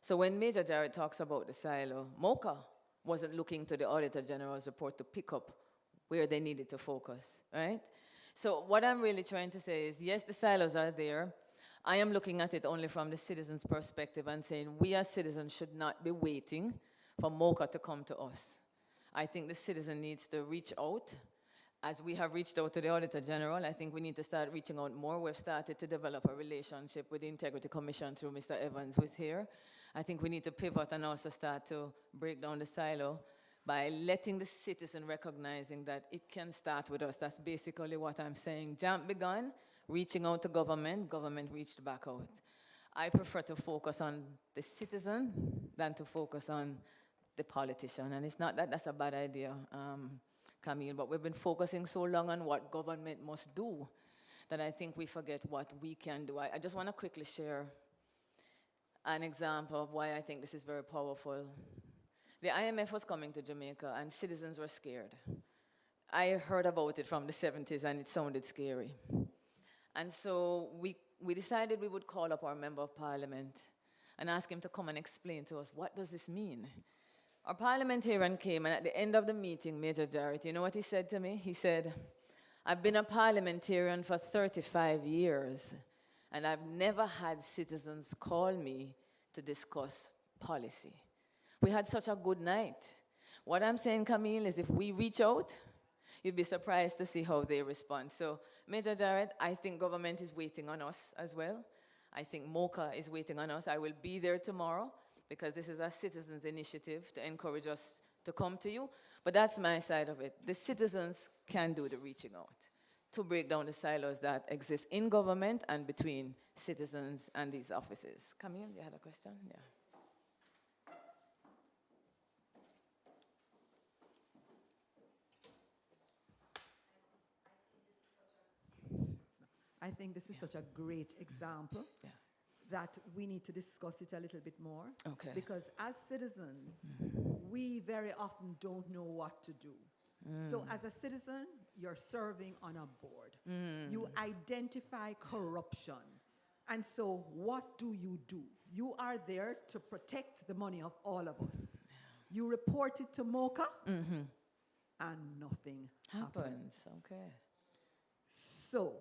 So when Major Jarrett talks about the silo, MOCA wasn't looking to the Auditor General's report to pick up where they needed to focus, right? So what I'm really trying to say is, yes, the silos are there. I am looking at it only from the citizen's perspective and saying we as citizens should not be waiting for MOCA to come to us. I think the citizen needs to reach out. As we have reached out to the Auditor General, I think we need to start reaching out more. We've started to develop a relationship with the Integrity Commission through Mr. Evans, who is here. I think we need to pivot and also start to break down the silo by letting the citizen recognizing that it can start with us. That's basically what I'm saying. JAMP began, reaching out to government, government reached back out. I prefer to focus on the citizen than to focus on the politician. And it's not that that's a bad idea, Camille, but we've been focusing so long on what government must do that I think we forget what we can do. I just want to quickly share an example of why I think this is very powerful. The IMF was coming to Jamaica and citizens were scared. I heard about it from the 70s and it sounded scary. And so we decided we would call up our Member of Parliament and ask him to come and explain to us, what does this mean? Our parliamentarian came, and at the end of the meeting, Major Jarrett, you know what he said to me? He said, I've been a parliamentarian for 35 years, and I've never had citizens call me to discuss policy. We had such a good night. What I'm saying, Camille, is if we reach out, you'd be surprised to see how they respond. So, Major Jarrett, I think government is waiting on us as well. I think MOCA is waiting on us. I will be there tomorrow, because this is a citizens' initiative to encourage us to come to you. But that's my side of it. The citizens can do the reaching out to break down the silos that exist in government and between citizens and these offices. Camille, you had a question? Yeah. I think this is such a great example that we need to discuss it a little bit more. Okay. Because as citizens, we very often don't know what to do. So as a citizen, you're serving on a board. You identify corruption. And so what do? You are there to protect the money of all of us. You report it to MOCA, and nothing happens. Okay. So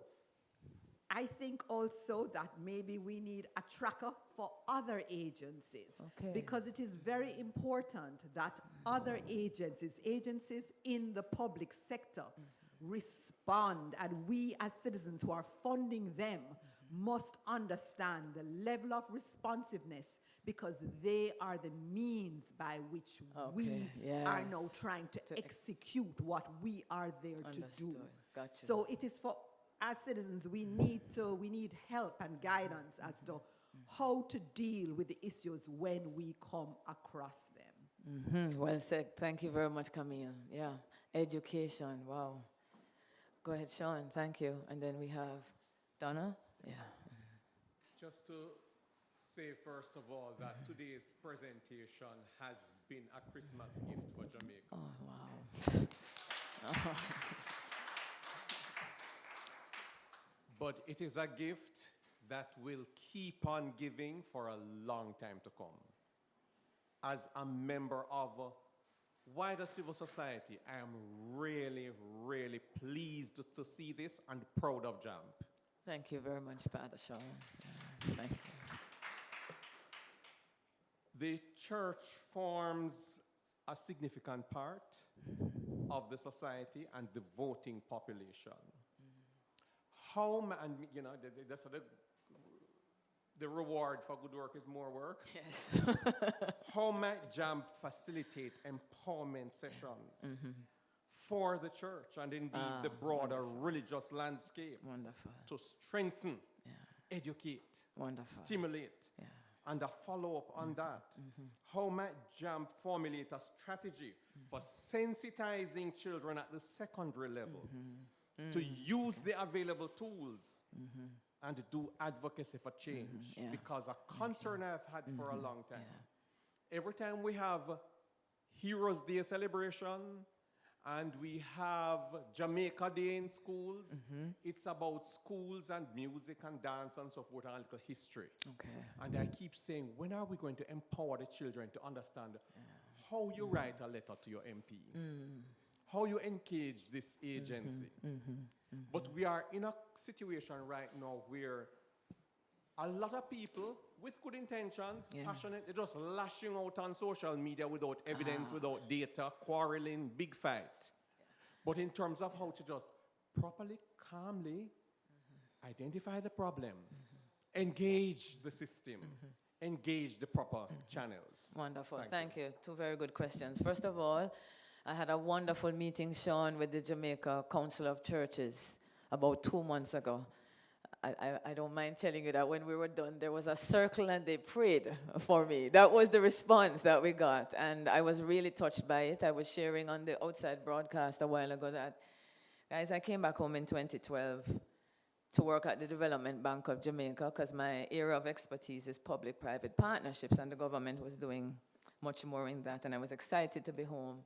I think also that maybe we need a tracker for other agencies. Okay. Because it is very important that other agencies in the public sector respond, and we as citizens who are funding them must understand the level of responsiveness, because they are the means by which we are now trying to execute what we are there to do. Gotcha. So it is for, as citizens, we need help and guidance as to how to deal with the issues when we come across them. Well said. Thank you very much, Camille. Yeah, education, wow. Go ahead, Sean, thank you. And then we have Donna. Yeah. Just to say, first of all, that today's presentation has been a Christmas gift for Jamaica. Oh, wow. But it is a gift that will keep on giving for a long time to come. As a member of wider civil society, I am really, really pleased to see this and proud of JAMP. Thank you very much, Father Sean. Thank you. The church forms a significant part of the society and the voting population. And you know, the reward for good work is more work. Yes. How might JAMP facilitate empowerment sessions for the church and indeed the broader religious landscape to strengthen, educate, stimulate, and a follow-up on that? How might JAMP formulate a strategy for sensitizing children at the secondary level to use the available tools and do advocacy for change? Because a concern I've had for a long time, every time we have Heroes Day celebration And we have Jamaica Day in schools. It's about schools and music and dance and so forth and a little history. Okay. And I keep saying, when are we going to empower the children to understand how you write a letter to your MP? How you engage this agency? But we are in a situation right now where a lot of people with good intentions, passionate, they're just lashing out on social media without evidence, without data, quarreling, big fight. But in terms of how to just properly, calmly identify the problem, engage the system, engage the proper channels. Wonderful. Thank you. Two very good questions. First of all, I had a wonderful meeting, Sean, with the Jamaica Council of Churches about 2 months ago. I don't mind telling you that when we were done, there was a circle and they prayed for me. That was the response that we got. And I was really touched by it. I was sharing on the outside broadcast a while ago that, guys, I came back home in 2012 to work at the Development Bank of Jamaica because my area of expertise is public-private partnerships, and the government was doing much more in that. And I was excited to be home.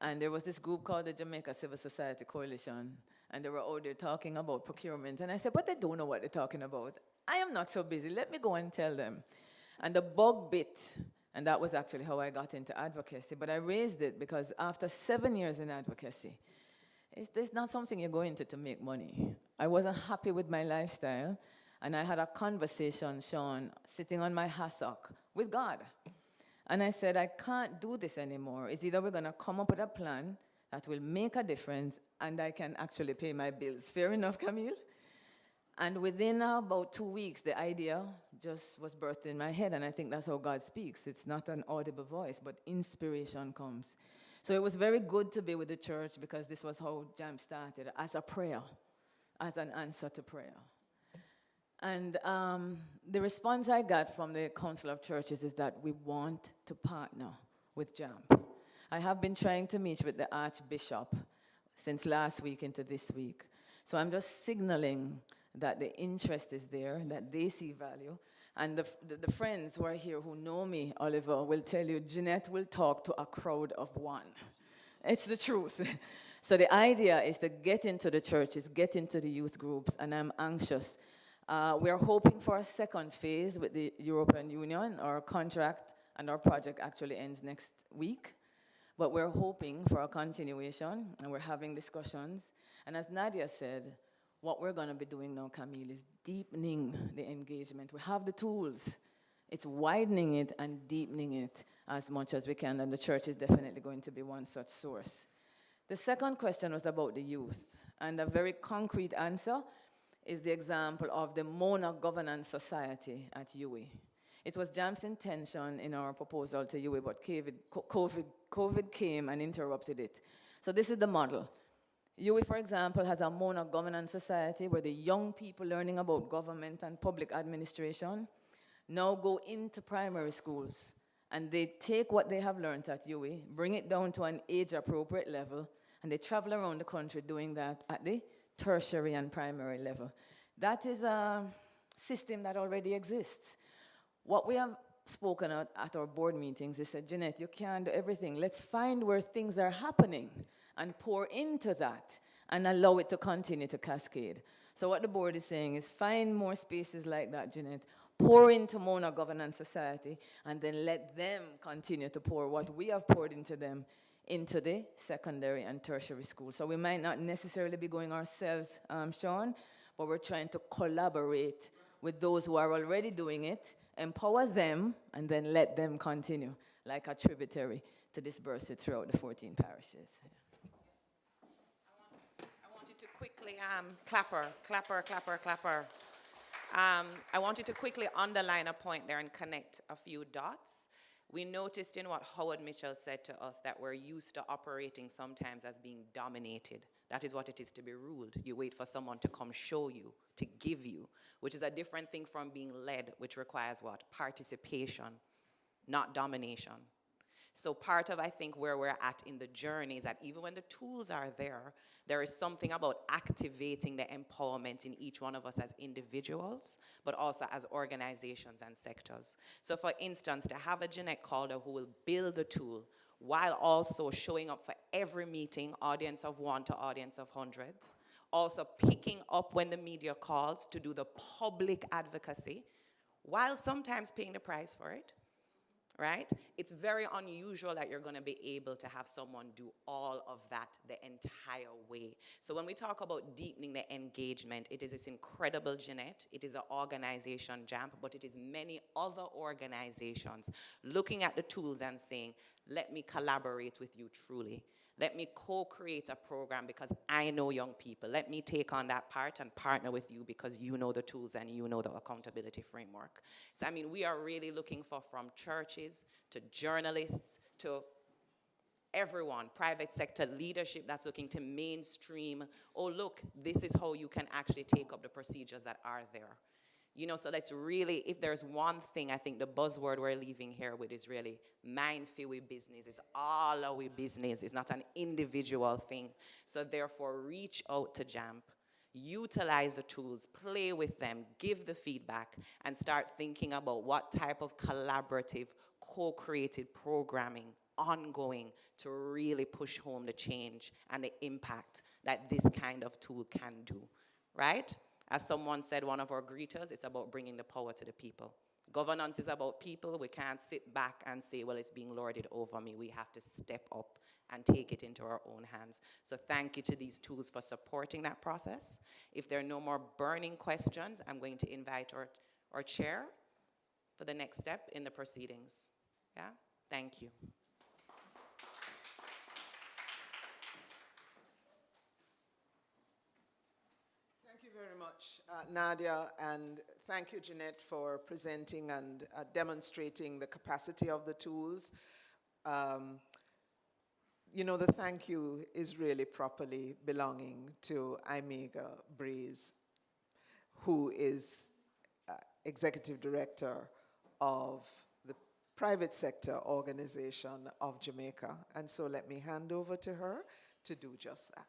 And there was this group called the Jamaica Civil Society Coalition, and they were out there talking about procurement. And I said, but they don't know what they're talking about. I am not so busy. Let me go and tell them. And the bug bit, and that was actually how I got into advocacy. But I raised it because after 7 years in advocacy, it's not something you go into to make money. I wasn't happy with my lifestyle, and I had a conversation, Sean, sitting on my hassock with God. And I said, I can't do this anymore. It's either we're going to come up with a plan that will make a difference and I can actually pay my bills. Fair enough, Camille? And within about 2 weeks, the idea just was birthed in my head, and I think that's how God speaks. It's not an audible voice, but inspiration comes. So it was very good to be with the church because this was how JAM started, as a prayer, as an answer to prayer. And the response I got from the Council of Churches is that we want to partner with JAM. I have been trying to meet with the Archbishop since last week into this week. So I'm just signaling that the interest is there, that they see value. And the friends who are here who know me, Oliver, will tell you, Jeanette will talk to a crowd of one. It's the truth. So the idea is to get into the churches, get into the youth groups, and I'm anxious. We're hoping for a second phase with the European Union. Our contract and our project actually ends next week. But we're hoping for a continuation, and we're having discussions. And as Nadia said, what we're going to be doing now, Camille, is deepening the engagement. We have the tools. It's widening it and deepening it as much as we can, and the church is definitely going to be one such source. The second question was about the youth, and a very concrete answer is the example of the Mona Governance Society at UWI. It was JAM's intention in our proposal to UWI, but COVID came and interrupted it. So this is the model. UWI, for example, has a Mona Governance Society where the young people learning about government and public administration now go into primary schools, and they take what they have learned at UWI, bring it down to an age-appropriate level, and they travel around the country doing that at the tertiary and primary level. That is a system that already exists. What we have spoken at our board meetings is said, Jeanette, you can't do everything. Let's find where things are happening and pour into that and allow it to continue to cascade. So what the board is saying is find more spaces like that, Jeanette, pour into Mona Governance Society, and then let them continue to pour what we have poured into them into the secondary and tertiary school. So we might not necessarily be going ourselves, Sean, but we're trying to collaborate with those who are already doing it, empower them, and then let them continue, like a tributary to disperse it throughout the 14 parishes. I wanted to quickly, clapper. I wanted to quickly underline a point there and connect a few dots. We noticed in what Howard Mitchell said to us that we're used to operating sometimes as being dominated. That is what it is to be ruled. You wait for someone to come show you, to give you, which is a different thing from being led, which requires what? Participation, not domination. So part of, I think, where we're at in the journey is that even when the tools are there, there is something about activating the empowerment in each one of us as individuals, but also as organizations and sectors. So for instance, to have a Jeanette Calder who will build the tool, while also showing up for every meeting, audience of 1 to audience of hundreds. Also picking up when the media calls to do the public advocacy, while sometimes paying the price for it, right? It's very unusual that you're going to be able to have someone do all of that the entire way. So when we talk about deepening the engagement, it is this incredible Jeanette, it is an organization, JAMP, but it is many other organizations looking at the tools and saying, let me collaborate with you truly. Let me co-create a program because I know young people. Let me take on that part and partner with you because you know the tools and you know the accountability framework. So, I mean, we are really looking for, from churches to journalists to everyone, private sector leadership that's looking to mainstream, oh, look, this is how you can actually take up the procedures that are there. You know, so let's really, if there's one thing, I think the buzzword we're leaving here with is really mind for we business. It's all our business. It's not an individual thing. So therefore, reach out to JAMP, utilize the tools, play with them, give the feedback, and start thinking about what type of collaborative, co-created programming, ongoing, to really push home the change and the impact that this kind of tool can do, right? As someone said, one of our greeters, it's about bringing the power to the people. Governance is about people. We can't sit back and say, well, it's being lorded over me. We have to step up and take it into our own hands. So thank you to these tools for supporting that process. If there are no more burning questions, I'm going to invite our chair for the next step in the proceedings. Yeah? Thank you. Thank you very much, Nadia, and thank you, Jeanette, for presenting and demonstrating the capacity of the tools. You know, the thank you is really properly belonging to Imega Breeze, who is Executive Director of the private sector organization of Jamaica. And so let me hand over to her to do just that.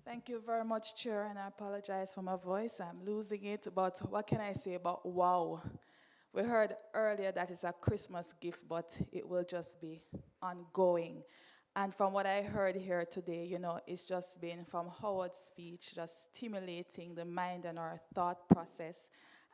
Thank you very much, Chair, and I apologize for my voice. I'm losing it, but what can I say about wow? We heard earlier that it's a Christmas gift, but it will just be ongoing. And from what I heard here today, you know, it's just been from Howard's speech, just stimulating the mind and our thought process.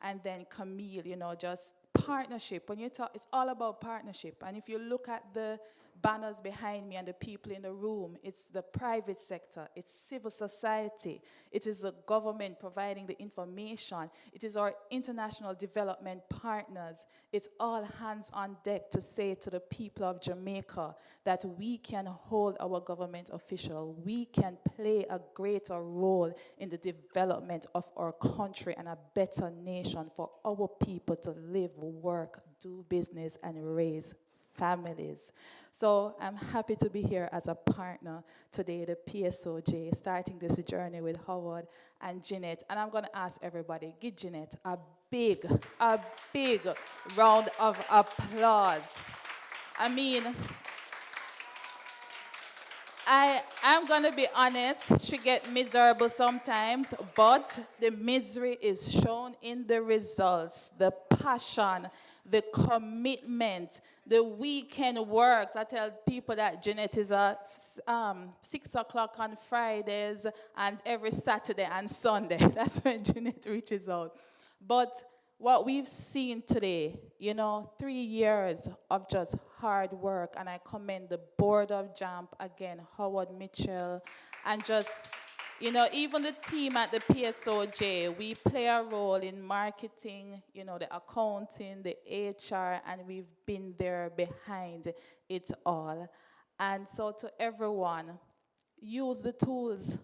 And then Camille, you know, just partnership. When you talk, it's all about partnership. And if you look at the banners behind me and the people in the room, it's the private sector, it's civil society, it is the government providing the information, it is our international development partners. It's all hands on deck to say to the people of Jamaica that we can hold our government official, we can play a greater role in the development of our country and a better nation for our people to live, work, do business, and raise families. So I'm happy to be here as a partner today, the PSOJ, starting this journey with Howard and Jeanette. And I'm going to ask everybody, give Jeanette a big round of applause. I mean, I'm going to be honest, she gets miserable sometimes, but the misery is shown in the results, the passion, the commitment, the weekend works. I tell people that Jeanette is at 6 o'clock on Fridays and every Saturday and Sunday. That's when Jeanette reaches out. But what we've seen today, you know, 3 years of just hard work, and I commend the board of JAMP, again, Howard Mitchell, and just, you know, even the team at the PSOJ, we play a role in marketing, you know, the accounting, the HR, and we've been there behind it all. And so to everyone, use the tools.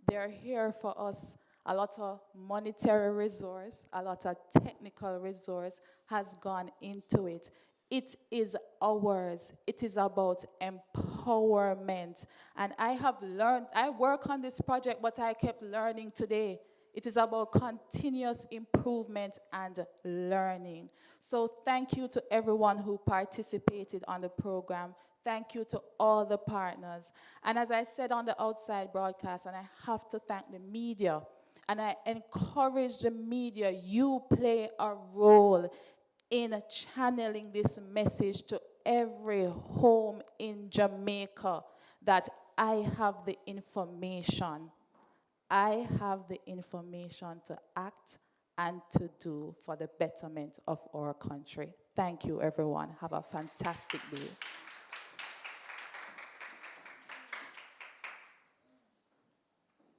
They're here for us. A lot of monetary resource, a lot of technical resource has gone into it. It is ours. It is about empowerment. And I have learned, I work on this project, but I kept learning today. It is about continuous improvement and learning. So thank you to everyone who participated on the program. Thank you to all the partners. And as I said on the outside broadcast, and I have to thank the media, And I encourage the media, you play a role in channeling this message to every home in Jamaica that I have the information. I have the information to act and to do for the betterment of our country. Thank you, everyone. Have a fantastic day.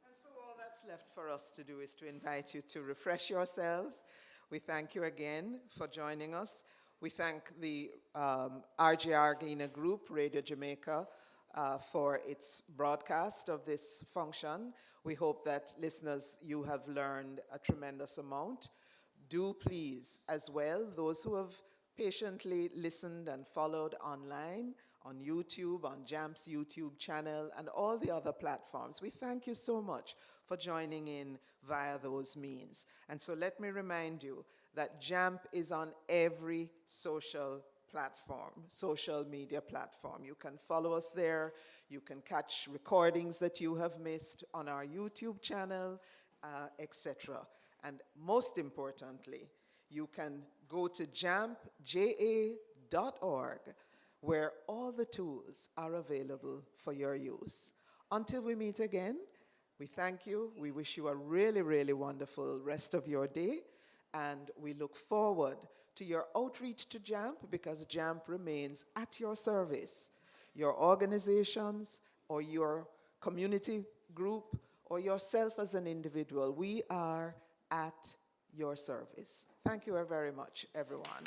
And so all that's left for us to do is to invite you to refresh yourselves. We thank you again for joining us. We thank the RJR Gleaner Group, Radio Jamaica, for its broadcast of this function. We hope that listeners, you have learned a tremendous amount. Do please, as well, those who have patiently listened and followed online, on YouTube, on JAMP's YouTube channel, and all the other platforms. We thank you so much for joining in via those means. And so let me remind you that JAMP is on every social platform, social media platform. You can follow us there. You can catch recordings that you have missed on our YouTube channel, etc. And most importantly, you can go to jampja.org, where all the tools are available for your use. Until we meet again, we thank you. We wish you a really, really wonderful rest of your day. And we look forward to your outreach to JAMP, because JAMP remains at your service. Your organizations or your community group or yourself as an individual, we are at your service. Thank you very much, everyone.